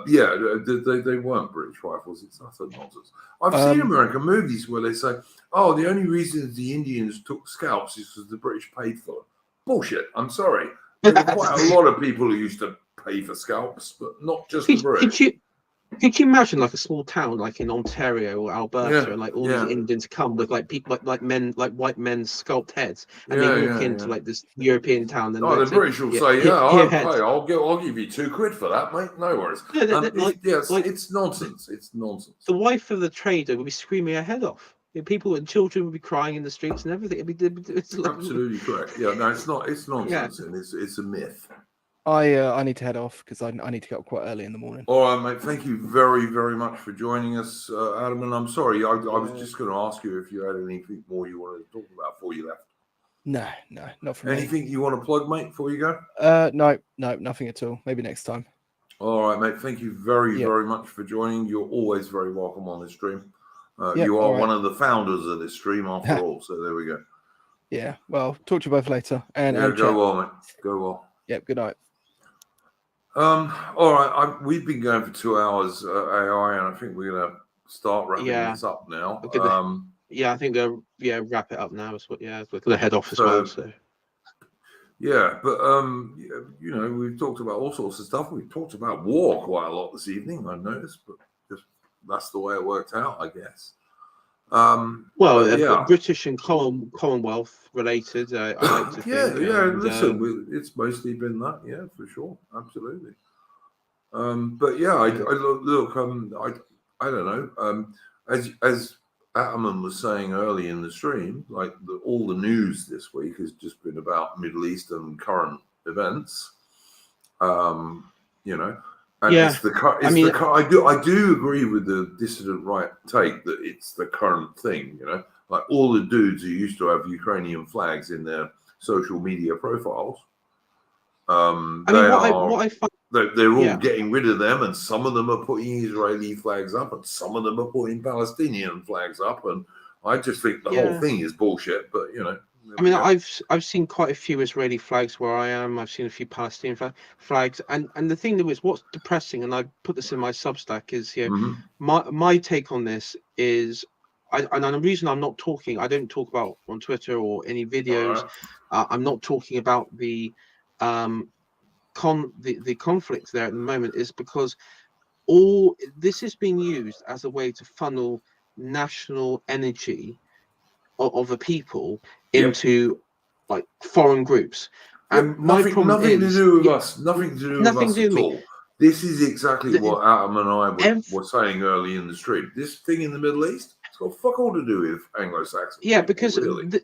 Yeah, they weren't British rifles. It's utter nonsense. I've seen American movies where they say, "Oh, the only reason the Indians took scalps is because the British paid for them." Bullshit. I'm sorry. There were quite a lot of people who used to pay for scalps, but not just the British. Could you imagine like a small town like in Ontario or Alberta, and like all these Indians come with like people like white men's sculpted heads, and they walk into like this European town. And the British will say, I'll give you £2 for that, mate. No worries. It's nonsense. It's nonsense. The wife of the trader would be screaming her head off. People and children would be crying in the streets and everything. It's like, absolutely correct. Yeah, no, it's not. It's nonsense, and it's a myth. I need to head off because I need to get up quite early in the morning. All right, mate. Thank you very, very much for joining us, Adam. And I'm sorry, I was just going to ask you if you had anything more you wanted to talk about before you left. No, not for anything me. You want to plug, mate, before you go? No, nothing at all. Maybe next time. All right, mate. Thank you very, very much for joining. You're always very welcome on this stream. You are one of the founders of this stream, after all. So there we go. Yeah. Well, talk to you both later. And go well, mate. Go well. Yep. Good night. All right. We've been going for 2 hours, AI, and I think we're gonna start wrapping this up now. I think they'll wrap it up now. We're gonna head off as well. So. Yeah, but you know, we've talked about all sorts of stuff. We've talked about war quite a lot this evening, I've noticed, but just that's the way it worked out, I guess. British and Commonwealth related. I like to think. Listen, it's mostly been that, for sure, absolutely. But yeah, I don't know. As Atman was saying early in the stream, like all the news this week has just been about Middle East and current events. You know. And I do agree with the dissident right take that it's the current thing, you know, like all the dudes who used to have Ukrainian flags in their social media profiles. They're all getting rid of them, and some of them are putting Israeli flags up, and some of them are putting Palestinian flags up, and I just think the whole thing is bullshit. But you know. I mean, I've seen quite a few Israeli flags where I am. I've seen a few Palestinian flags, and the thing that is what's depressing, and I put this in my Substack, is my take on this is, and the reason I'm not talking, I don't talk about on Twitter or any videos. I'm not talking about the conflict there at the moment, is because all this is being used as a way to funnel national energy of a people into like foreign groups, and nothing to do with us. Nothing to do with us at all. This is exactly what Adam and I were saying early in the stream. This thing in the Middle East, it's got fuck all to do with Anglo-Saxon. Yeah, because really.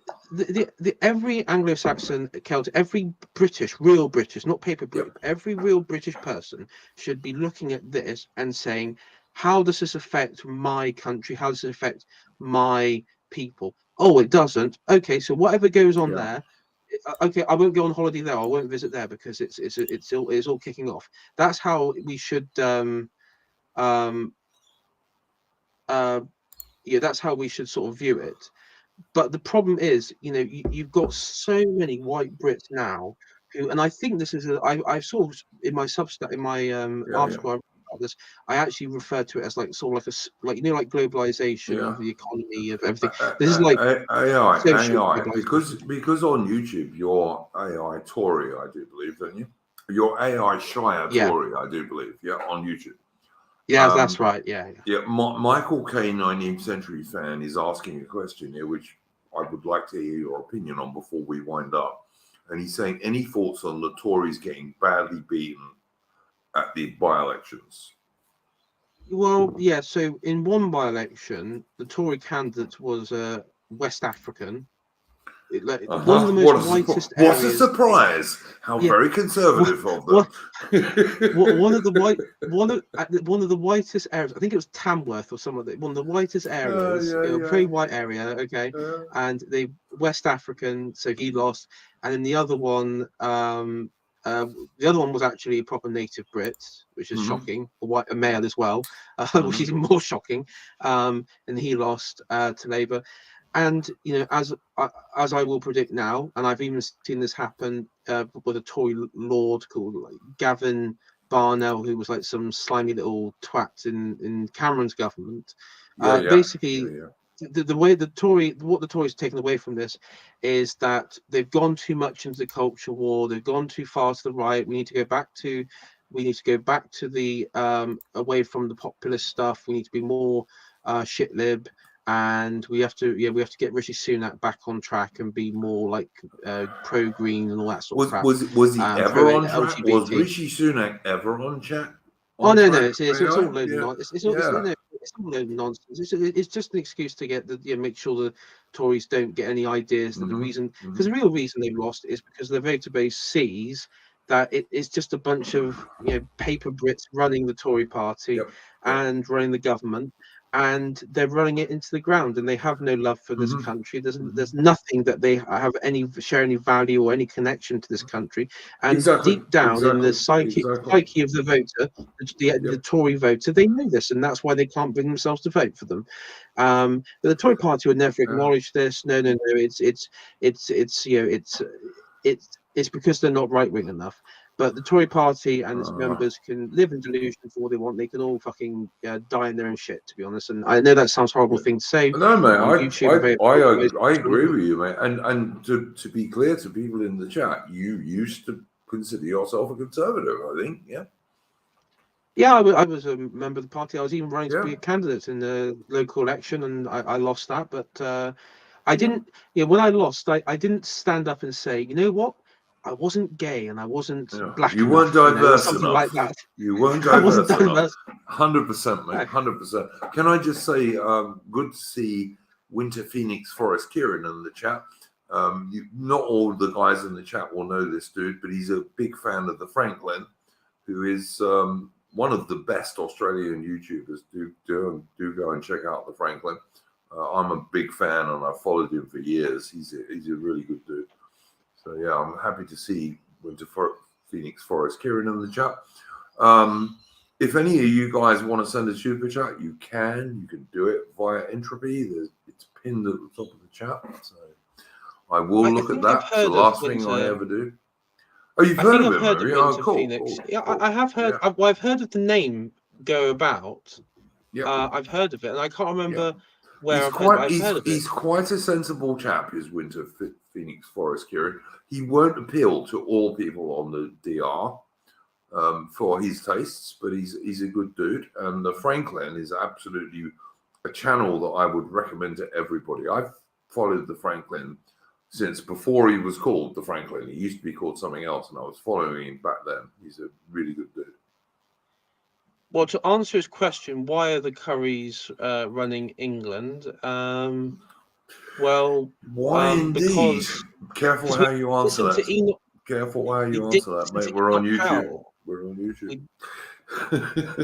Every Anglo-Saxon Celtic, every real British, not paper Brit, every real British person should be looking at this and saying, how does this affect my country? How does it affect my people? Oh, it doesn't. Okay, so whatever goes on there, okay, I won't go on holiday there. I won't visit there because it's all kicking off. That's how we should that's how we should sort of view it. But the problem is, you've got so many white Brits now who, and I think this is, I saw in my Substack, in my article about this, I actually referred to it as like sort of like like globalization of the economy, of everything. This is like AI, because on YouTube you're AI Tory, I do believe, don't you? You're AI Shire Tory, I do believe, on YouTube. Yeah, that's right. Michael K, 19th Century Fan, is asking a question here, which I would like to hear your opinion on before we wind up. And he's saying, any thoughts on the Tories getting badly beaten at the by-elections? Well, so in one by-election, the Tory candidate was West African. One of the most whitest areas. What a surprise! How very conservative of them. One of the whitest areas. I think it was Tamworth or some of it. One of the whitest areas. A very white area. Okay, and the West African. So he lost, and then the other one. The other one was actually a proper native Brit, which is shocking. A male as well, which is more shocking. And he lost to Labour. And as I will predict now, and I've even seen this happen with a Tory lord called Gavin Barnell, who was like some slimy little twat in Cameron's government. Basically, the way what the Tories taken away from this is that they've gone too much into the culture war. They've gone too far to the right. We need to go back to the away from the populist stuff. We need to be more shit lib. And we have to get Rishi Sunak back on track and be more like pro green and all that sort of crap. Was he ever on track? Was Rishi Sunak ever on track? Oh no, it's all load of nonsense. It's all load of nonsense. It's just an excuse to get make sure the Tories don't get any ideas that the reason, because the real reason they've lost is because the voter base sees that it's just a bunch of paper Brits running the Tory party and running the government. And they're running it into the ground, and they have no love for this country. There's nothing that they have share any value or any connection to this country. And deep down in the psyche of the voter, the Tory voter, they know this, and that's why they can't bring themselves to vote for them. But the Tory party would never acknowledge this. No. It's because they're not right wing enough. But the Tory party and its members can live in delusion for all they want. They can all fucking die in their own shit, to be honest. And I know that sounds a horrible thing to say. No, mate, I agree with you, mate. And to be clear to people in the chat, you used to consider yourself a conservative, I think, yeah? Yeah, I was a member of the party. I was even running to be a candidate in the local election, and I lost that. But I didn't, when I lost, I didn't stand up and say, you know what? I wasn't gay and I wasn't black. You weren't diverse something enough. Like that. You weren't diverse enough. 100%, mate. 100%. Can I just say, good to see Winter Phoenix Forest Kieran in the chat. Not all the guys in the chat will know this dude, but he's a big fan of the Franklin, who is one of the best Australian YouTubers. Do go and check out the Franklin. I'm a big fan and I've followed him for years. He's a really good dude. So yeah, I'm happy to see Winter Phoenix Forest Kieran in the chat. If any of you guys want to send a super chat, you can do it via Entropy. It's pinned at the top of the chat. So I will look at that. It's the last thing I ever do. Oh, you've heard of him? Oh, cool. Yeah, I have heard. Yeah. I've heard of the name go about. Yeah, I've heard of it, and I can't remember where I've heard of it. He's quite a sensible chap. Is Winter Phoenix Forest Kieran. He won't appeal to all people on the DR for his tastes, but he's a good dude. And the Franklin is absolutely a channel that I would recommend to everybody. I've followed the Franklin since before he was called the Franklin. He used to be called something else, and I was following him back then. He's a really good dude. Well, to answer his question, why are the Currys running England? Well, why indeed? Because careful how you answer that. Careful how you answer that, mate. We're on YouTube. We're on YouTube.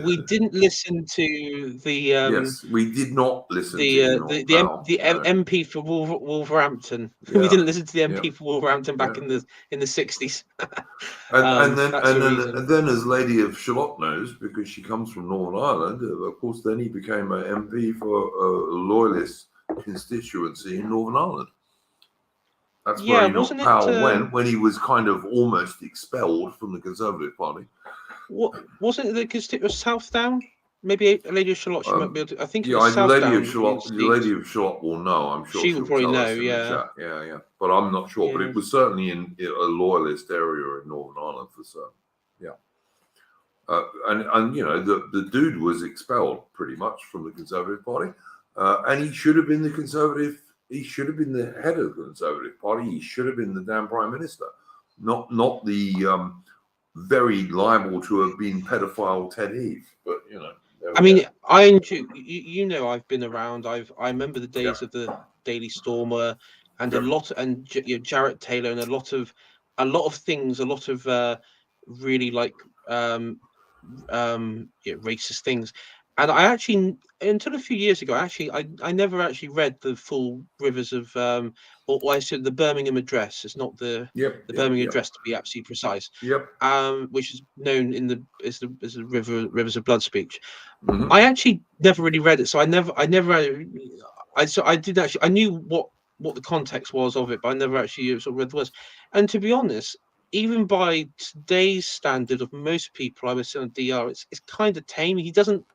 We didn't listen to the yes, we did not listen to the MP for Wolverhampton. Yeah. We didn't listen to the MP Yeah. for Wolverhampton back Yeah. in the 60s. And then as Lady of Shalott knows, because she comes from Northern Ireland, of course, then he became an MP for a loyalist constituency in Northern Ireland. That's where he knocked power when he was kind of almost expelled from the Conservative Party. Wasn't it because it was Southdown? Maybe Lady of Shalott she might be able to. I think it was Lady Southdown. Lady of Shalott will know. I'm sure she will probably know. Yeah. But I'm not sure. Yeah. But it was certainly in a loyalist area in Northern Ireland for certain. Yeah. And you know the dude was expelled pretty much from the Conservative Party, and he should have been the Conservative. He should have been the head of the Conservative Party. He should have been the damn Prime Minister, not the very liable to have been pedophile Ted Heath. But you know. I mean, you know, I've been around. I remember the days of the Daily Stormer, and a lot, and Jarrett Taylor, and a lot of things, a lot of really like racist things. And I actually, until a few years ago, I never actually read the full Rivers of, or I said the Birmingham Address. It's not the Birmingham Address, to be absolutely precise. Which is known as the Rivers of Blood speech. Mm-hmm. I actually never really read it, so I knew what the context was of it, but I never actually sort of read the words. And to be honest, even by today's standard of most people, I would say on DR, it's kind of tame. He doesn't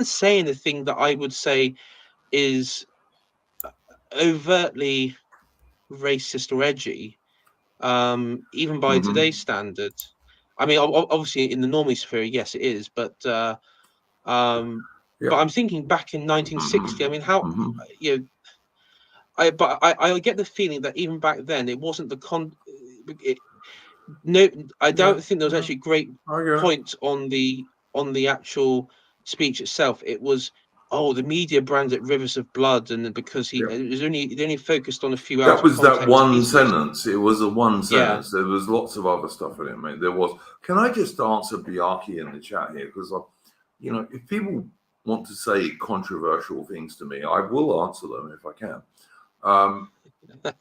say anything that I would say is overtly racist or edgy, even by today's standard. I mean, obviously in the normie sphere, yes, it is, but but I'm thinking back in 1960. I mean, how I get the feeling that even back then it wasn't the I don't think there was actually great point on the actual speech itself. It was the media branded it Rivers of Blood, and because it was only focused on a few hours. That was that one sentence. It was a one sentence. There was lots of other stuff in it, mate. There was. Can I just answer Biaki in the chat here? Because you know, if people want to say controversial things to me, I will answer them if I can.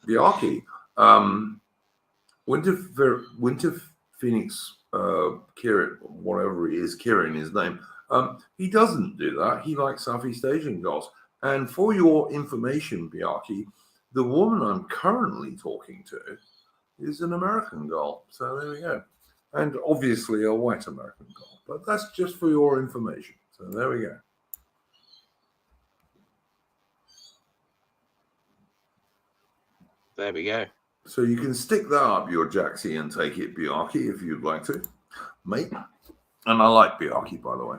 Biaki, Winter Phoenix, Kieran, whatever he is, Kieran, his name. He doesn't do that. He likes Southeast Asian girls. And for your information, Biaki, the woman I'm currently talking to is an American girl. So there we go. And obviously a white American girl. But that's just for your information. So there we go. There we go. So you can stick that up your Jaxie and take it, Biaki, if you'd like to, mate. And I like Biaki, by the way.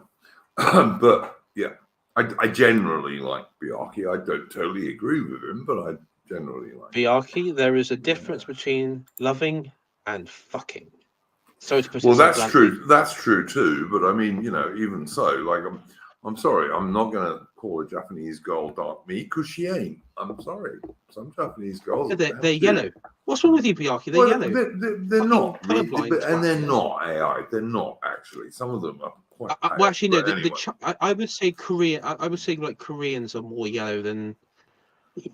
But yeah, I generally like Biaki. I don't totally agree with him, but I generally like Biaki. There is a difference between loving and fucking. Sorry to put well, that's true. That's true too. But I mean, you know, even so, like, I'm sorry, I'm not going to call a Japanese girl dark meat because she ain't. I'm sorry. Some Japanese girls they're yellow. What's wrong with you, Biaki? They're yellow. They're not, and they're not AI. They're not actually. Some of them are. Well, actually, no. Anyway. I would say Korean. I would say like Koreans are more yellow than.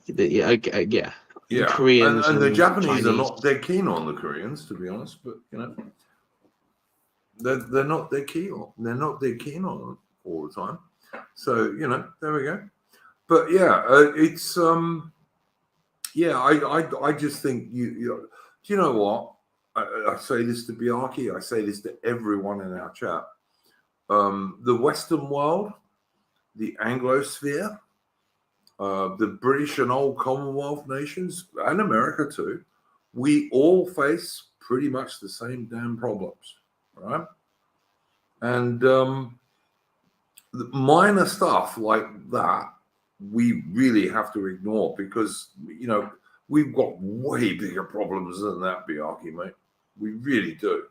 Yeah. Koreans and the Japanese Chinese are not. They're keen on the Koreans, to be honest. But you know, they're not. They're keen on. They're not. They're keen on them all the time. So you know, there we go. But yeah, it's yeah. I just think you. Do you know what? I say this to Biaki. I say this to everyone in our chat. The Western world, the Anglosphere, the British and Old Commonwealth nations, and America too, we all face pretty much the same damn problems, right? And minor stuff like that, we really have to ignore because, you know, we've got way bigger problems than that, Biaki, mate. We really do.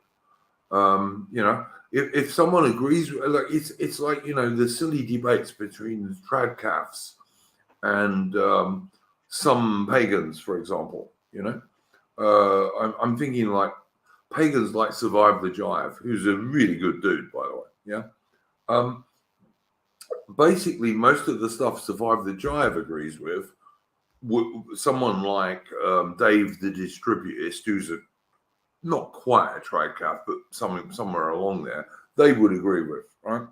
You know, if someone agrees, like it's like, you know, the silly debates between the tradcafs and some pagans, for example. You know, I'm thinking like pagans like Survive the Jive, who's a really good dude, by the way. Yeah. Basically, most of the stuff Survive the Jive agrees with. Someone like Dave the Distributist, who's not quite a trad-cap, but somewhere along there, they would agree with, right?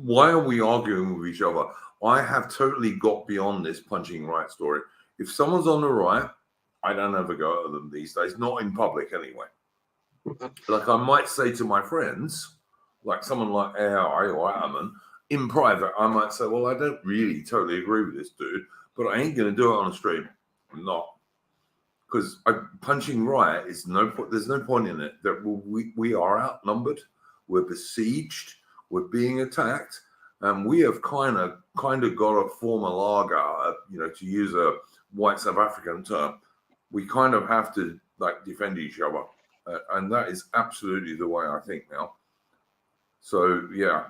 Why are we arguing with each other? I have totally got beyond this punching right story. If someone's on the right, I don't ever go at them these days, not in public anyway. Like I might say to my friends, like someone like AI or Ammon, in private, I might say, well, I don't really totally agree with this dude, but I ain't going to do it on a stream. I'm not. Because punching right is there's no point in it. That we are outnumbered, we're besieged, we're being attacked, and we have kind of got to form a lager, to use a white South African term. We kind of have to like defend each other, and that is absolutely the way I think now. So yeah,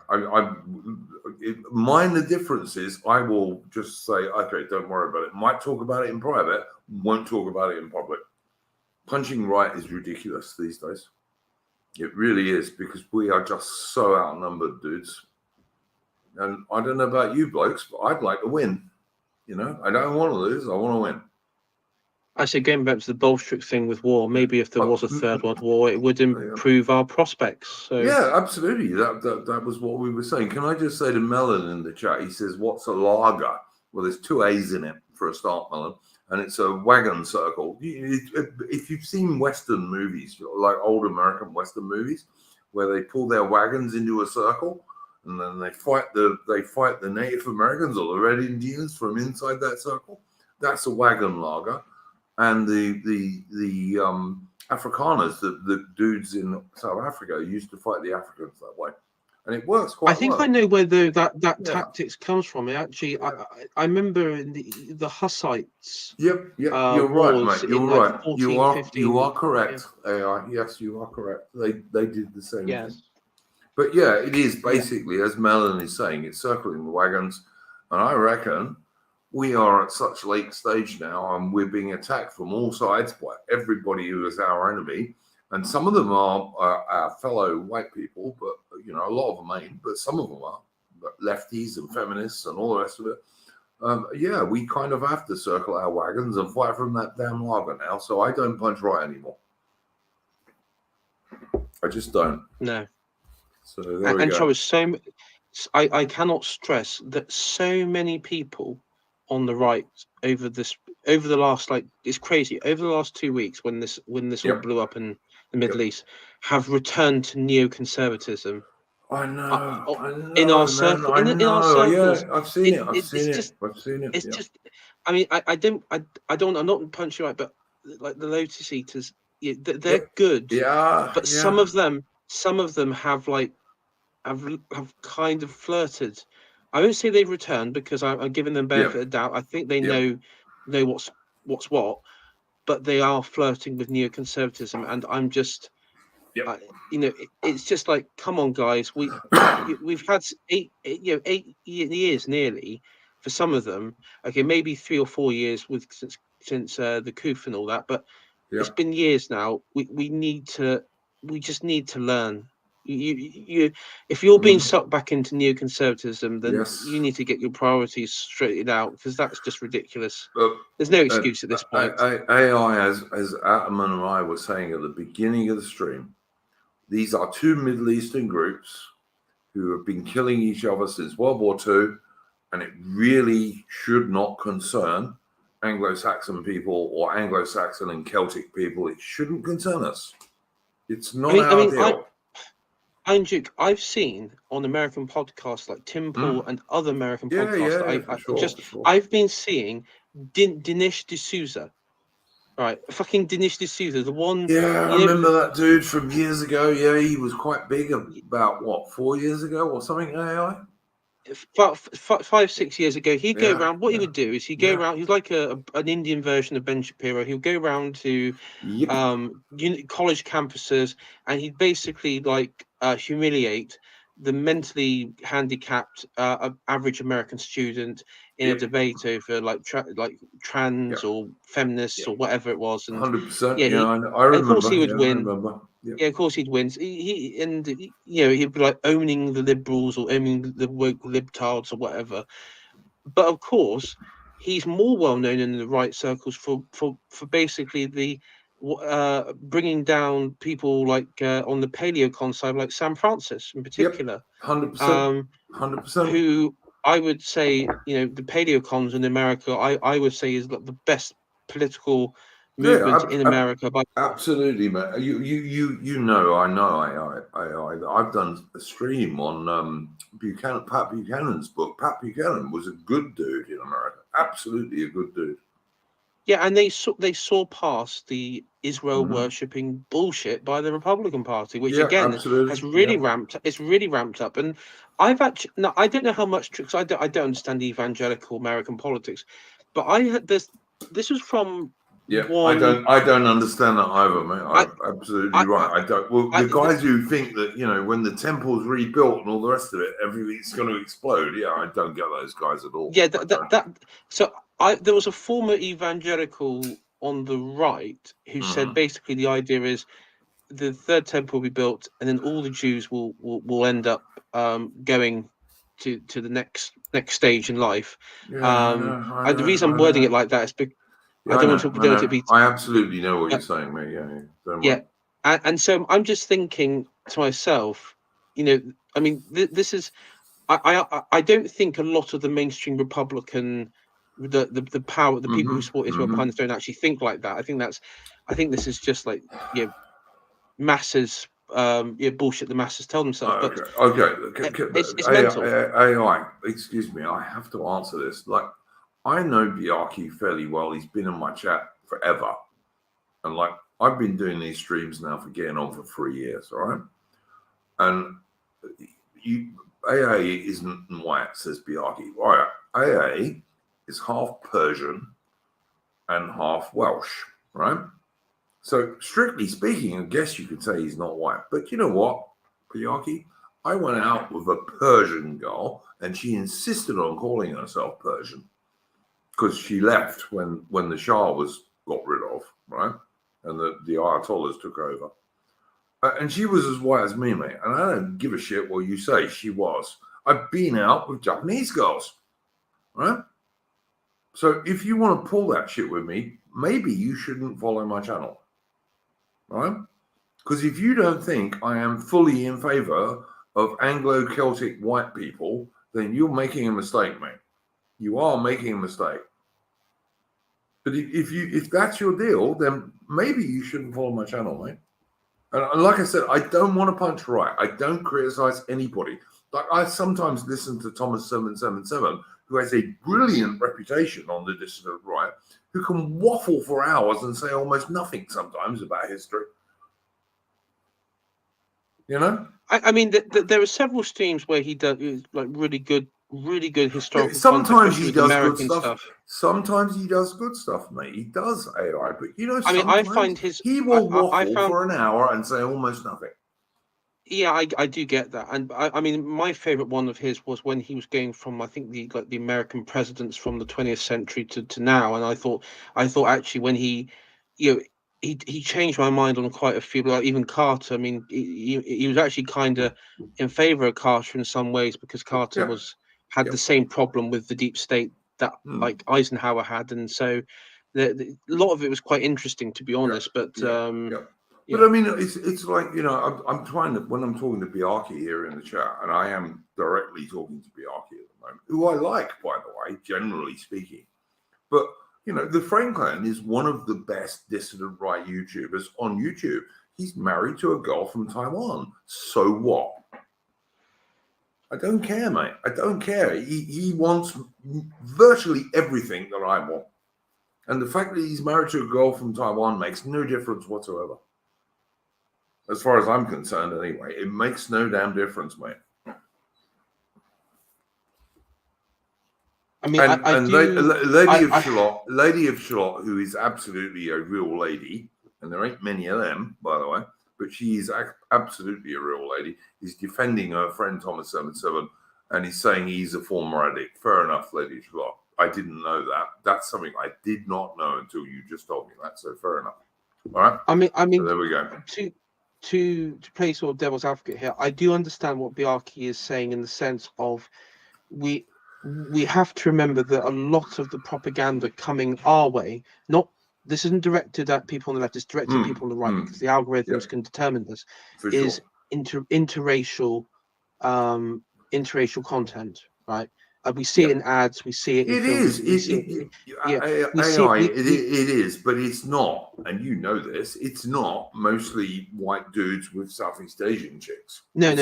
minor differences, I will just say, okay, don't worry about it. Might talk about it in private, won't talk about it in public. Punching right is ridiculous these days. It really is, because we are just so outnumbered, dudes. And I don't know about you blokes, but I'd like to win. I don't want to lose, I want to win. I say, going back to the Bolshevik thing with war, maybe if there was a third world war, it would improve our prospects. So yeah, absolutely. That was what we were saying. Can I just say to Melon in the chat, he says, what's a lager? Well, there's 2 A's in it for a start, Melon, and it's a wagon circle. If you've seen Western movies, like old American Western movies, where they pull their wagons into a circle, and then they fight the Native Americans or the Red Indians from inside that circle, that's a wagon lager. And the Afrikaners, the dudes in South Africa, used to fight the Africans that way, and it works quite well. I think I know where that tactics comes from. It actually, I remember in the Hussites. Yep, you're right, mate. You're right. 14, you are correct. Yeah. Yes, you are correct. They did the same thing. But yeah, it is basically, as Melanie is saying, it's circling the wagons, and I reckon we are at such late stage now, and we're being attacked from all sides by everybody who is our enemy. And some of them are our fellow white people, but a lot of them ain't. But some of them are, but lefties and feminists and all the rest of it. We kind of have to circle our wagons and fight from that damn lager now. So I don't punch right anymore. I just don't. No. So there we and go. Charles, I cannot stress that so many people on the right over the last, it's crazy, over the last 2 weeks when this all blew up in the Middle East, have returned to neoconservatism. I know. In our circle, in our circles. Yeah, I've seen it. I've seen it. It's just, I mean, I'm not punching right, but like the Lotus Eaters, they're good. Yeah. But some of them have have kind of flirted. I won't say they've returned, because I'm giving them benefit of doubt. I think they know what's what, but they are flirting with neoconservatism, and I'm just, it's just like, come on, guys, we've had 8 years nearly for some of them. Okay, maybe 3 or 4 years since the coup and all that, but it's been years now. We just need to learn. If you're being sucked back into neoconservatism, then you need to get your priorities straightened out, because that's just ridiculous. There's no excuse at this point. AI, as Atman and I were saying at the beginning of the stream, these are 2 Middle Eastern groups who have been killing each other since World War II, and it really should not concern Anglo-Saxon people or Anglo-Saxon and Celtic people. It shouldn't concern us. It's not our deal. Duke, I've seen on American podcasts like Tim Pool and other American podcasts. I've been seeing Dinesh D'Souza, right? Fucking Dinesh D'Souza, the one. Yeah, I remember that dude from years ago. Yeah, he was quite big about 4 years ago or something. AI. 5, 6 years ago, he'd go around. What he would do is he'd go around. He's like an Indian version of Ben Shapiro. He'll go around to college campuses, and he'd basically humiliate the mentally handicapped average American student. in a debate over like trans or feminists or whatever it was, and 100%. yeah, I remember. of course he would win. I remember. Yeah, of course he'd win. He'd be like owning the liberals or owning the woke libtards or whatever. But of course, he's more well known in the right circles for basically the bringing down people like on the paleocon side, like Sam Francis in particular. 100%. 100%. Who I would say, the paleocons in America, I would say is like the best political movement in America. Absolutely, mate. I know. I've done a stream on Pat Buchanan's book. Pat Buchanan was a good dude in America. Absolutely a good dude. Yeah, and they saw past the Israel worshipping bullshit by the Republican Party, which again has really ramped. It's really ramped up, and I don't know how much because I don't understand evangelical American politics, but I had this. This was from. Yeah, I don't understand that either, mate. Absolutely right. I don't. Well, the guys who think that when the temple's rebuilt and all the rest of it, everything's going to explode. Yeah, I don't get those guys at all. Yeah, there was a former evangelical on the right who said basically the idea is the third temple will be built, and then all the Jews will end up going to the next stage in life. And the reason I'm wording it like that is because. I don't want to be. I absolutely know what you're saying, mate. Yeah. And so I'm just thinking to myself, I mean, this is. I don't think a lot of the mainstream Republican, the power, the people who support Israel Palestine don't actually think like that. I think this is just like masses, bullshit. The masses tell themselves. It's mental. AI, excuse me, I have to answer this. Like. I know Biaki fairly well. He's been in my chat forever. And I've been doing these streams now for getting on for 3 years, all right? And AA isn't white, says Biaki. All right, AA is half Persian and half Welsh, right? So strictly speaking, I guess you could say he's not white. But you know what, Biaki? I went out with a Persian girl and she insisted on calling herself Persian. Because she left when the Shah was got rid of, right? And the Ayatollahs took over. And she was as white as me, mate. And I don't give a shit what you say. She was. I've been out with Japanese girls, right? So if you want to pull that shit with me, maybe you shouldn't follow my channel, right? Because if you don't think I am fully in favor of Anglo-Celtic white people, then you're making a mistake, mate. You are making a mistake. But if that's your deal, then maybe you shouldn't follow my channel, mate. And like I said, I don't want to punch right. I don't criticize anybody. Like I sometimes listen to Thomas 777, who has a brilliant reputation on the dissident right, who can waffle for hours and say almost nothing sometimes about history. I mean, there are several streams where he does like really good historical. Sometimes he does American good stuff. Sometimes he does good stuff, mate. He does AI, but I mean, I find he will waffle for an hour and say almost nothing. Yeah, I do get that, and I mean, my favorite one of his was when he was going from I think the American presidents from the 20th century to now, and I thought actually when he changed my mind on quite a few, like even Carter. I mean, he was actually kind of in favor of Carter in some ways because Carter had the same problem with the deep state that like Eisenhower had, and so a lot of it was quite interesting, to be honest. But but I mean, it's like I'm trying to when I'm talking to Biaki here in the chat, and I am directly talking to Biaki at the moment, who I like, by the way, generally speaking. But the Franklin is one of the best dissident right YouTubers on YouTube. He's married to a girl from Taiwan. So what? I don't care, mate. I don't care. He wants virtually everything that I want. And the fact that he's married to a girl from Taiwan makes no difference whatsoever. As far as I'm concerned, anyway. It makes no damn difference, mate. I mean, Lady of Shalott, who is absolutely a real lady, and there ain't many of them, by the way, but she is absolutely a real lady, is defending her friend Thomas 77, and he's saying he's a former addict. Fair enough, Lady Shalott. I didn't know that. That's something I did not know until you just told me that. So fair enough. All right. I mean, so there we go. To play sort of devil's advocate here, I do understand what Biarki is saying in the sense of we have to remember that a lot of the propaganda coming our way, this isn't directed at people on the left, it's directed at people on the right, because the algorithms can determine this, is interracial content, right? We see it in ads, we see it in films. AI, it is, but it's not, and you know this, it's not mostly white dudes with Southeast Asian chicks. No.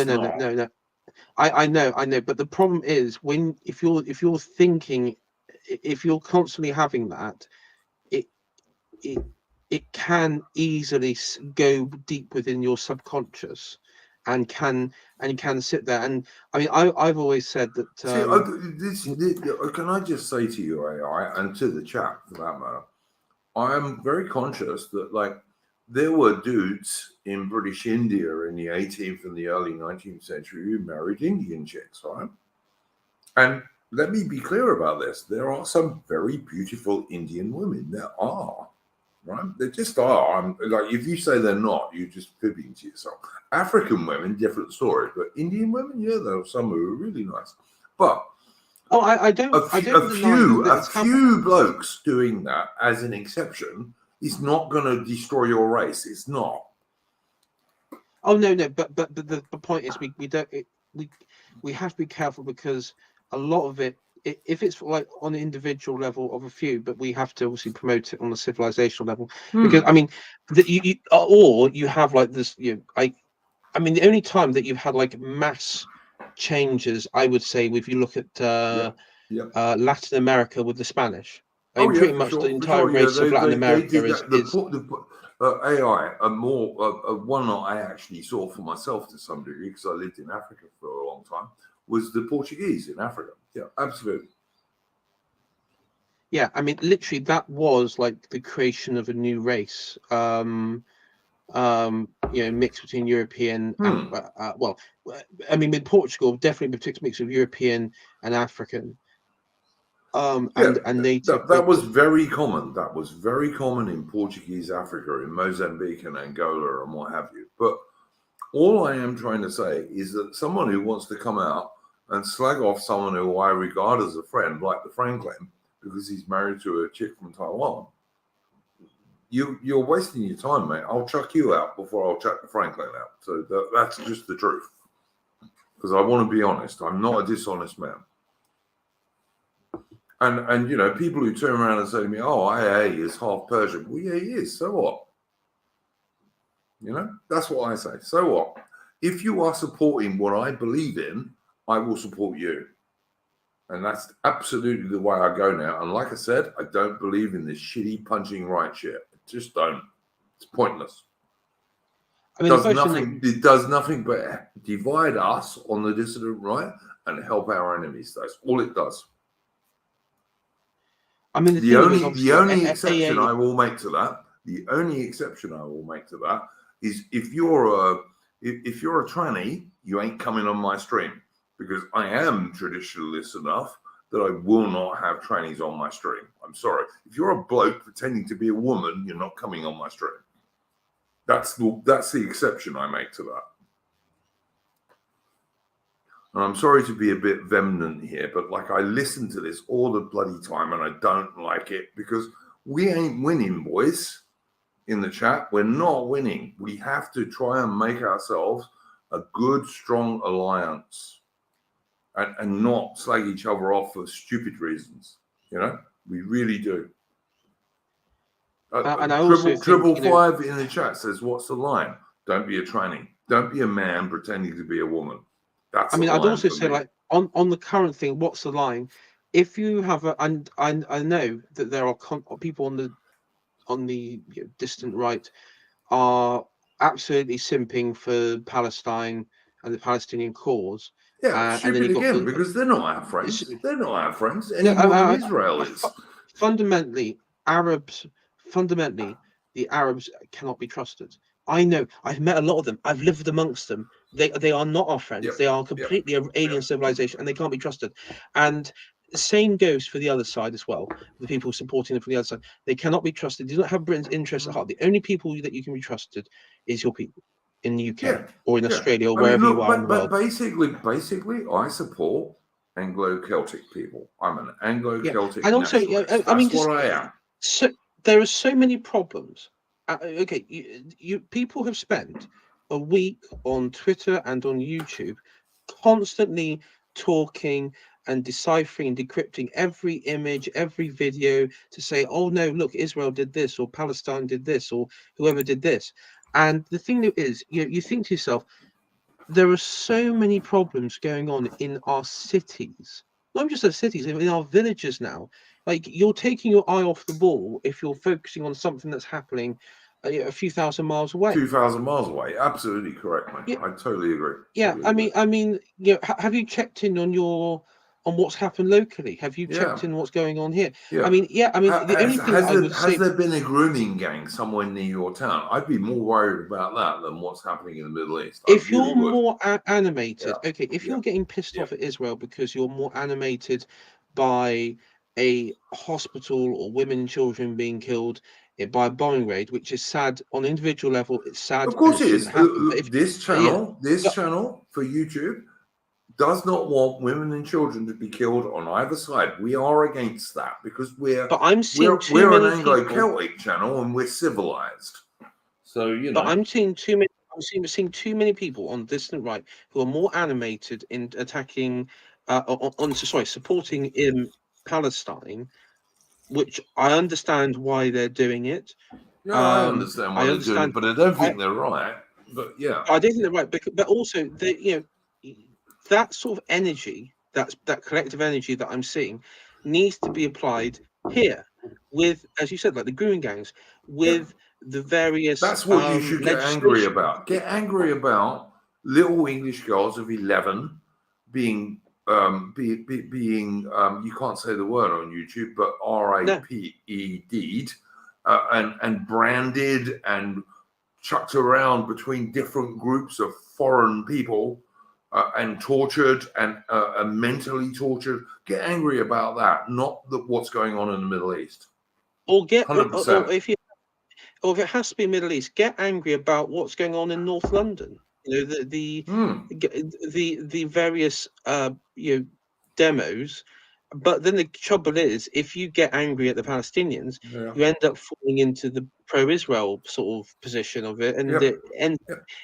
I know, but the problem is if you're thinking, if you're constantly having that, it can easily go deep within your subconscious, and can sit there. And I mean, I've always said that. Can I just say to you, AI, and to the chat for that matter, I am very conscious that, like, there were dudes in British India in the 18th and the early 19th century who married Indian chicks, right? And let me be clear about this. There are some very beautiful Indian women. There are, right? They just are. Like, if you say they're not, you're just fibbing to yourself. African women, different story. But Indian women, yeah, there are some who are really nice. But a few blokes doing that as an exception is not going to destroy your race. It's not. Oh no, but the point is we have to be careful, because a lot of it, if it's like on an individual level of a few, but we have to obviously promote it on the civilizational level, because I mean, you have like this. I mean, the only time that you've had like mass changes, I would say, if you look at Latin America with the Spanish. Pretty much the entire race of Latin America is AI. One that I actually saw for myself to some degree, because I lived in Africa for a long time, was the Portuguese in Africa. Yeah, absolutely. Yeah, I mean, literally, that was like the creation of a new race. Mixed between European and I mean, with Portugal, definitely a mix of European and African. That was very common. That was very common in Portuguese Africa, in Mozambique and Angola and what have you. But all I am trying to say is that someone who wants to come out and slag off someone who I regard as a friend, like the Franklin, because he's married to a chick from Taiwan, you're wasting your time, mate. I'll chuck you out before I'll chuck the Franklin out. So that's just the truth. Because I want to be honest. I'm not a dishonest man. And you know, people who turn around and say to me, "Oh, AA is half Persian." Well, yeah, he is. So what? You know, that's what I say. So what? If you are supporting what I believe in, I will support you. And that's absolutely the way I go now. And like I said, I don't believe in this shitty punching right shit. I just don't. It's pointless. I mean, it does nothing but divide us on the dissident right and help our enemies. That's all it does. I mean, the only exception I will make to that, is if you're a tranny, you ain't coming on my stream, because I am traditionalist enough that I will not have trannies on my stream. I'm sorry. If you're a bloke pretending to be a woman, you're not coming on my stream. That's the exception I make to that. And I'm sorry to be a bit vehement here, but like, I listen to this all the bloody time and I don't like it, because we ain't winning, boys, in the chat. We're not winning. We have to try and make ourselves a good, strong alliance and not slag each other off for stupid reasons. You know, we really do. And I also triple five in the chat says, "What's the line? Don't be a tranny. Don't be a man pretending to be a woman." That's. I mean, I'd also say, like, on the current thing, what's the line? If you have and I know that there are people on the distant right are absolutely simping for Palestine and the Palestinian cause. Yeah, and then again, because they're not our friends. They're not our friends. Any more than Israel is. Fundamentally, the Arabs cannot be trusted. I know. I've met a lot of them. I've lived amongst them. They are not our friends. They are completely alien civilization, and they can't be trusted. And the same goes for the other side as well. The people supporting them from the other side, they cannot be trusted. They do not have Britain's interests at heart. The only people that you can be trusted is your people in the UK or in Australia or wherever you are in the world. Basically, I support Anglo-Celtic people. I'm an Anglo-Celtic and also, nationalist. I mean, That's what I am. So there are so many problems. Okay, you people have spent a week on Twitter and on YouTube constantly talking and deciphering and decrypting every image, every video to say, oh no, look, Israel did this, or Palestine did this, or whoever did this. And the thing is, you think to yourself, there are so many problems going on in our cities, not just our cities, in our villages now. Like, you're taking your eye off the ball if you're focusing on something that's happening a few thousand miles away. 2,000 miles away. Absolutely correct, mate. Yeah. I totally agree. Yeah, totally I mean, have you checked in on what's happened locally? Have you checked in what's going on here? Yeah. I mean, the only thing I would say, has there been a grooming gang somewhere near your town? I'd be more worried about that than what's happening in the Middle East. If you're more animated, okay, if you're getting pissed off at Israel because you're more animated by a hospital or women and children being killed by a bombing raid, which is sad on an individual level, it's sad. Of course it is. This channel for YouTube does not want women and children to be killed on either side. We are against that because we're an Anglo-Celtic channel and we're civilized. So But I'm seeing too many. I'm seeing too many people on dissident right who are more animated in attacking, supporting in Palestine, which I understand why they're doing it. Yeah, I understand why they're doing it, but I don't think they're right. But yeah, I don't think they're right. But also, that sort of energy, that collective energy that I'm seeing, needs to be applied here with, as you said, like the grooming gangs, with the various. That's what you should get angry about. Get angry about little English girls of 11 being you can't say the word on YouTube, but RAPED and branded and chucked around between different groups of foreign people and tortured and mentally tortured. Get angry about that, not what's going on in the Middle East. Or get 100%. Or if it has to be Middle East, get angry about what's going on in North London. The various demos. But then the trouble is, if you get angry at the Palestinians, you end up falling into the pro-Israel sort of position of it, and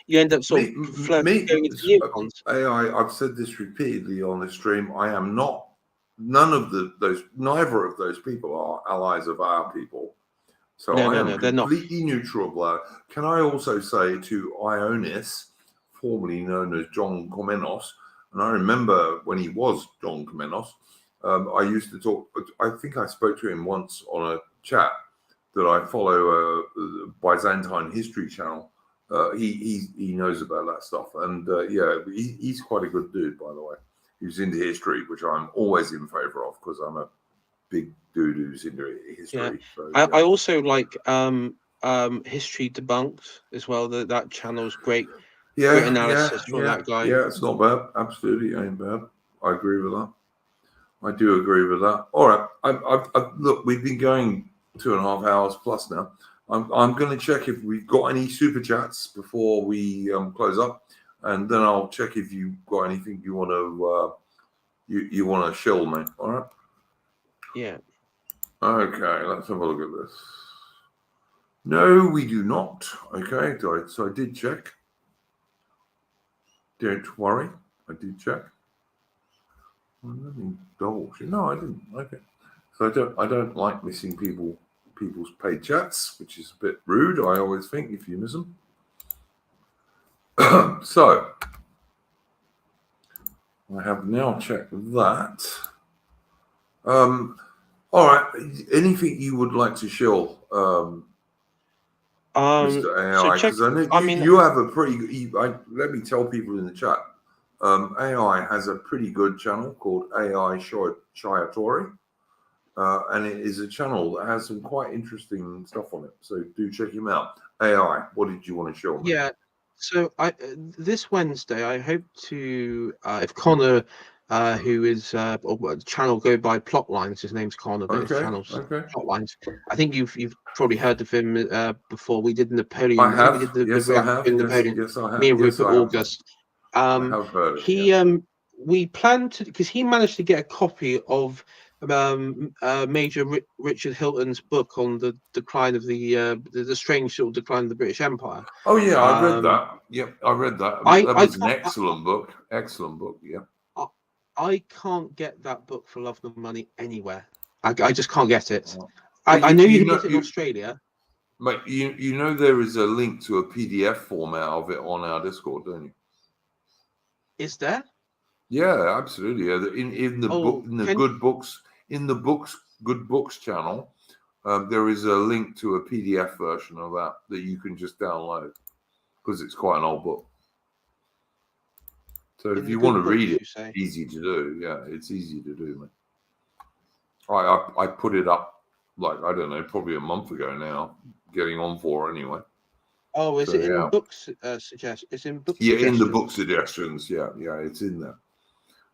you end up sort of flirting going into neocons. I've said this repeatedly on the stream. I am not. Neither of those people are allies of our people. So I am completely neutral. Can I also say to Ionis, formerly known as John Comenos, and I remember when he was John Comenos, I used to talk. I think I spoke to him once on a chat that I follow a Byzantine history channel. He knows about that stuff, and he's quite a good dude, by the way. He's into history, which I'm always in favor of because I'm a big dude who's into history. Yeah. So, I also like History Debunked as well. That channel's great. Great analysis from that guy. Yeah, it's not bad. Absolutely ain't bad. I agree with that. I do agree with that. All right. Look, we've been going 2.5 hours plus now. I'm going to check if we've got any super chats before we close up, and then I'll check if you've got anything you want to you want to shill, mate. All right. Yeah. Okay. Let's have a look at this. No, we do not. Okay. So I did check. Don't worry. I did check. No, I didn't. Okay. So I don't like missing people's paid chats, which is a bit rude. I always think if you miss them. So I have now checked that. All right. Anything you would like to shill, Mr. AI? Because you have a pretty good. Let me tell people in the chat. AI has a pretty good channel called AI Shiatori, and it is a channel that has some quite interesting stuff on it. So do check him out. AI, what did you want to show me? Yeah. So this Wednesday, I hope to, if Connor who is a channel go by Plotlines. His name's Connor, but his channel's Plotlines. I think you've probably heard of him before. We did Napoleon. I have. We did the Yes, I have. Napoleon. Yes, I have. Me and Yes, Rupert August. I have heard it. He we planned to, because he managed to get a copy of Major Richard Hilton's book on the decline of the strange sort of decline of the British Empire. Oh yeah, I read that. Yep, I read that. That was an excellent book. Excellent book. Yeah. I can't get that book for love nor money anywhere. I just can't get it. I know you can get it in Australia. Mate, you know there is a link to a PDF format of it on our Discord, don't you? Is there? Yeah, absolutely. In the book, in the good books channel, there is a link to a PDF version of that you can just download because it's quite an old book. So if you want to read it, it's easy to do. Yeah, it's easy to do, man. I put it up like, I don't know, probably a month ago now, getting on for anyway. Oh, is it in books suggestions? It's in books. Yeah, in the book suggestions. Yeah, it's in there.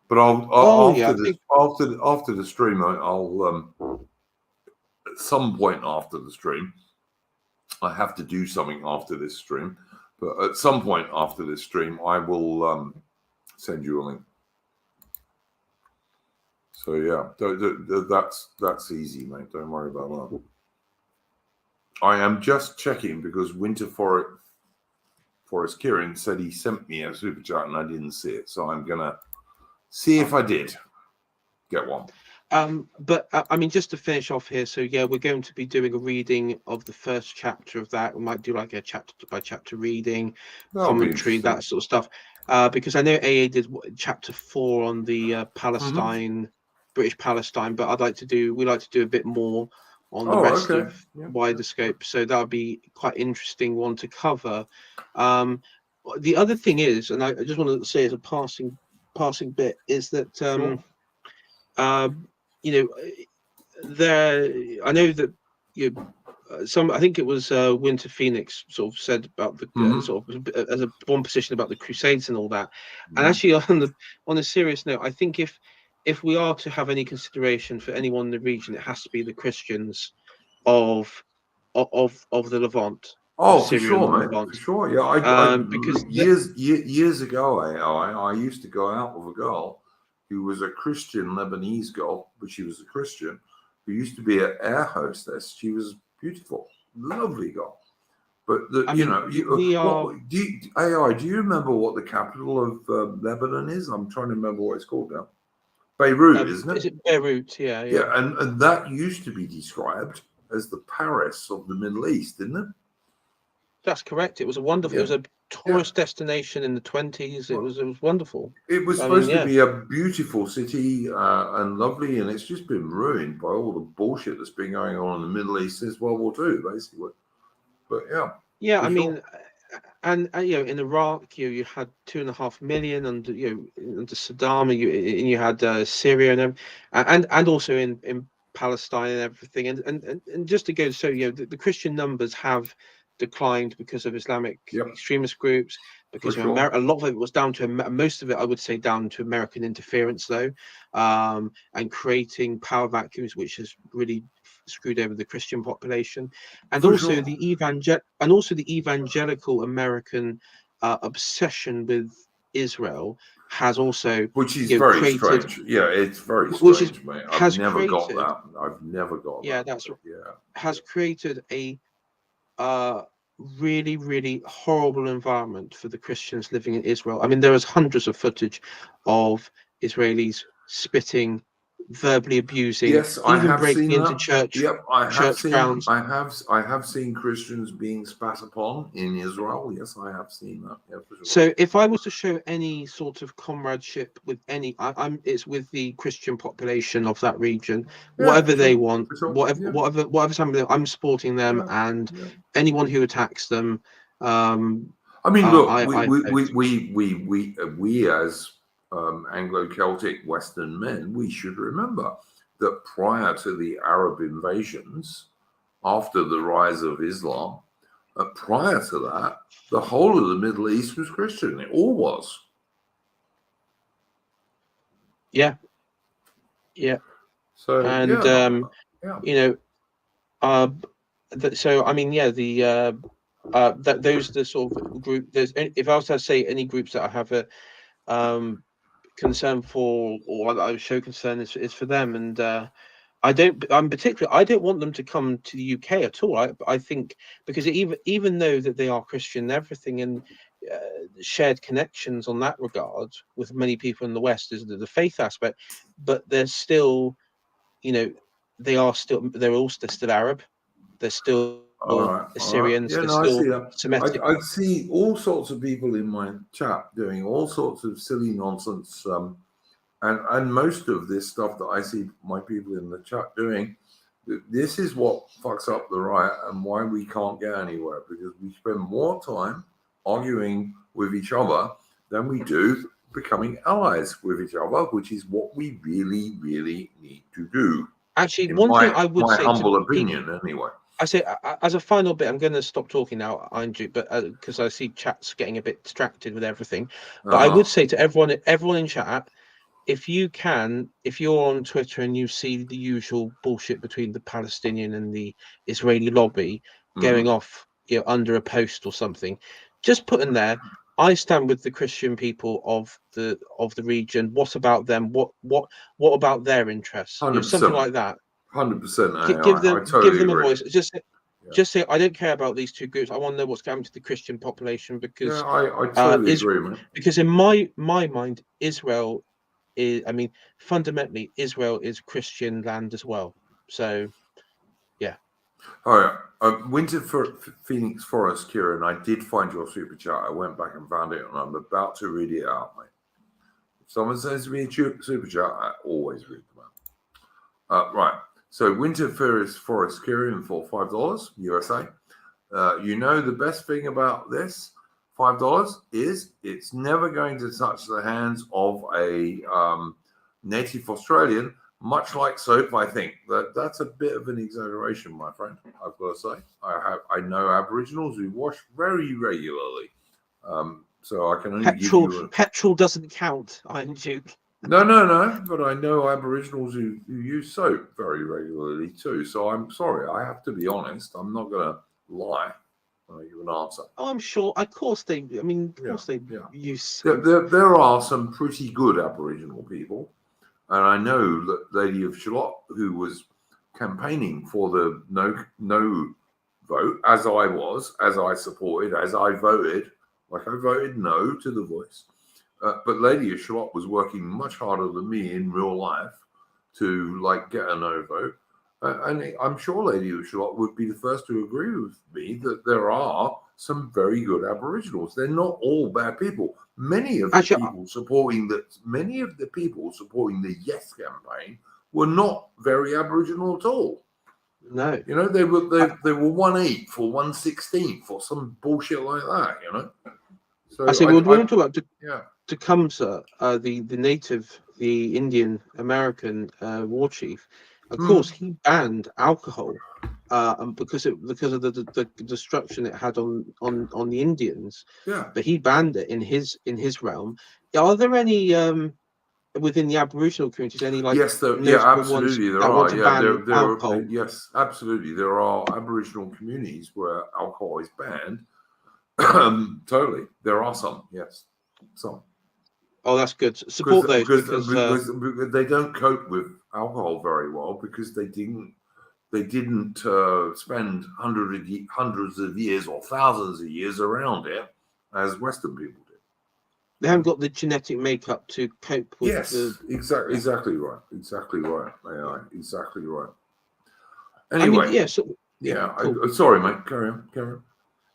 But after the stream, I'll at some point after the stream, I have to do something after this stream. But at some point after this stream, I will send you a link. So yeah, that's easy, mate. Don't worry about that. I am just checking because Winter Forest Kieran said he sent me a super chat and I didn't see it, so I'm gonna see if I did get one. But I mean, just to finish off here, so yeah, we're going to be doing a reading of the first chapter of that. We might do like a chapter by chapter reading, commentary, that sort of stuff. Because I know AA did chapter 4 on the Palestine, British Palestine, but we like to do a bit more on the rest of wider scope. So that would be quite interesting one to cover. The other thing is, and I just want to say as a passing bit, is that you know, I know that I think it was Winter Phoenix sort of said about the sort of as a one position about the Crusades and all that. And actually, on a serious note, I think if we are to have any consideration for anyone in the region, it has to be the Christians of the Levant. Oh, for sure, mate. For sure, yeah. Because years ago, I used to go out with a girl who was a Christian Lebanese girl, but she was a Christian who used to be an air hostess. She was beautiful, lovely girl. But do you remember what the capital of Lebanon is? I'm trying to remember what it's called now. Beirut, isn't it? Is it Beirut? Yeah. Yeah, and that used to be described as the Paris of the Middle East, didn't it? That's correct. It was a wonderful. It was a tourist destination in the 20s. It was wonderful. It was supposed to be a beautiful city and lovely, and it's just been ruined by all the bullshit that's been going on in the Middle East since World War II, basically. But yeah. I mean, and in Iraq, you had 2.5 million under under Saddam, and you had Syria and also in Palestine and everything, and just to go, so the Christian numbers have declined because of Islamic extremist groups, because a lot of it was down to most of it, I would say, down to American interference, though, and creating power vacuums, which has really screwed over the Christian population, and also the evangelical American obsession with Israel has also, which is very strange. Yeah, it's very strange, mate. I've never got that. Yeah, that's right. Yeah, has created a really, really horrible environment for the Christians living in Israel. I mean, there is hundreds of footage of Israelis spitting, verbally abusing, even breaking into church grounds. I have seen Christians being spat upon in Israel. Yes, I have seen that. Yeah, for sure. So if I was to show any sort of comradeship with it's with the Christian population of that region, whatever they want, whatever something, I'm supporting them, and anyone who attacks them. I mean, look, we as Anglo-Celtic Western men, we should remember that prior to the Arab invasions, after the rise of Islam, prior to that, the whole of the Middle East was Christian. It all was. Yeah. So And so I mean, those are the sort of group. If I was to say any groups that I have a concern for, or I show concern, is for them. And I don't want them to come to the UK at all. I think, because even though that they are Christian and everything, and shared connections on that regard with many people in the West, is the faith aspect, but there's still, they're all still Arab. They're still Assyrians. Yeah, They're no, I still see that. Semitic. I see all sorts of people in my chat doing all sorts of silly nonsense. And most of this stuff that I see my people in the chat doing, this is what fucks up the right and why we can't get anywhere, because we spend more time arguing with each other than we do becoming allies with each other, which is what we really, really need to do. Actually, one thing I would say, my humble opinion, anyway. I say, as a final bit, I'm going to stop talking now, Andrew, but because I see chat's getting a bit distracted with everything. But I would say to everyone in chat, if you're on Twitter and you see the usual bullshit between the Palestinian and the Israeli lobby going off, under a post or something, just put in there, I stand with the Christian people of the region. What about them? What about their interests? Something like that. 100%. Give them totally a voice. Just say, I don't care about these two groups. I want to know what's going to the Christian population, because I totally agree, man. Because in my mind, Israel is, fundamentally, Israel is Christian land as well. So, yeah. All right. Winter Phoenix Forest, Kieran, I did find your super chat. I went back and found it, and I'm about to read it out, mate. If someone sends me a super chat, I always read them out. Right. So Winter Forest, Kieran, for $5 USA. The best thing about this $5 is it's never going to touch the hands of a native Australian, much like soap. I think that's a bit of an exaggeration, my friend. I've got to say, I know Aboriginals who wash very regularly, so I can only give you petrol doesn't count. I'm joking. No, but I know Aboriginals who use soap very regularly too. So I'm sorry, I have to be honest. I'm not going to lie when I give an answer. Oh, I'm sure. Of course they use soap. There are some pretty good Aboriginal people. And I know that Lady of Shalott, who was campaigning for the no vote, as I supported, as I voted, like I voted no to the voice. But Lady of Shalott was working much harder than me in real life to get a no vote. And I'm sure Lady of Shalott would be the first to agree with me that there are some very good Aboriginals. They're not all bad people. Many of the people supporting the Yes campaign were not very Aboriginal at all. No, they were 1/8 or 1/16 or some bullshit like that. So I say we're talking about Tecumseh, the Indian American war chief. Of course, he banned alcohol, because of the destruction it had on the Indians. Yeah, but he banned it in his realm. Are there any within the Aboriginal communities yes, absolutely there are. Alcohol? Yes, absolutely there are Aboriginal communities where alcohol is banned. Totally, there are some. Yes, some. Oh, that's good. Support those because they don't cope with alcohol very well, because they didn't spend hundreds of years or thousands of years around it as Western people did. They haven't got the genetic makeup to cope with. Yes, exactly right. Exactly right. Exactly right. Anyway, cool. Sorry, mate. Carry on.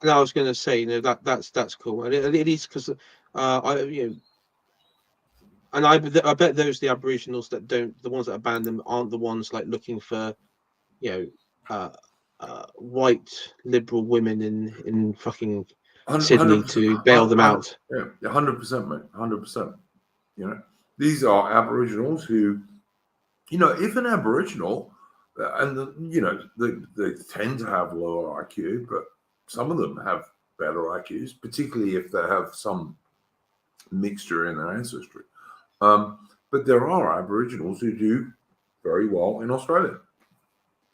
No, I was going to say, that's cool. And it is because and I bet the Aboriginals the ones that abandon them aren't the ones looking for, white liberal women in fucking Sydney to bail them out. Yeah, 100%, mate. 100%. These are Aboriginals who, if an Aboriginal, and they tend to have lower IQ, but some of them have better IQs, particularly if they have some mixture in their ancestry. But there are Aboriginals who do very well in Australia.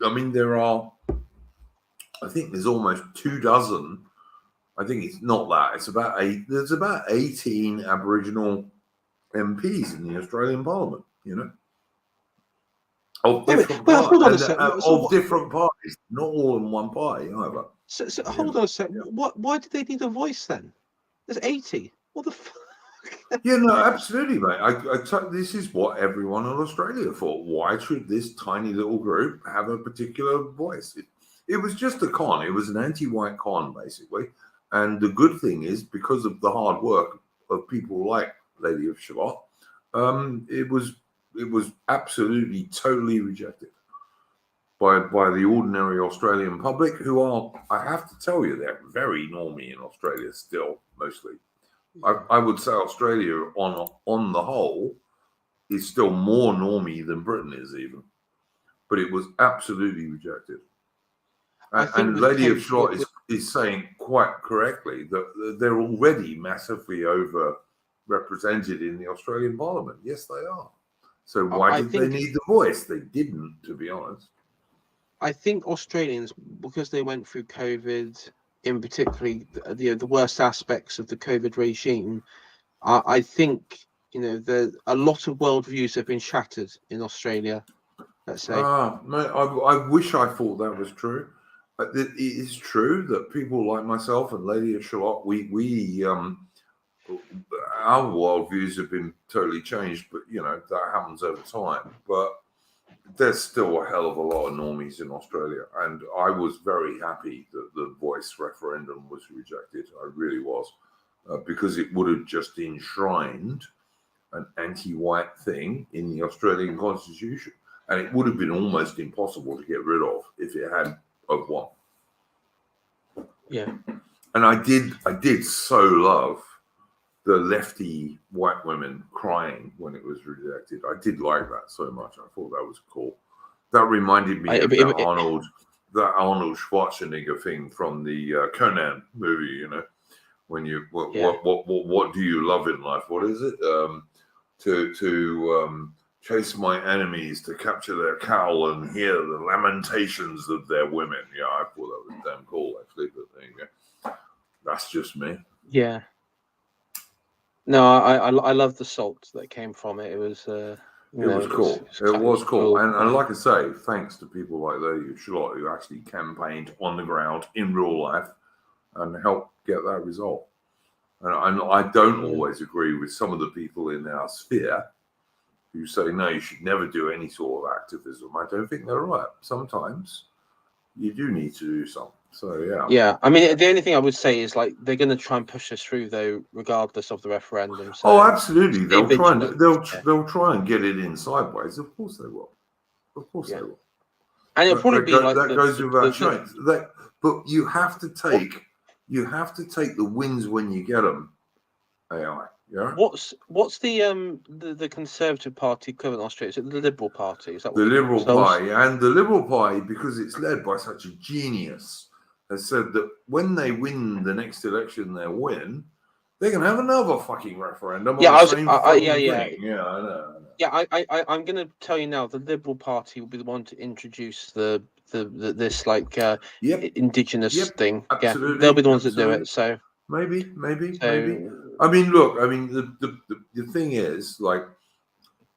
I mean, I think there's almost 24. I think it's not that. It's about 8. There's about 18 Aboriginal MPs in the Australian Parliament. Of different different parties, not all in one party either. So hold on a sec. Why do they need a voice then? There's 80. What the fuck? Yeah, no, absolutely, mate. This is what everyone in Australia thought. Why should this tiny little group have a particular voice? It was just a con. It was an anti-white con, basically. And the good thing is, because of the hard work of people like Lady of Shalott, it was absolutely, totally rejected by the ordinary Australian public, who are, I have to tell you, they're very normie in Australia still, mostly. I would say Australia, on the whole, is still more normie than Britain is, even. But it was absolutely rejected. And Lady of Shalott is saying quite correctly that they're already massively over-represented in the Australian Parliament. Yes, they are. So why did they need the voice? They didn't, to be honest. I think Australians, because they went through COVID, in particularly the worst aspects of the COVID regime, I think a lot of worldviews have been shattered in Australia. Let's say. Mate, I wish I thought that was true. It is true that people like myself and Lady of Shalott, our worldviews have been totally changed, but that happens over time. But there's still a hell of a lot of normies in Australia, and I was very happy that the voice referendum was rejected. I really was, because it would have just enshrined an anti-white thing in the Australian Constitution, and it would have been almost impossible to get rid of if it had won. Yeah, and I did so love the lefty white women crying when it was rejected. I did like that so much. I thought that was cool. That reminded me of that Arnold Schwarzenegger thing from the Conan movie. When what do you love in life? What is it? To chase my enemies, to capture their cowl and hear the lamentations of their women. Yeah, I thought that was damn cool, actually. But there you go. That's just me. Yeah. No, I love the salt that came from it. It was it was cool. It was cool. And like I say, thanks to people like Lady of Shalott, who actually campaigned on the ground in real life and helped get that result. And I don't always agree with some of the people in our sphere who say, no, you should never do any sort of activism. I don't think they're right. Sometimes you do need to do something. So, yeah. Yeah. I mean, the only thing I would say is, they're going to try and push this through, though, regardless of the referendum. So absolutely. They'll try and get it in sideways. Of course they will. Of course they will. And it'll probably be that goes without saying. But you have to take the wins when you get them. AI. Yeah. What's the Conservative Party equivalent in Australia? Is it the Liberal Party? Is that the Liberal Party? And the Liberal Party, because it's led by such a genius, has said that when they win the next election, they're going to have another fucking referendum. Yeah, I know. Yeah, I'm going to tell you now. The Liberal Party will be the one to introduce this indigenous thing. Absolutely, yeah, they'll be the ones that do it. So. Maybe. I mean, look. I mean, the thing is,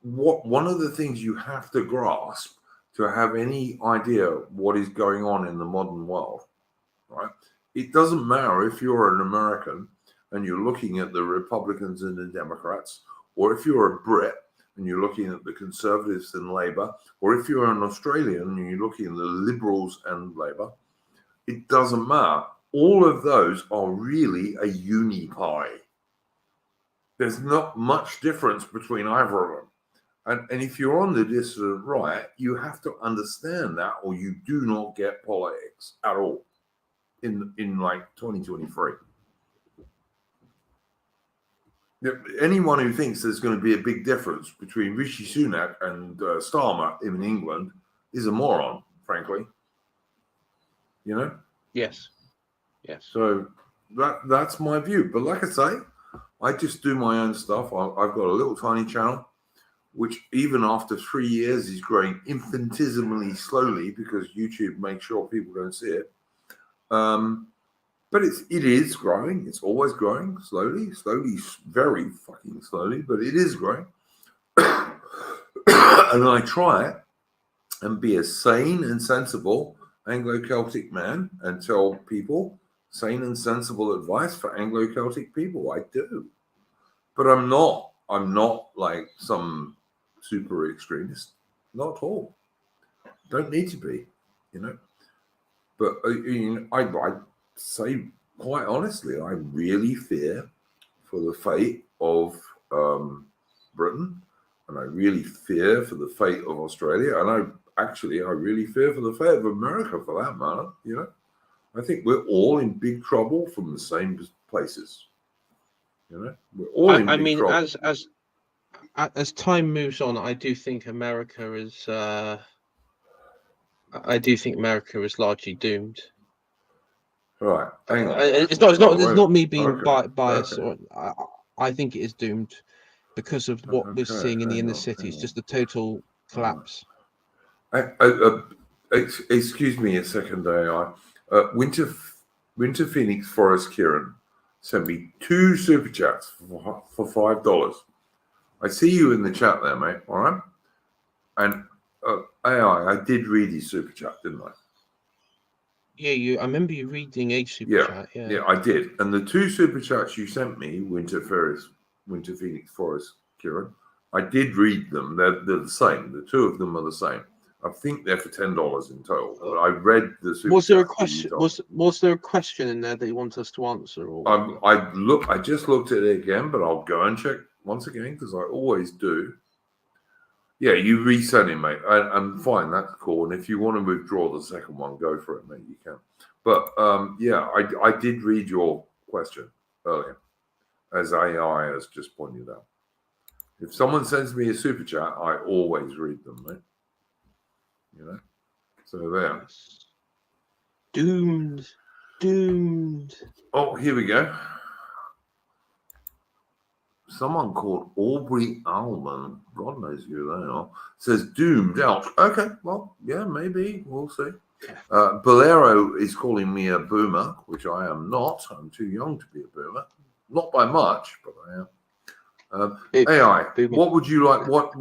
one of the things you have to grasp to have any idea what is going on in the modern world, right? It doesn't matter if you're an American and you're looking at the Republicans and the Democrats, or if you're a Brit and you're looking at the Conservatives and Labour, or if you're an Australian and you're looking at the Liberals and Labour. It doesn't matter. All of those are really a uni-pie. There's not much difference between either of them. And if you're on the dissident right, you have to understand that, or you do not get politics at all in 2023. Anyone who thinks there's going to be a big difference between Rishi Sunak and Starmer in England is a moron, frankly. Yes. So that's my view. But like I say, I just do my own stuff. I've got a little tiny channel which even after 3 years is growing infinitesimally slowly because YouTube makes sure people don't see it. But it is growing. It's always growing slowly, very fucking slowly, but it is growing. And I try and be a sane and sensible Anglo-Celtic man and tell people sane and sensible advice for Anglo-Celtic people. I do. But I'm not like some super extremist. Not at all. Don't need to be, you know. But I say quite honestly, I really fear for the fate of Britain, and I really fear for the fate of Australia, and I really fear for the fate of America, for that matter. You know, I think we're all in big trouble from the same places. You know, we're all in big trouble. As time moves on, I do think America is. I do think America is largely doomed. Right. Hang on. It's not me being biased. Okay. I think it is doomed because of what we're seeing in the inner cities, just the total collapse. Excuse me a second, AI. Winter Phoenix Forest Kieran sent me 2 super chats for $5. I see you in the chat there, mate. All right. And AI, I did read his super chat, didn't I? Yeah, I remember you reading a super chat. Yeah, I did. And the 2 super chats you sent me, Winter Phoenix Forest, Kieran, I did read them. They're the same. The 2 of them are the same. I think they're for $10 in total. But I read the super Was there a question? Was there a question in there that you want us to answer? Or I just looked at it again, but I'll go and check once again because I always do. Yeah, you resend it, mate. And fine, that's cool. And if you want to withdraw the second one, go for it, mate. You can. But yeah, I did read your question earlier, as AI has just pointed out. If someone sends me a super chat, I always read them, mate. You know? So there. Doomed. Oh, here we go. Someone called Aubrey Alman, God knows who they are, says doomed out. Okay, well, yeah, maybe. We'll see. Bolero is calling me a boomer, which I am not. I'm too young to be a boomer. Not by much, but I am. AI, what would you like? What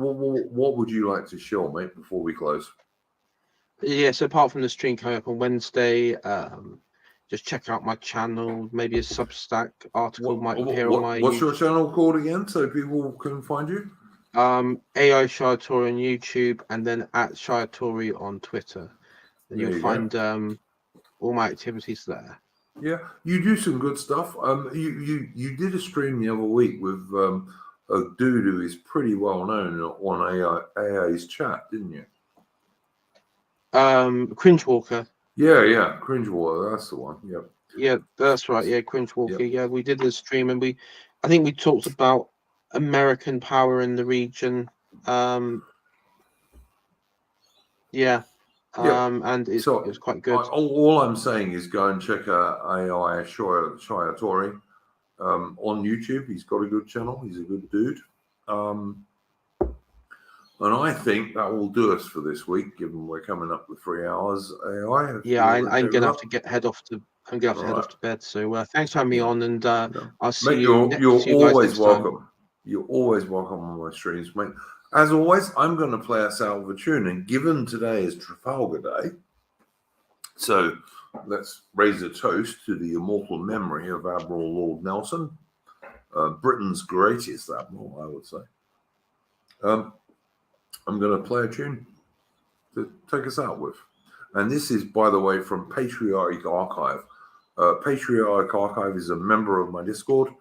would you like to show, mate, before we close? Yes, apart from the stream coming up on Wednesday, just check out my channel. Maybe a Substack article might appear on my. What's your channel called again, so people can find you? AI Shiatori on YouTube, and then at Shiatori on Twitter. And you'll find all my activities there. Yeah, you do some good stuff. You did a stream the other week with a dude who is pretty well known on AI's chat, didn't you? Cringe Walker. Yeah, Cringe Walker, that's the one. Yeah, that's right. Yeah, Cringe Walker. Yeah, we did a stream, and I think we talked about American power in the region. And it was quite good. All I'm saying is go and check AI Shiatori on YouTube. He's got a good channel. He's a good dude. And I think that will do us for this week, given we're coming up with 3 hours. AI. Yeah, I'm gonna have to head off to bed. So thanks for having me on, and I'll see you. You're always welcome. You're always welcome on my streams, mate. As always, I'm going to play us out with a tune, and given today is Trafalgar Day, so let's raise a toast to the immortal memory of Admiral Lord Nelson, Britain's greatest admiral, I would say. I'm going to play a tune to take us out with. And this is, by the way, from Patriotic Archive. Patriotic Archive is a member of my Discord,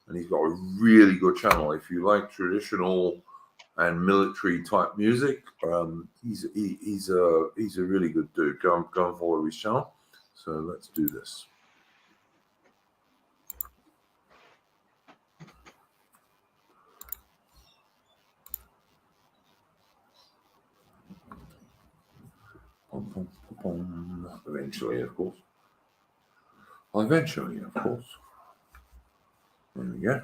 and he's got a really good channel. If you like traditional and military type music, he's a really good dude. Go and follow his channel. So let's do this. Eventually, of course. There we go.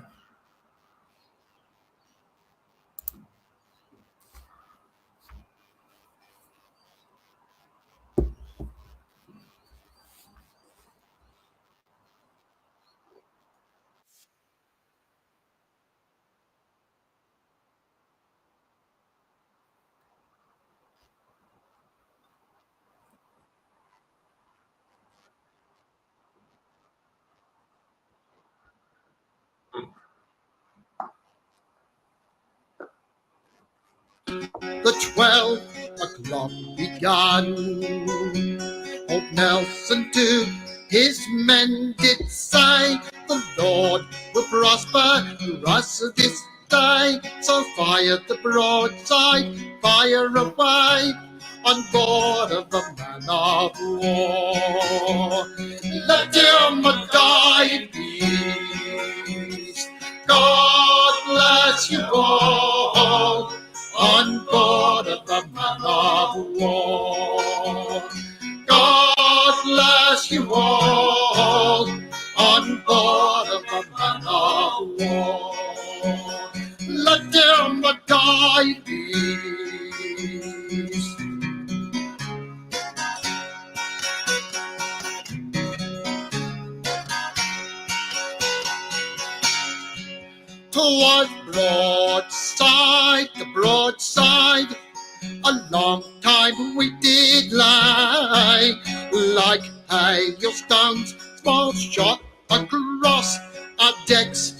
The 12 o'clock begun. Old Nelson to his men did say, the Lord will prosper us this day. So fire the broadside, fire away, on board of the man of war. Let him die in peace. God bless you all, on board of the man of war. God bless you all, on board of the man of war. Let them die in peace. Toward broadside, the broadside, a long time we did lie, like hailstones, small shot across our decks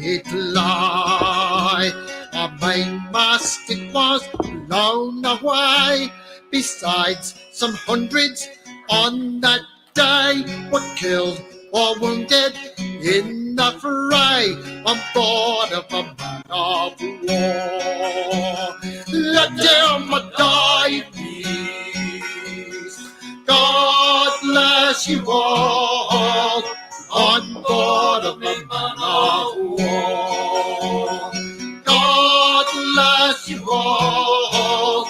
did lie. Our mainmast it was blown away, besides some hundreds on that day were killed or wounded in the fray on board of a man of war. Let them die in peace. God bless you all, on board of a man of war. God bless you all,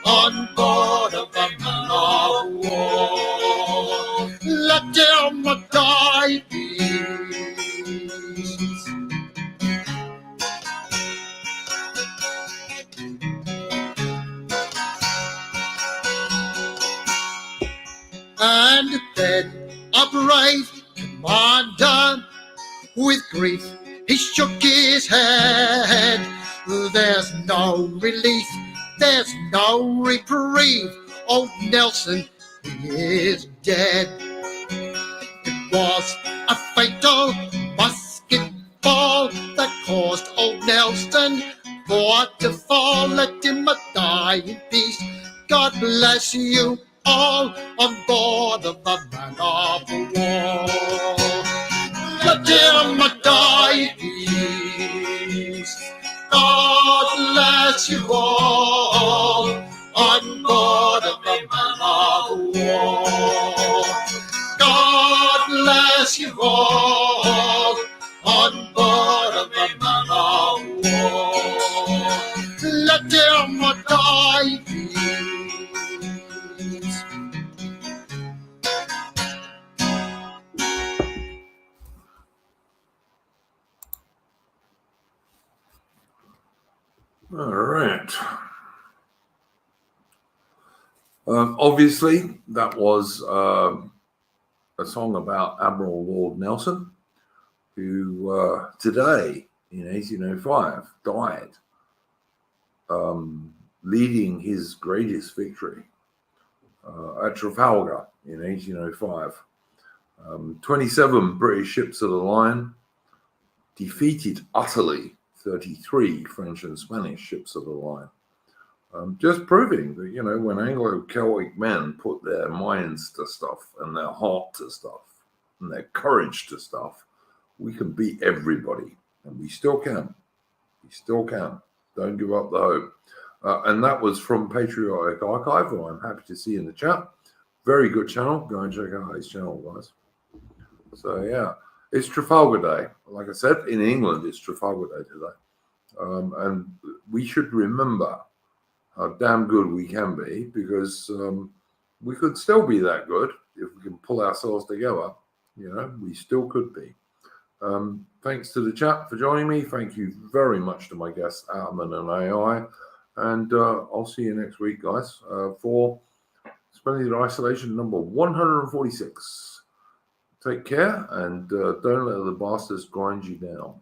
on board of a man of war. Let them die in peace. And then a brave commander, with grief he shook his head. There's no relief, there's no reprieve. Old Nelson is dead. It was a fatal musket ball that caused old Nelson to fall. Let him die in peace. God bless you all, on board of the man of war. Let him die in peace. God bless you all, on board of the man of war. God bless you all, on board of the man of war. Let him die in peace. All right. Obviously, that was a song about Admiral Lord Nelson, who today, in 1805, died, leading his greatest victory at Trafalgar in 1805. 27 British ships of the line defeated utterly 33 French and Spanish ships of the line. Just proving that, you know, when Anglo-Celtic men put their minds to stuff and their heart to stuff and their courage to stuff, we can beat everybody, and we still can. We still can. Don't give up the hope. And that was from Patriotic Archive, who I'm happy to see in the chat. Very good channel. Go and check out his channel, guys. So, yeah, it's Trafalgar Day. Like I said, in England, it's Trafalgar Day today. And we should remember how damn good we can be, because we could still be that good if we can pull ourselves together. You know, we still could be. Thanks to the chat for joining me. Thank you very much to my guests, Atman and AI. And I'll see you next week, guys, for Splendid Isolation number 146. Take care, and don't let the bastards grind you down.